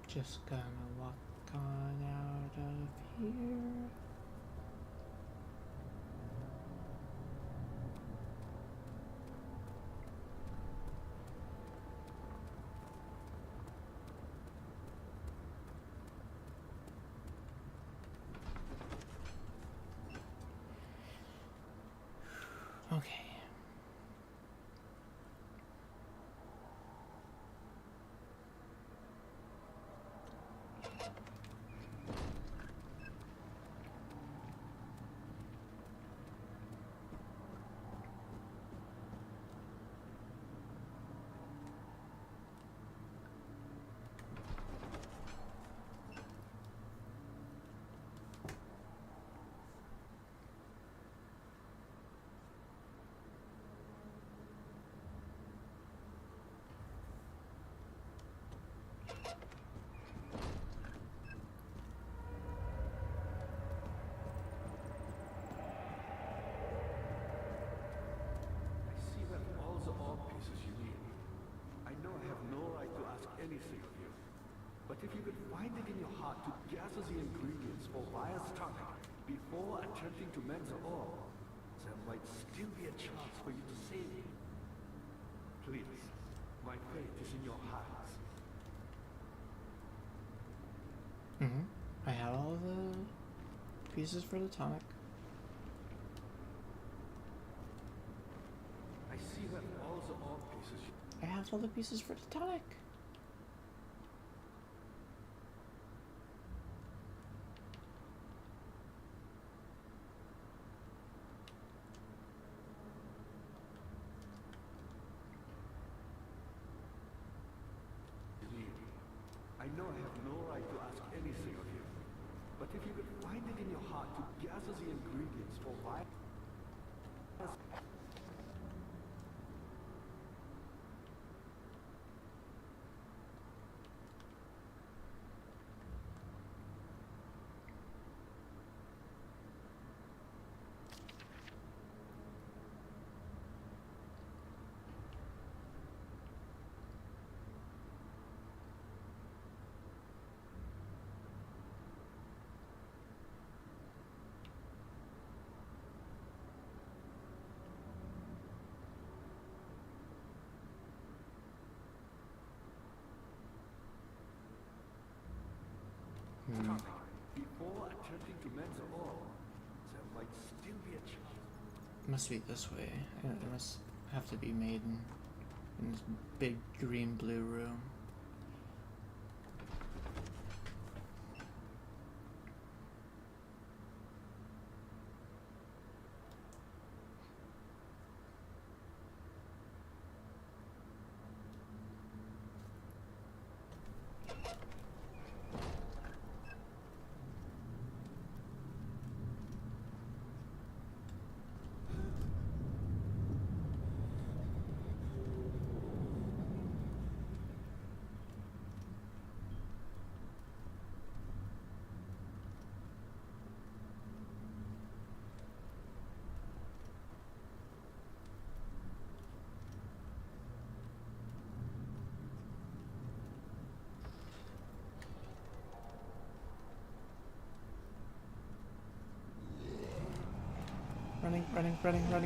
Just gonna walk on out of here. Okay. I see that all the ore pieces you need. I know I have no right to ask anything of you, but if you could find it in your heart to gather the ingredients for Vire's tonic before attempting to mend the ore, there might still be a chance for you to save him. Please, my faith is in your hands. I have all the pieces for the tonic. I see that craft all the pieces for the tonic. I know I have no right to ask anything of you, but if you could find it in your heart to gather the ingredients for why... Before attempting to mend the ore, there might still be a chance. It must be this way. It must have to be made in this big green-blue room.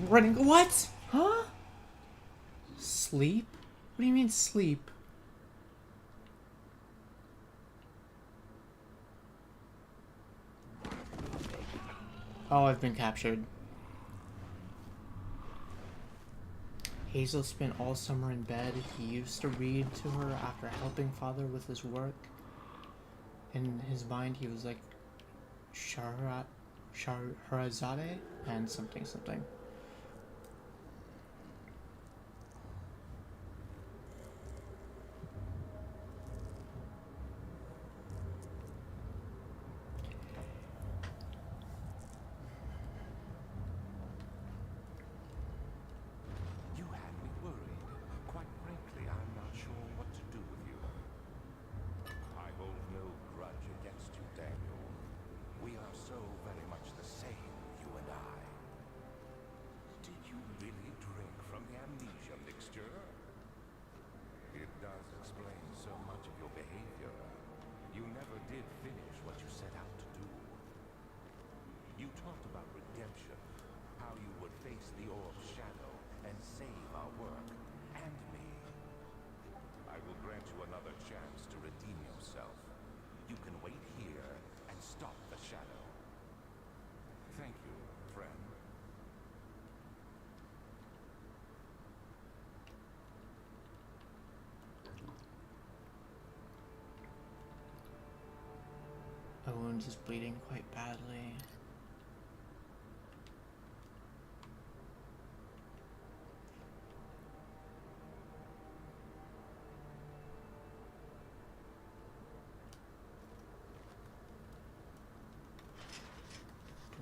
Running. What? Huh? Sleep? What do you mean sleep? Oh, I've been captured. Hazel spent all summer in bed. He used to read to her after helping father with his work. In his mind, he was like Shahrazade and something. You had me worried. Quite frankly, I'm not sure what to do with you. I hold no grudge against you, Daniel. We are so very much the same, you and I. Did you really drink from the amnesia mixture? It does explain so much of your behavior. You never did finish what you set out to do. You talked about redemption, how you would face the orb's shadow and save our work, and me. I will grant you another chance to redeem yourself. You can wait here and stop the shadow. Thank you, friend. My wound is bleeding quite badly.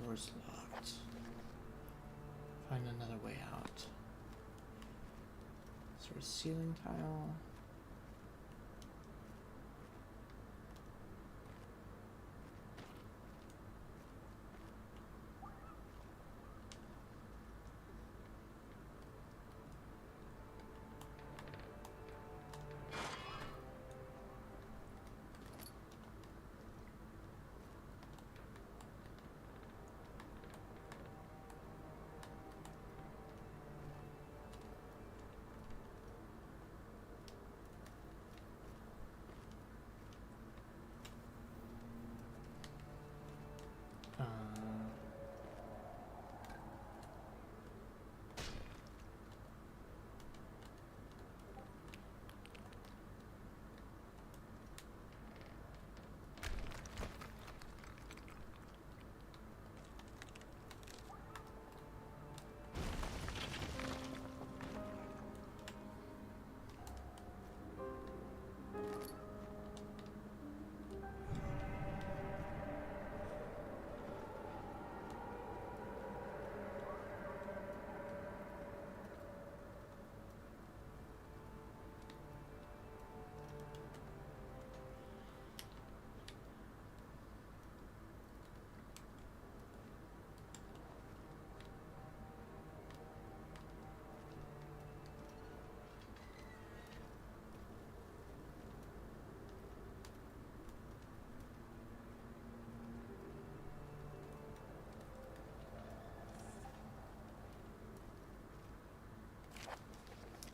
Door's locked. Find another way out. Is there a ceiling tile?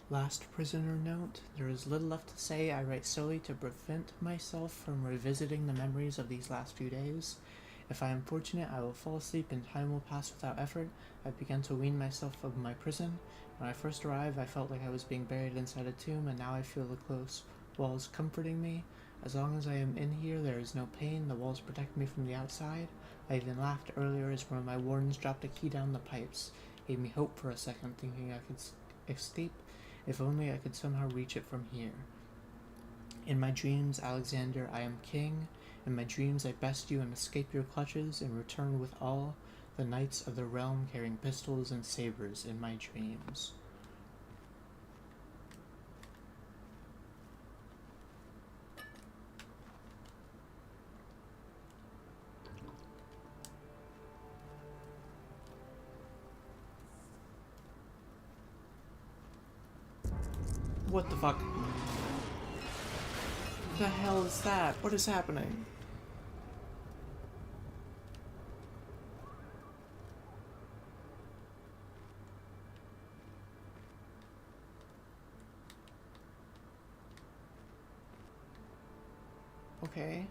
Last prisoner note. There is little left to say. I write solely to prevent myself from revisiting the memories of these last few days. If I am fortunate, I will fall asleep and time will pass without effort. I've begun to wean myself of my prison. When I first arrived, I felt like I was being buried inside a tomb, and now I feel the close walls comforting me. As long as I am in here, there is no pain. The walls protect me from the outside. I even laughed earlier as one of my wardens dropped a key down the pipes. Gave me hope for a second, thinking I could escape. If only I could somehow reach it from here. In my dreams, Alexander, I am king. In my dreams, I best you and escape your clutches and return with all the knights of the realm carrying pistols and sabers in my dreams. What the fuck? The hell is that? What is happening? Okay.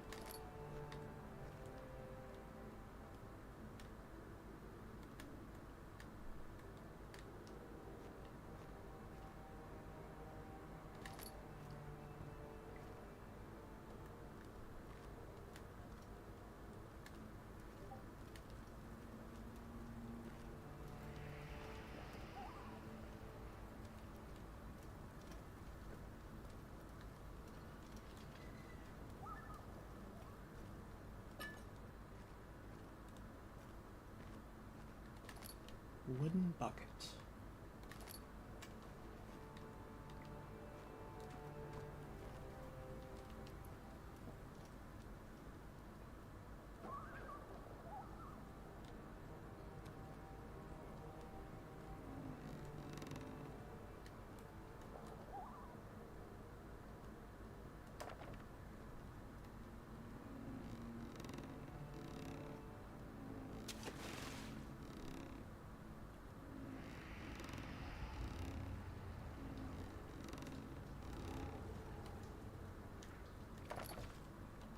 Wooden bucket.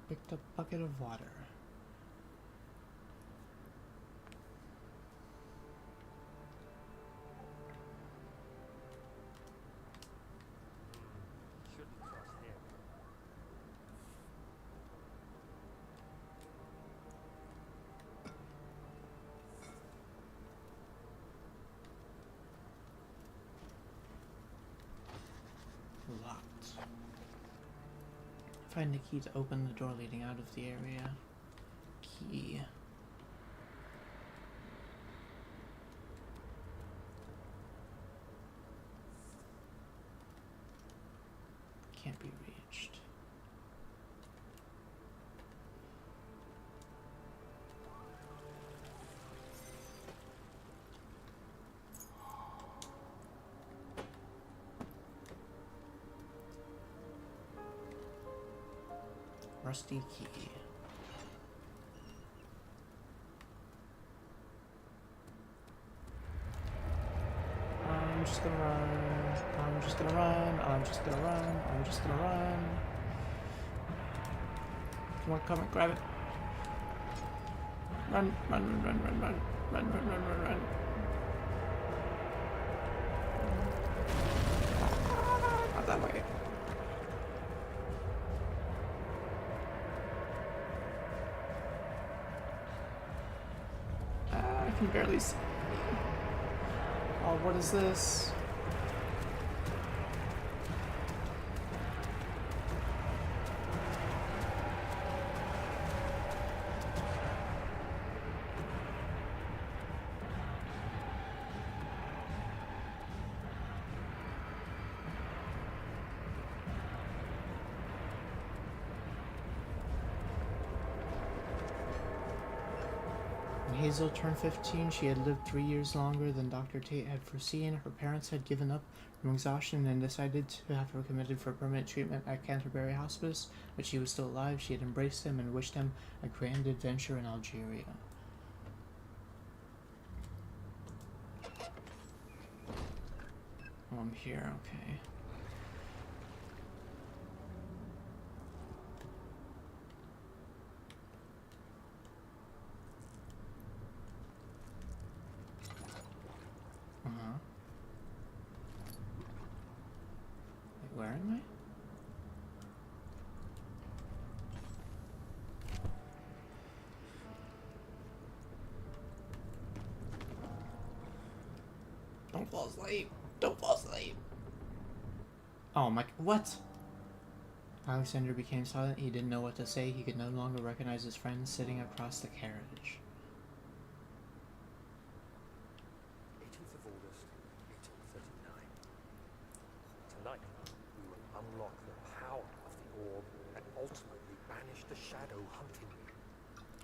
Picked up a bucket of water. Shouldn't trust him. Locked. Find the key to open the door leading out of the area. Key. Can't be reached. Rusty key. I'm just gonna run. I'm just gonna run. I'm just gonna run. I'm just gonna run. Come on, come on, grab it. Run, run, run, run, run, run. Run, run, run, run, run. Not that way. I can barely see. Oh, what is this? Hazel turned 15. She had lived 3 years longer than Dr. Tate had foreseen. Her parents had given up from exhaustion and decided to have her committed for permanent treatment at Canterbury Hospice. But she was still alive. She had embraced him and wished him a grand adventure in Algeria. Oh, I'm here, okay. Uh-huh. Wait, where am I? Don't fall asleep. Don't fall asleep. Oh my, what? Alexander became silent. He didn't know what to say. He could no longer recognize his friend sitting across the carriage. 18th of August, 1839. Tonight, we will unlock the power of the orb and ultimately banish the shadow hunting me.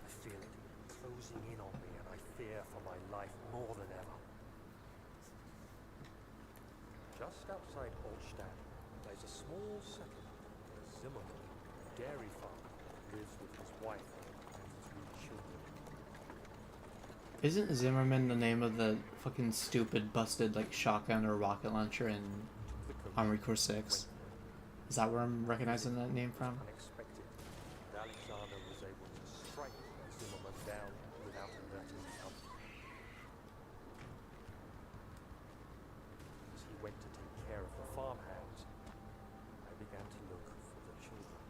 I feel it closing in on me, and I fear for my life more than ever. Just outside Altstadt lies a small settlement where Zimmerman, a dairy farmer, lives with his wife and his 3 children. Isn't Zimmerman the name of the fucking stupid busted like shotgun or rocket launcher in Armored Core 6? Is that where I'm recognizing that name from? Unexpected, and Alexander was able to strike Zimmerman down without alerting the others. As he went to take care of the farmhands, I began to look for the children.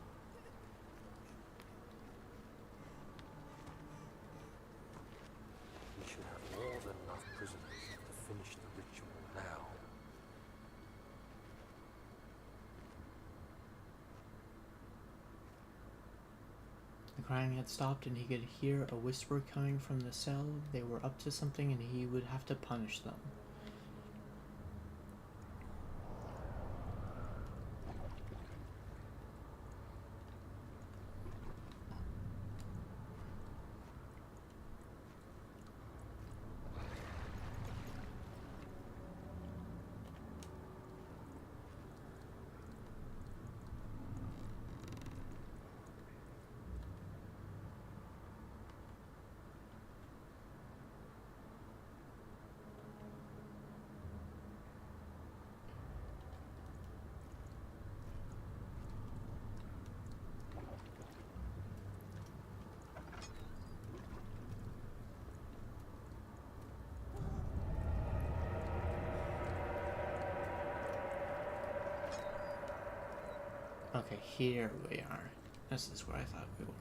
We should have more than enough prisoners to finish the ritual now. The crying had stopped and he could hear a whisper coming from the cell. They were up to something and he would have to punish them. Okay, here we are. This is where I thought we were.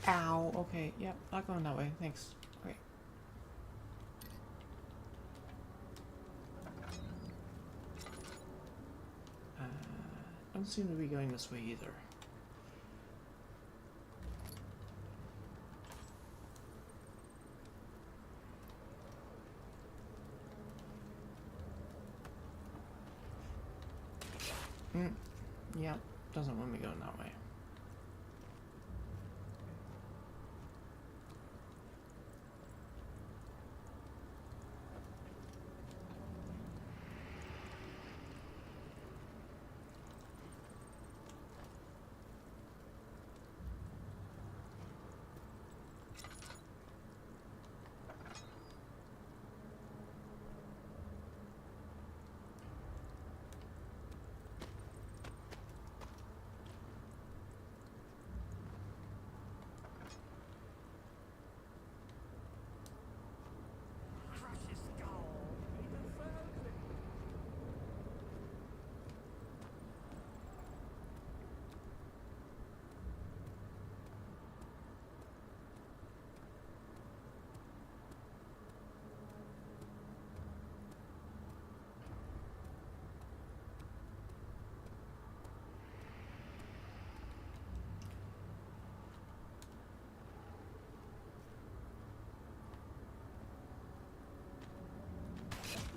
Ow, okay, yep, not going that way, thanks. Okay. Don't seem to be going this way either. Yeah, doesn't want me going that way.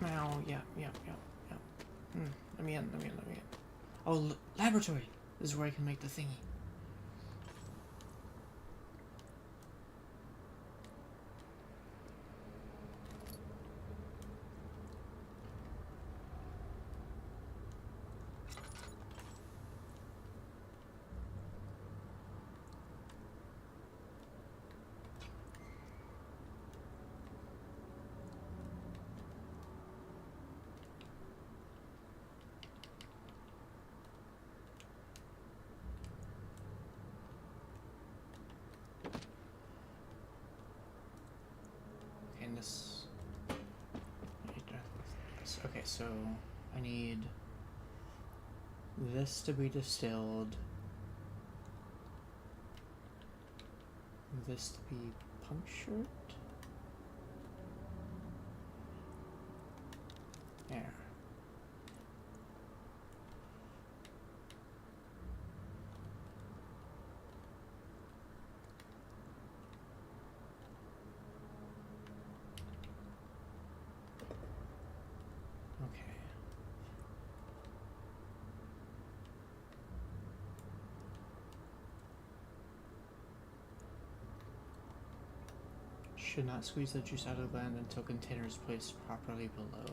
Now, yeah. Let me in. Oh, laboratory! This is where I can make the thingy. guess. Okay, so I need this to be distilled, this to be punctured. There. Okay. Should not squeeze the juice out of the blend until container is placed properly below.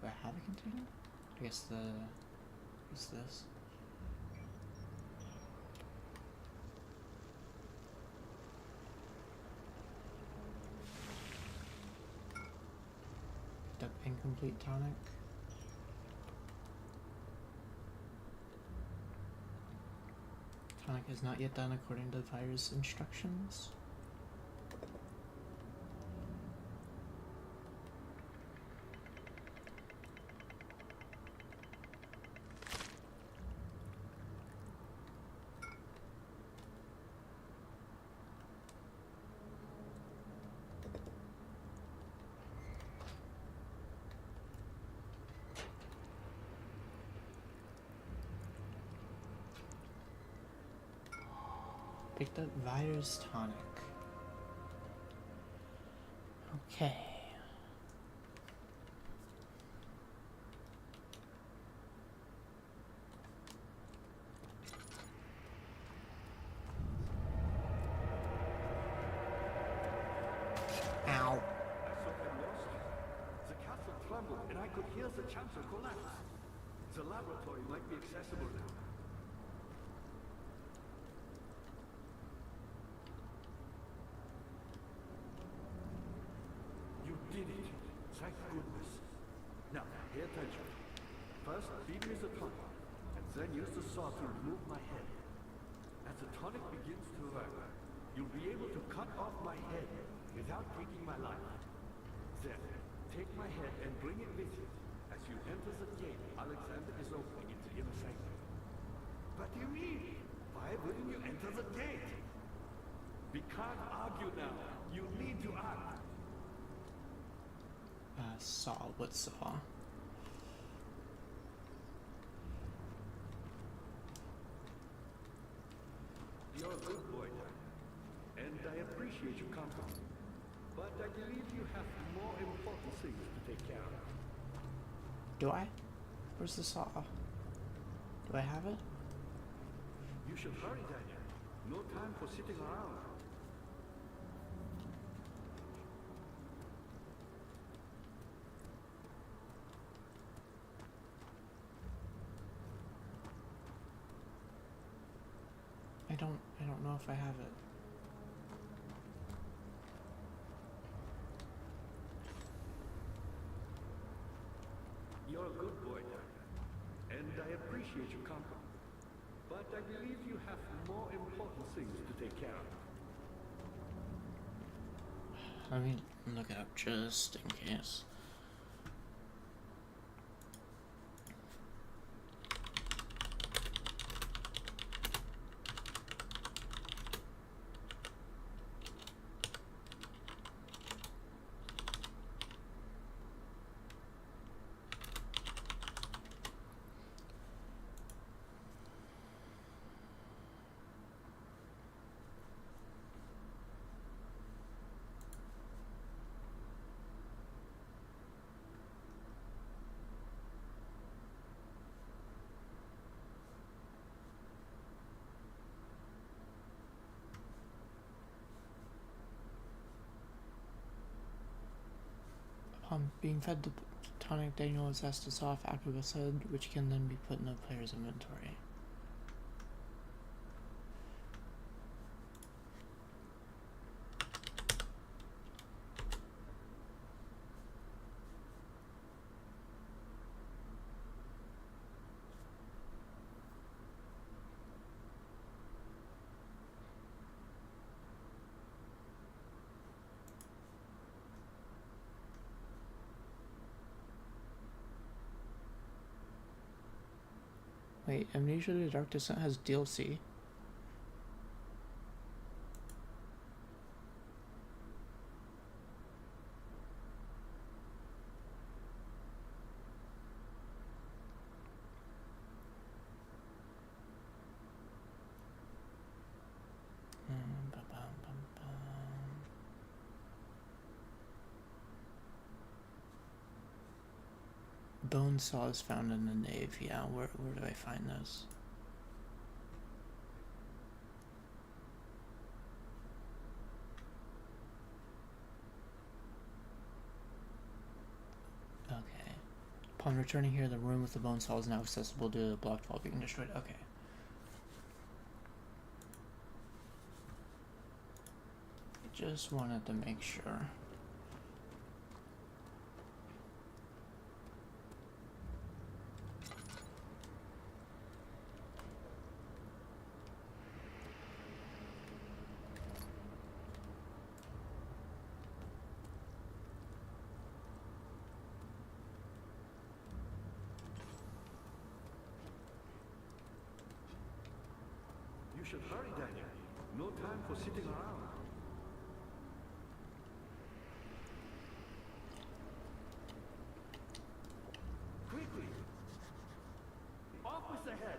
Do I have a container? I guess is this. The incomplete tonic. Tonic is not yet done according to the virus instructions. Picked up virus tonic. Okay. Ow. I saw him lost. The castle trembled and I could hear the chancel collapse. The laboratory might be accessible now. You did it. Thank goodness. Now, pay attention. First, feed me the tonic, and then use the saw to remove my head. As the tonic begins to work, you'll be able to cut off my head without taking my life. Then, take my head and bring it with you. As you enter the gate, Alexander is opening into the inner sanctum. What do you mean? Why wouldn't you enter the gate? We can't argue now. You need to act. Saw. What saw? You're a good boy, Dan. And I appreciate your compliment. But I believe you have more important things to take care of. Do I? Where's the saw? Do I have it? You should hurry, Daniel. No time for sitting around. I don't know if I have it. You're a good boy, Dan. And I appreciate your compliment. But I believe you have more important things to take care of. Let me look it up just in case. Being fed the tonic, Daniel is asked to saw off Aqua's head, which can then be put in the player's inventory. Wait, Amnesia the Dark Descent has DLC. Bone saw is found in the nave. Yeah, where do I find those? Okay. Upon returning here, the room with the bone saw is now accessible due to the blocked wall being destroyed. Okay. Just wanted to make sure. You should hurry, Daniel. No time for sitting around. Quickly! Off with the head!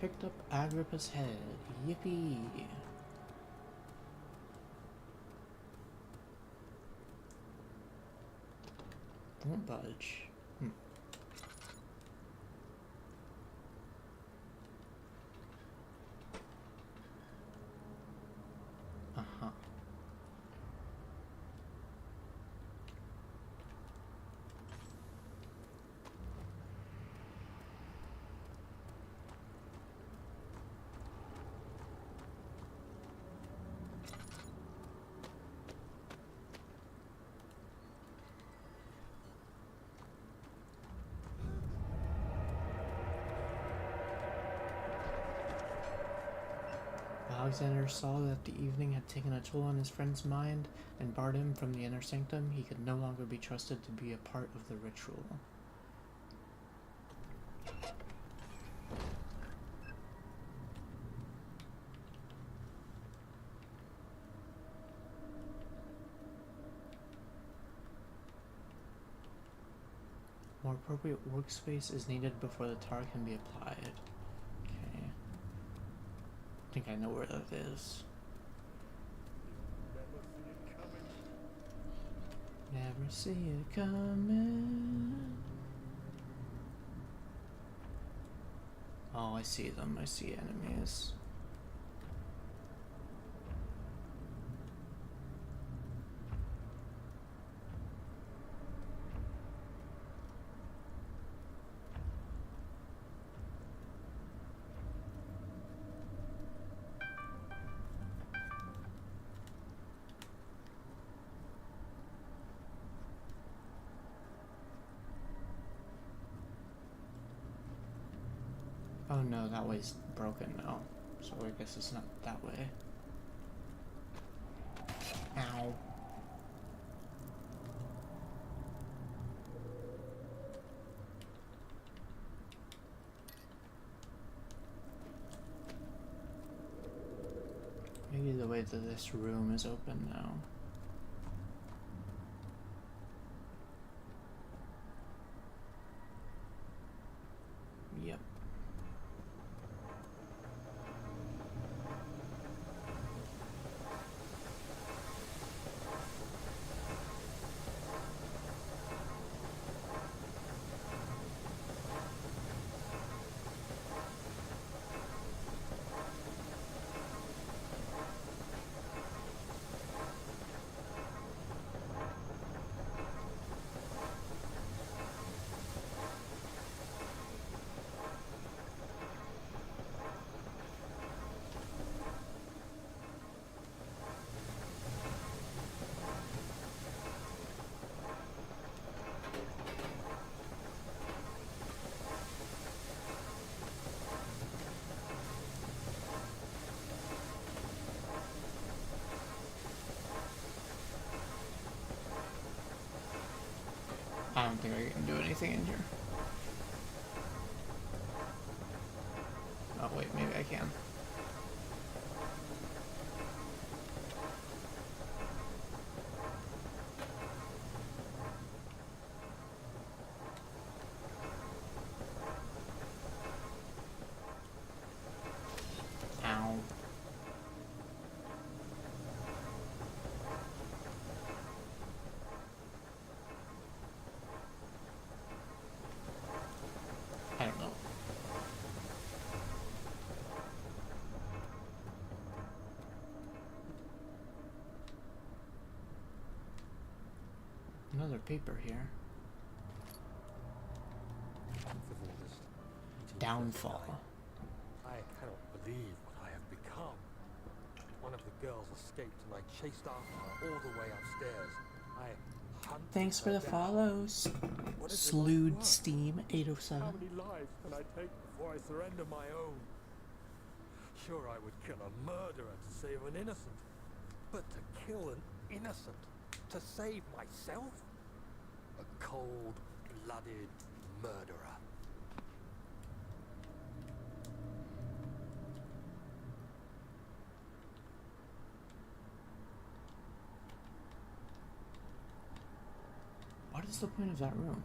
Picked up Agrippa's head. Yippee! Won't budge. Uh-huh. Alexander saw that the evening had taken a toll on his friend's mind and barred him from the inner sanctum. He could no longer be trusted to be a part of the ritual. More appropriate workspace is needed before the tar can be applied. Okay. I think I know where that is. Never see it coming. Oh, I see them. I see enemies. Oh no, that way's broken now. So I guess it's not that way. Ow. Maybe the way to this room is open now. Yep. I don't think I can do anything in here. Oh wait, maybe I can. Ow. I don't know. Another paper here. With all this meeting Downfall. I cannot believe what I have become. One of the girls escaped and I chased after her all the way upstairs. I hunted Thanks for her the down. follows. What is it Slewed like? Steam How 807. many lives can I take before I surrender my own? Sure, I would kill a murderer to save an innocent. But to kill an innocent to save myself? A cold-blooded murderer. What is the point of that room?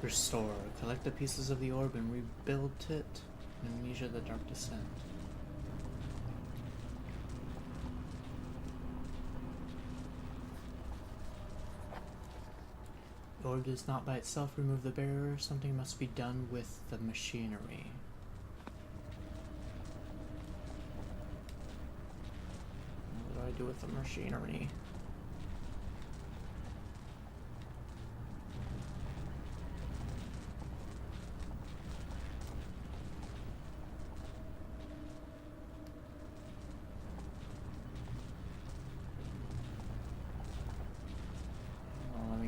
Restore. Collect the pieces of the orb and rebuild it. Amnesia, the Dark Descent. The orb does not by itself remove the barrier. Something must be done with the machinery. What do I do with the machinery?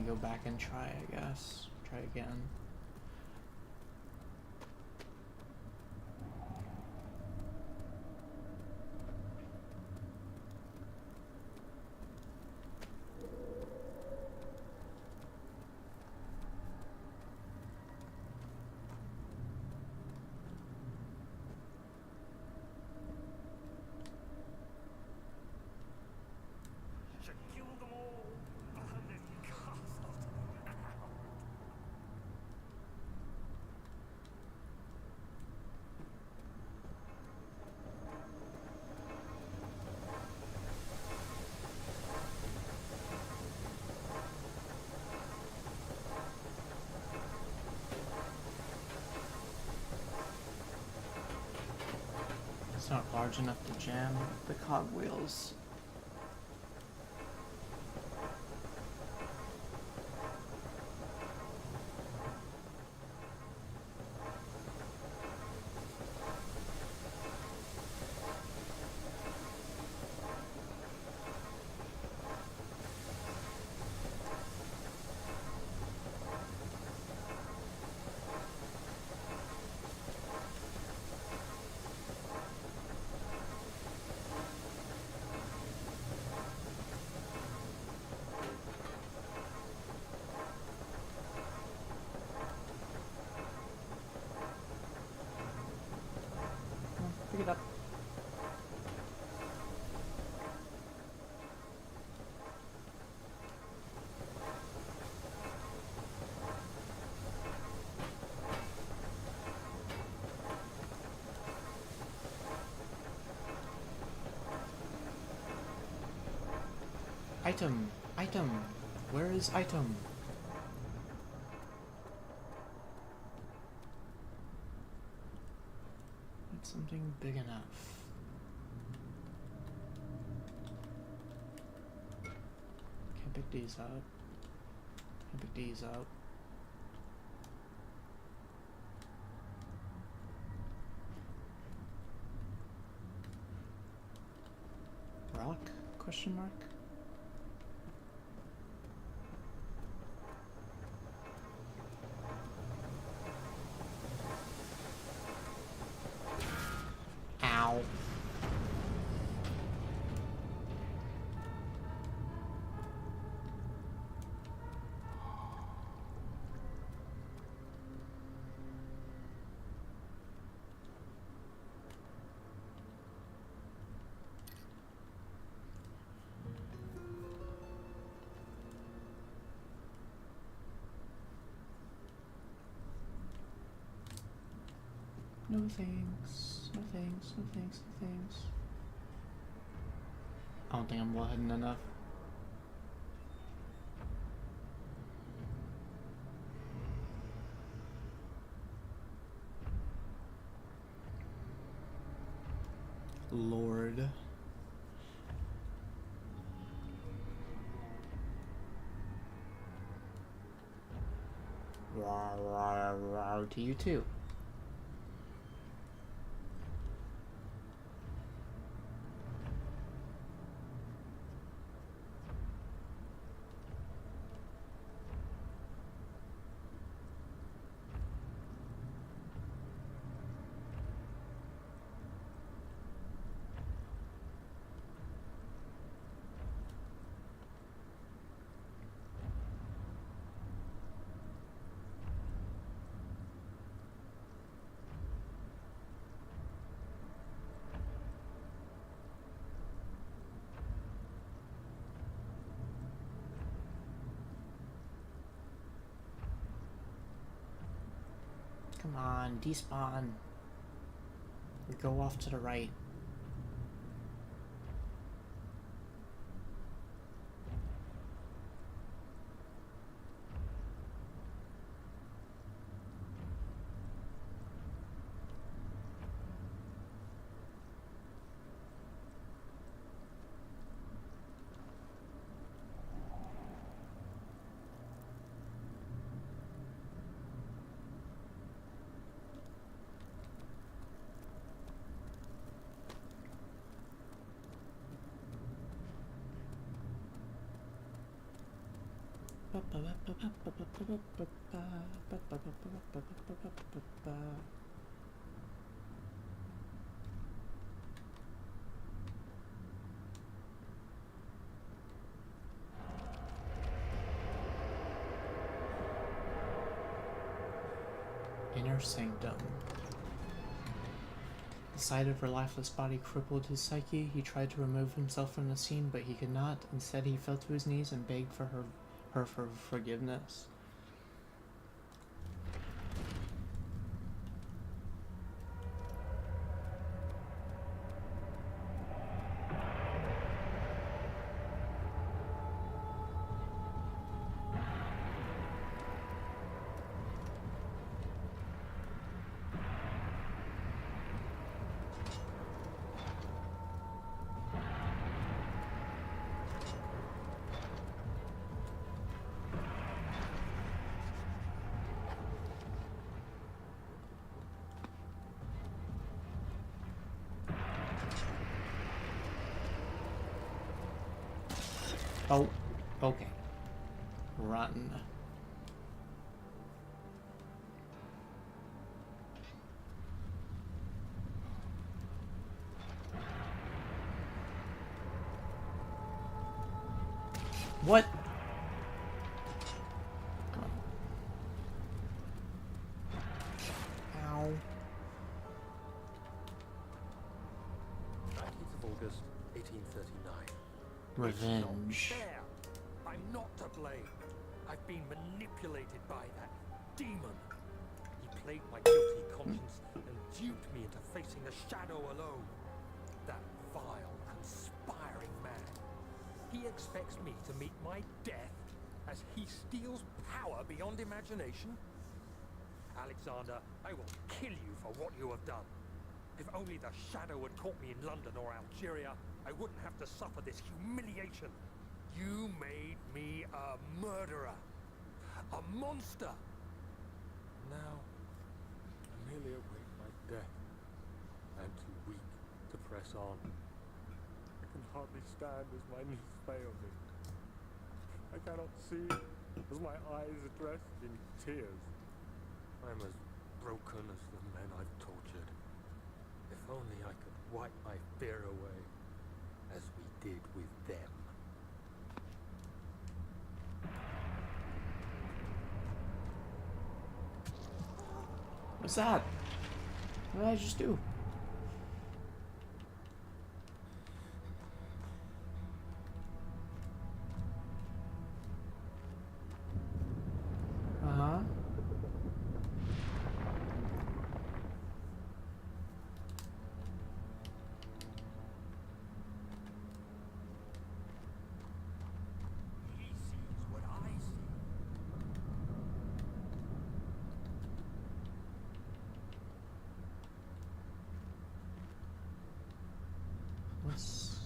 Go back and try, I guess. Try again. It's not large enough to jam the cogwheels. Item! Item! Where is item? Need something big enough. Can't pick these up. Can't pick these up. Rock? Question mark? Ow. No thanks. No thanks. No thanks. No thanks. I don't think I'm well hidden enough. Lord. To you too. Come on, despawn. We go off to the right. Inner sanctum. The sight of her lifeless body crippled his psyche. He tried to remove himself from the scene, but he could not. Instead, he fell to his knees and begged for her for forgiveness. Oh, okay. Run. What? Come on. Ow. 19th of August, 1839. Revenge. Fair. I'm not to blame. I've been manipulated by that demon. He played my guilty conscience and duped me into facing the shadow alone. That vile, conspiring man. He expects me to meet my death as he steals power beyond imagination? Alexander, I will kill you for what you have done. If only the shadow had caught me in London or Algeria, I wouldn't have to suffer this humiliation. You made me a murderer. A monster. Now, I merely await my death. I am too weak to press on. I can hardly stand as my knees fail me. I cannot see as my eyes are dressed in tears. I am as broken as the men I've tortured. If only I could wipe my fear away, as we did with them. What's that? What did I just do? Uh-huh. He sees what I see. What's...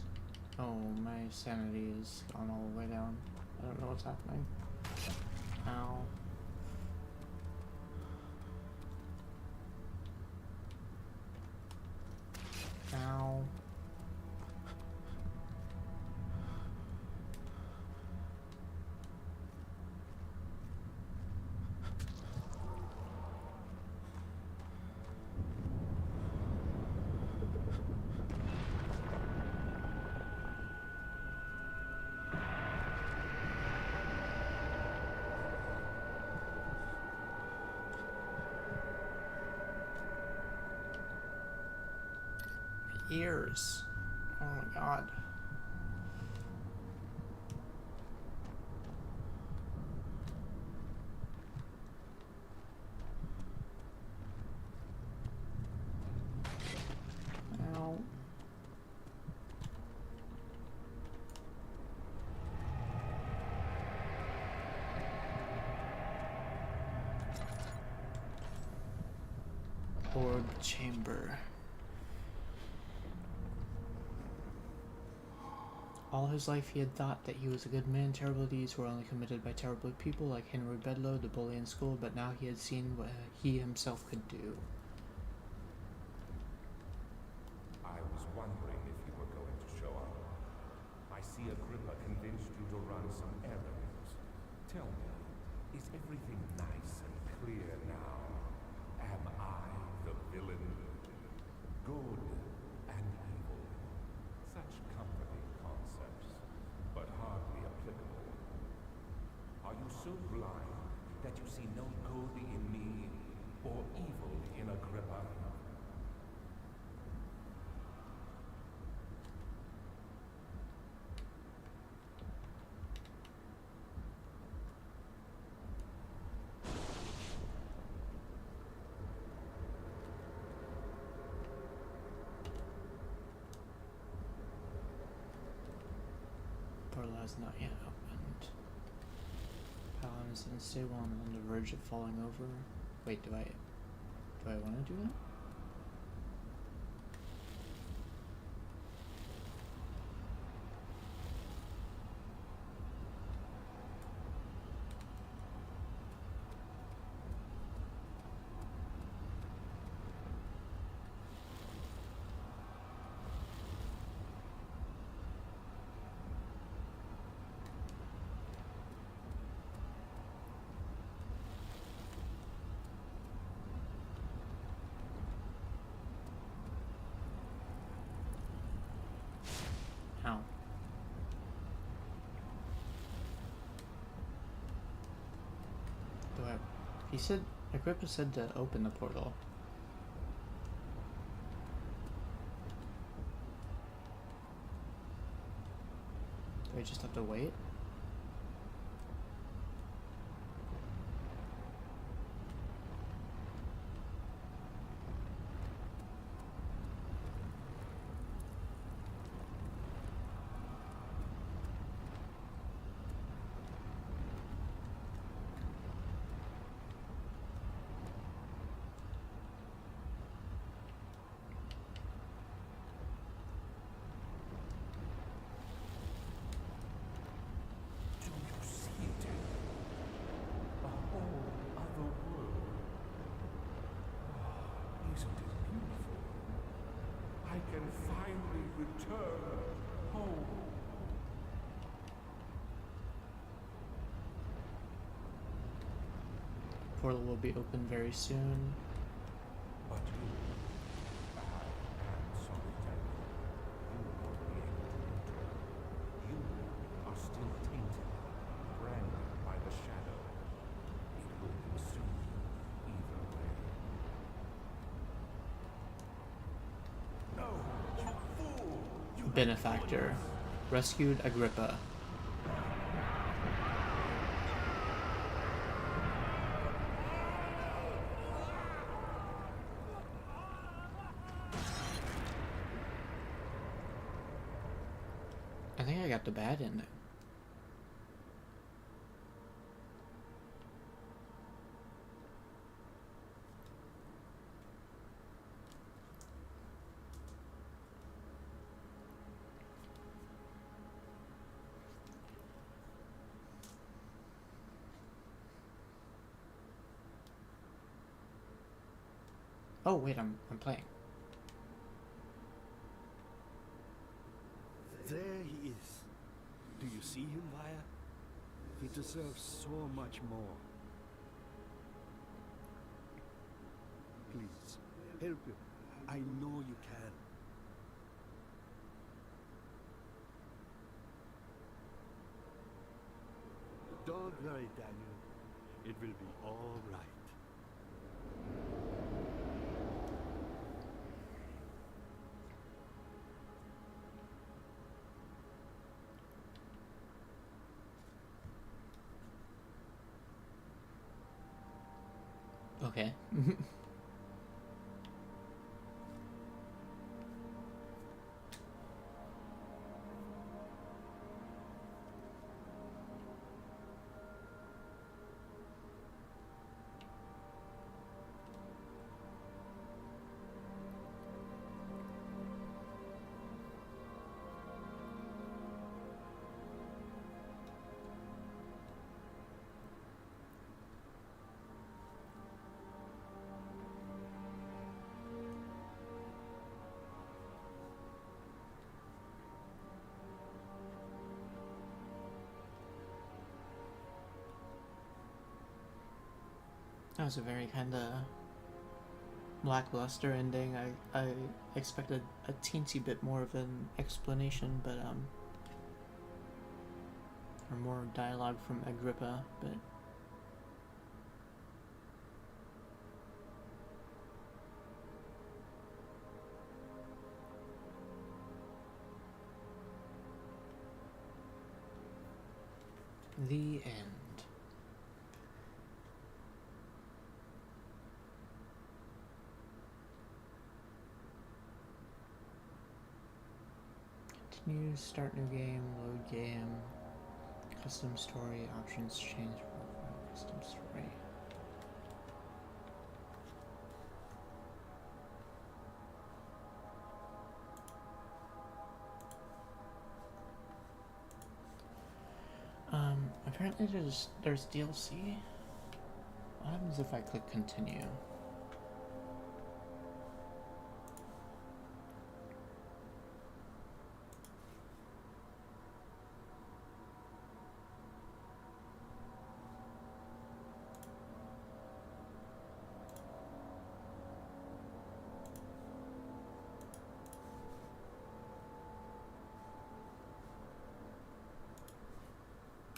Oh, my sanity is gone all the way down. I don't know what's happening. Ow. Ow. Ears. Oh my god. Ow. Orb chamber. All his life he had thought that he was a good man. Terrible deeds were only committed by terrible people like Henry Bedloe, the bully in school, but now he had seen what he himself could do. I was wondering if you were going to show up. I see Agrippa convinced you to run some errands. Tell me, is everything nice and clear now? Am I the villain? Good and evil. Such comforting concepts, but hardly applicable. Are you so blind that you see no good in me or evil in Agrippa? Portal has not yet opened. Paladin is unstable and on the verge of falling over. Wait, do I want to do that? Ow. Do I... He said... Agrippa said to open the portal. Do I just have to wait? return home. Portal will be open very soon. But you, I'm sorry, Daniel. You will not be able to return. You are still tainted, branded by the shadow. It will consume you either way. No, you fool! You Benefactor. Rescued Agrippa. I think I got the bad ending. Oh wait, I'm playing. There he is. Do you see him, Vaya? He deserves so much more. Please, help him. I know you can. Don't worry, Daniel. It will be all right. Okay. That was a very kind of lackluster ending. I expected a teensy bit more of an explanation, but or more dialogue from Agrippa, but the end. Continue, start new game, load game, custom story, options change profile, custom story. Apparently there's DLC. What happens if I click continue?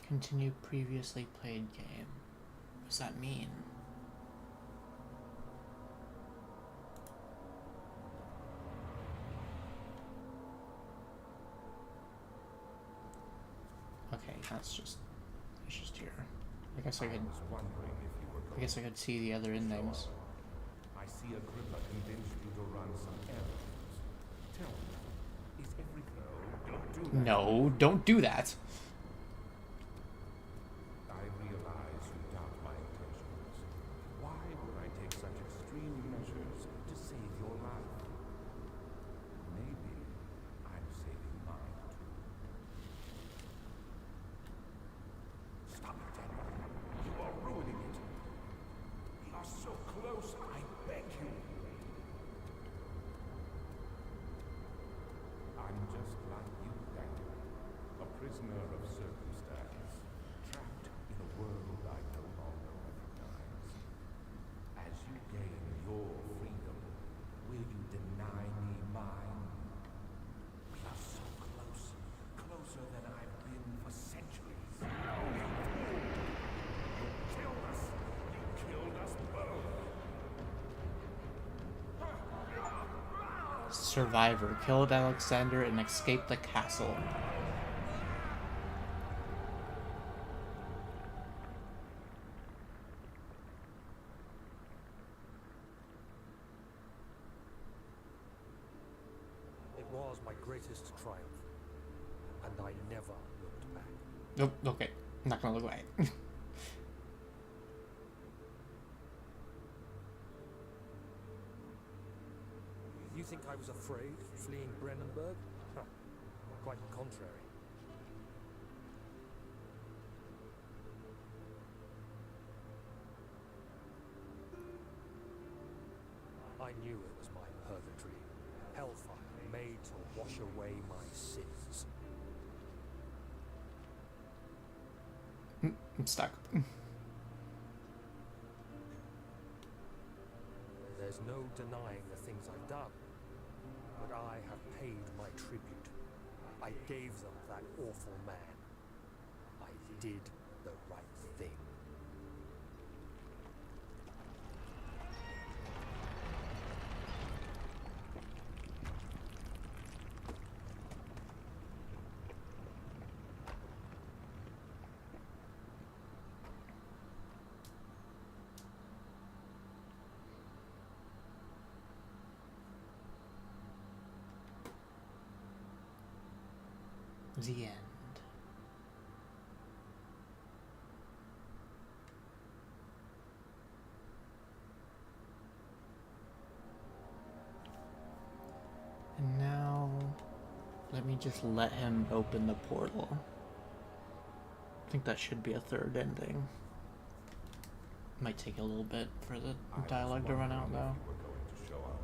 Continue previously played game. What does that mean? Okay, it's just here. I guess I could see the other endings. I see Agrippa convinced you to run some errands. Tell me, is everything... Don't do that. No, don't do that. I realize you doubt my intentions. Why would I take such extreme measures to save your life? Maybe I'm saving mine too. Stop it, Daniel. You are ruining it. We are so close, I beg you. I'm survivor killed Alexander and escaped the castle. It was my greatest triumph, and I never looked back. Nope, okay. I'm not gonna look away. You think I was afraid fleeing Brennenburg? Huh. Quite the contrary. I knew it was my purgatory, hellfire made to wash away my sins. I'm stuck. There's no denying the things I've done, but I have paid my tribute. I gave them that awful man. I did the right thing. The end. And now, let me just let him open the portal. I think that should be a third ending. Might take a little bit for the dialogue to run out though. You were going to show up.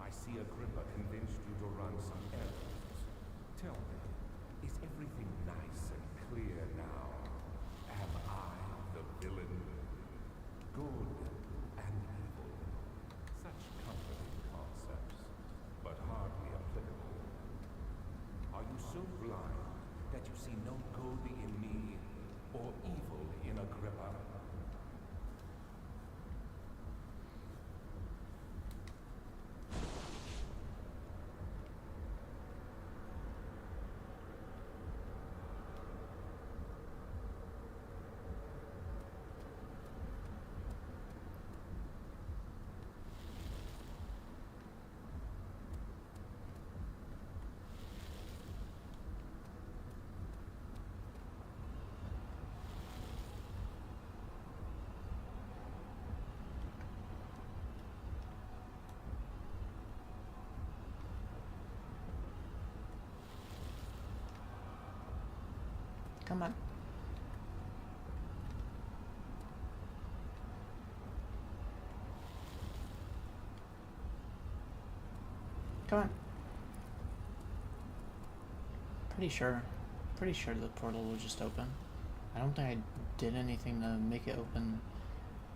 I see Agrippa convinced you to run some errands. Tell me, is everything nice and clear now? Am I the villain? Good and evil. Such comforting concepts, but hardly applicable. Are you so blind that you see no good in me or evil in Agrippa? Come on. Come on. Pretty sure the portal will just open. I don't think I did anything to make it open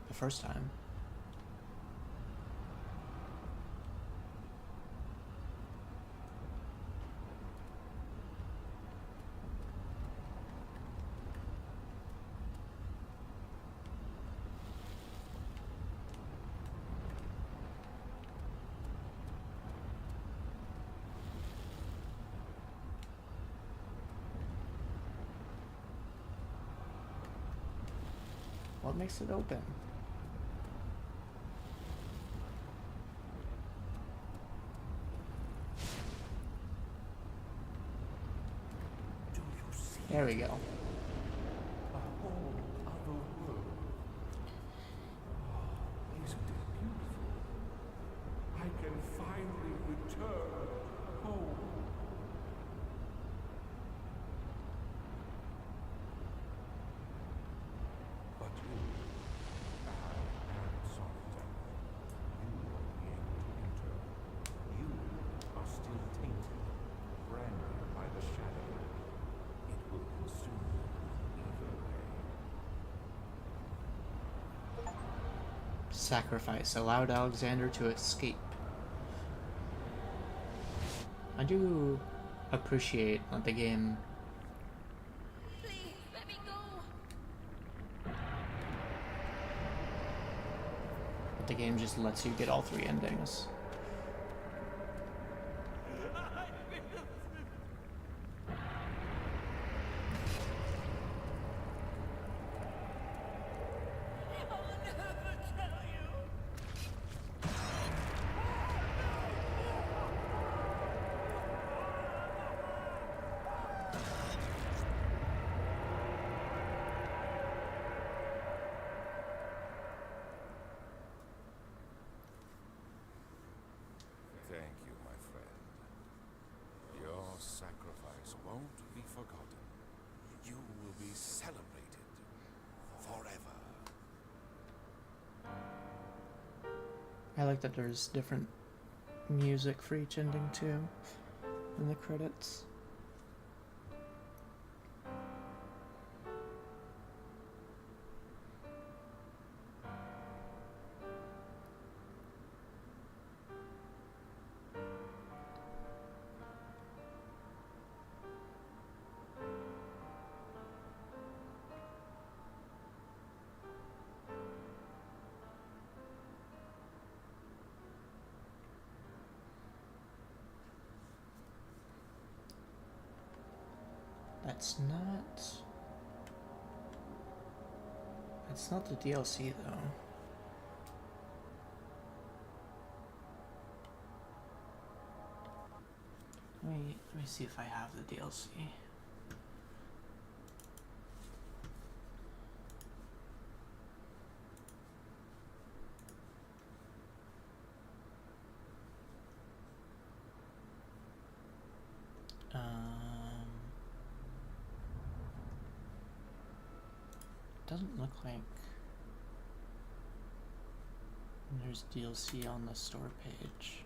the first time. What makes it open? Do you see? There we go. A whole other world. Oh, isn't it beautiful? I can finally return home. But you, I am sorry, you won't be able to enter. You are still tainted, branded by the shadow. It will consume you either way. Sacrifice allowed Alexander to escape. I do appreciate that the game Please, let me go. just lets you get all three endings. I like that there's different music for each ending too in the credits. That's not the DLC though. Let me see if I have the DLC. Doesn't look like there's DLC on the store page.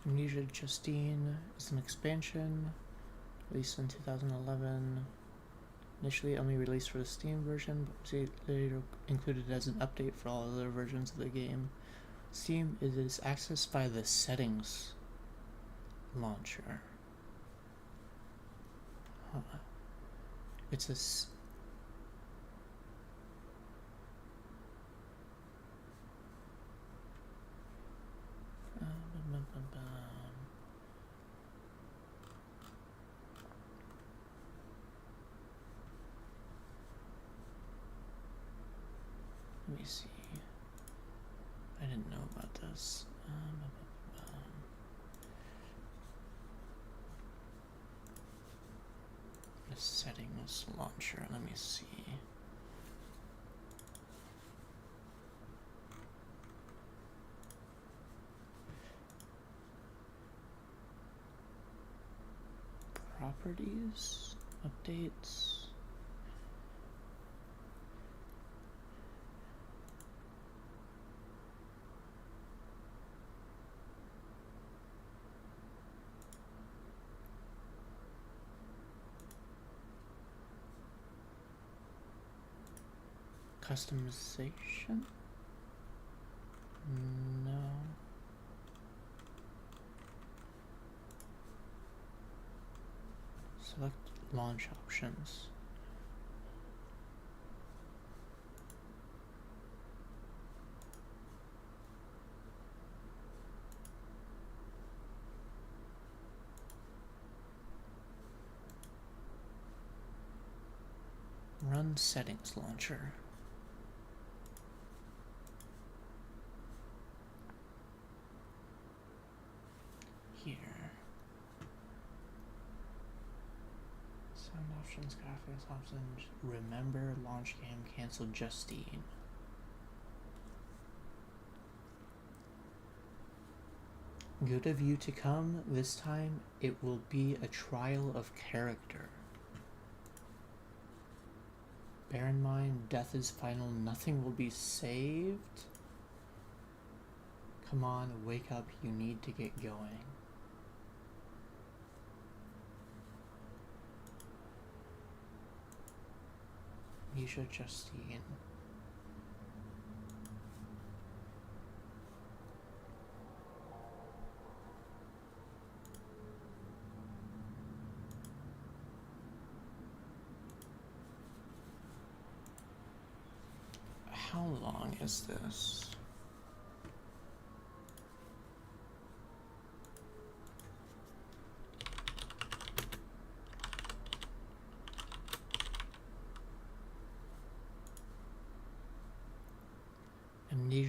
Amnesia Justine is an expansion released in 2011. Initially only released for the Steam version, but was later included as an update for all other versions of the game. Steam is accessed by the settings launcher. It's a let me see. I didn't know about this. The settings launcher. Let me see. Properties, updates. Customization? No. Select launch options. Run settings launcher. Here. Sound options, graphics options. Remember launch game cancel Justine. Good of you to come. This time it will be a trial of character. Bear in mind, death is final. Nothing will be saved. Come on, wake up. You need to get going. Amnesia Justine. How long is this?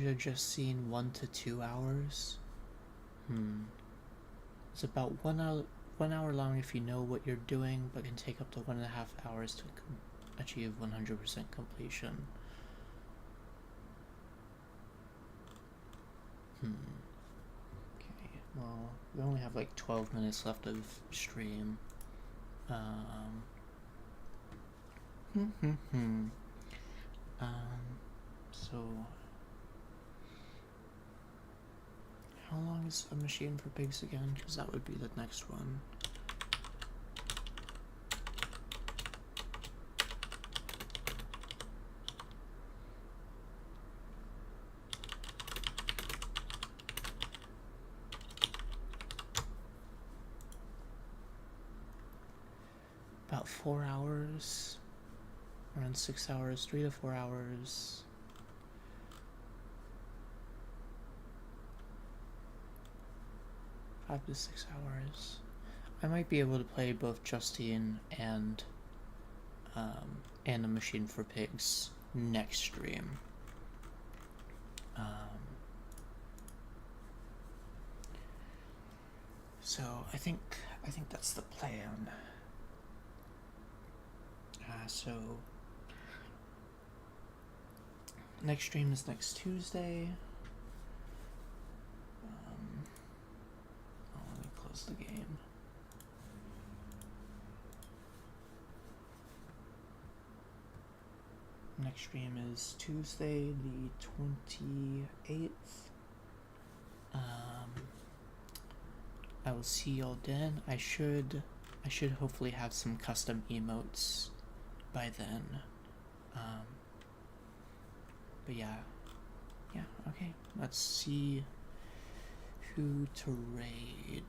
have just seen 1 to 2 hours. It's about 1 hour long if you know what you're doing, but can take up to 1.5 hours to achieve 100% completion. Okay, well, we only have like 12 minutes left of stream. So how long is A Machine for Pigs again? Because that would be the next one. About 4 hours. Around 6 hours, 3 to 4 hours. Five to 6 hours. I might be able to play both Justine and A Machine for Pigs next stream. So I think that's the plan. So next stream is next Tuesday. Let me close the game. Next stream is Tuesday the 28th. I will see y'all then. I should hopefully have some custom emotes by then. But yeah, okay. Let's see who to raid.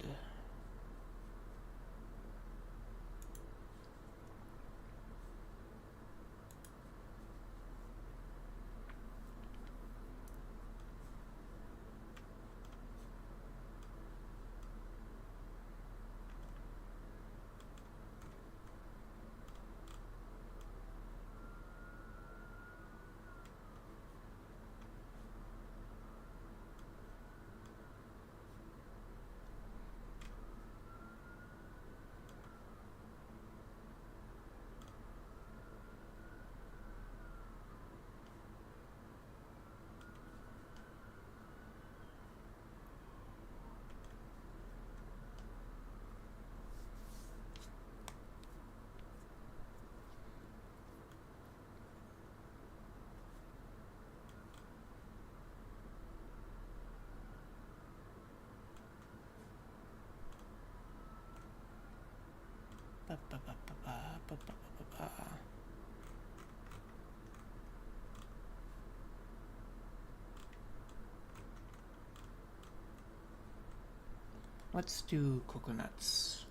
Let's do coconuts.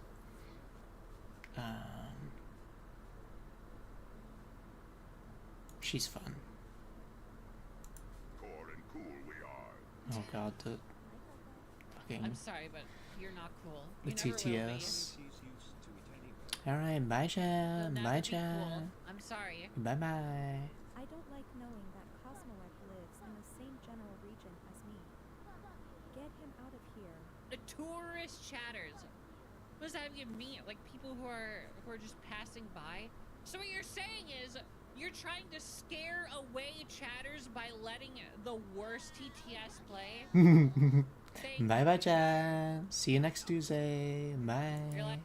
She's fun. Core and cool we are. Oh god, the fucking I'm sorry, but you're not cool. the You never will be. TTS. Alright, bye You'll Chan, never bye be Chan. cool. I'm sorry. Bye bye. I don't like knowing that Cosmolek lives in the same general region as me. Get him out of here. The tourist chatters. What does that even mean? Like people who are just passing by? So what you're saying is you're trying to scare away chatters by letting the worst TTS play? Bye bye Chan. See you next Tuesday. Bye. You're like,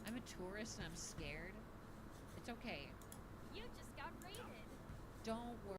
I'm a tourist and I'm scared. It's okay. You just got raided. Don't worry.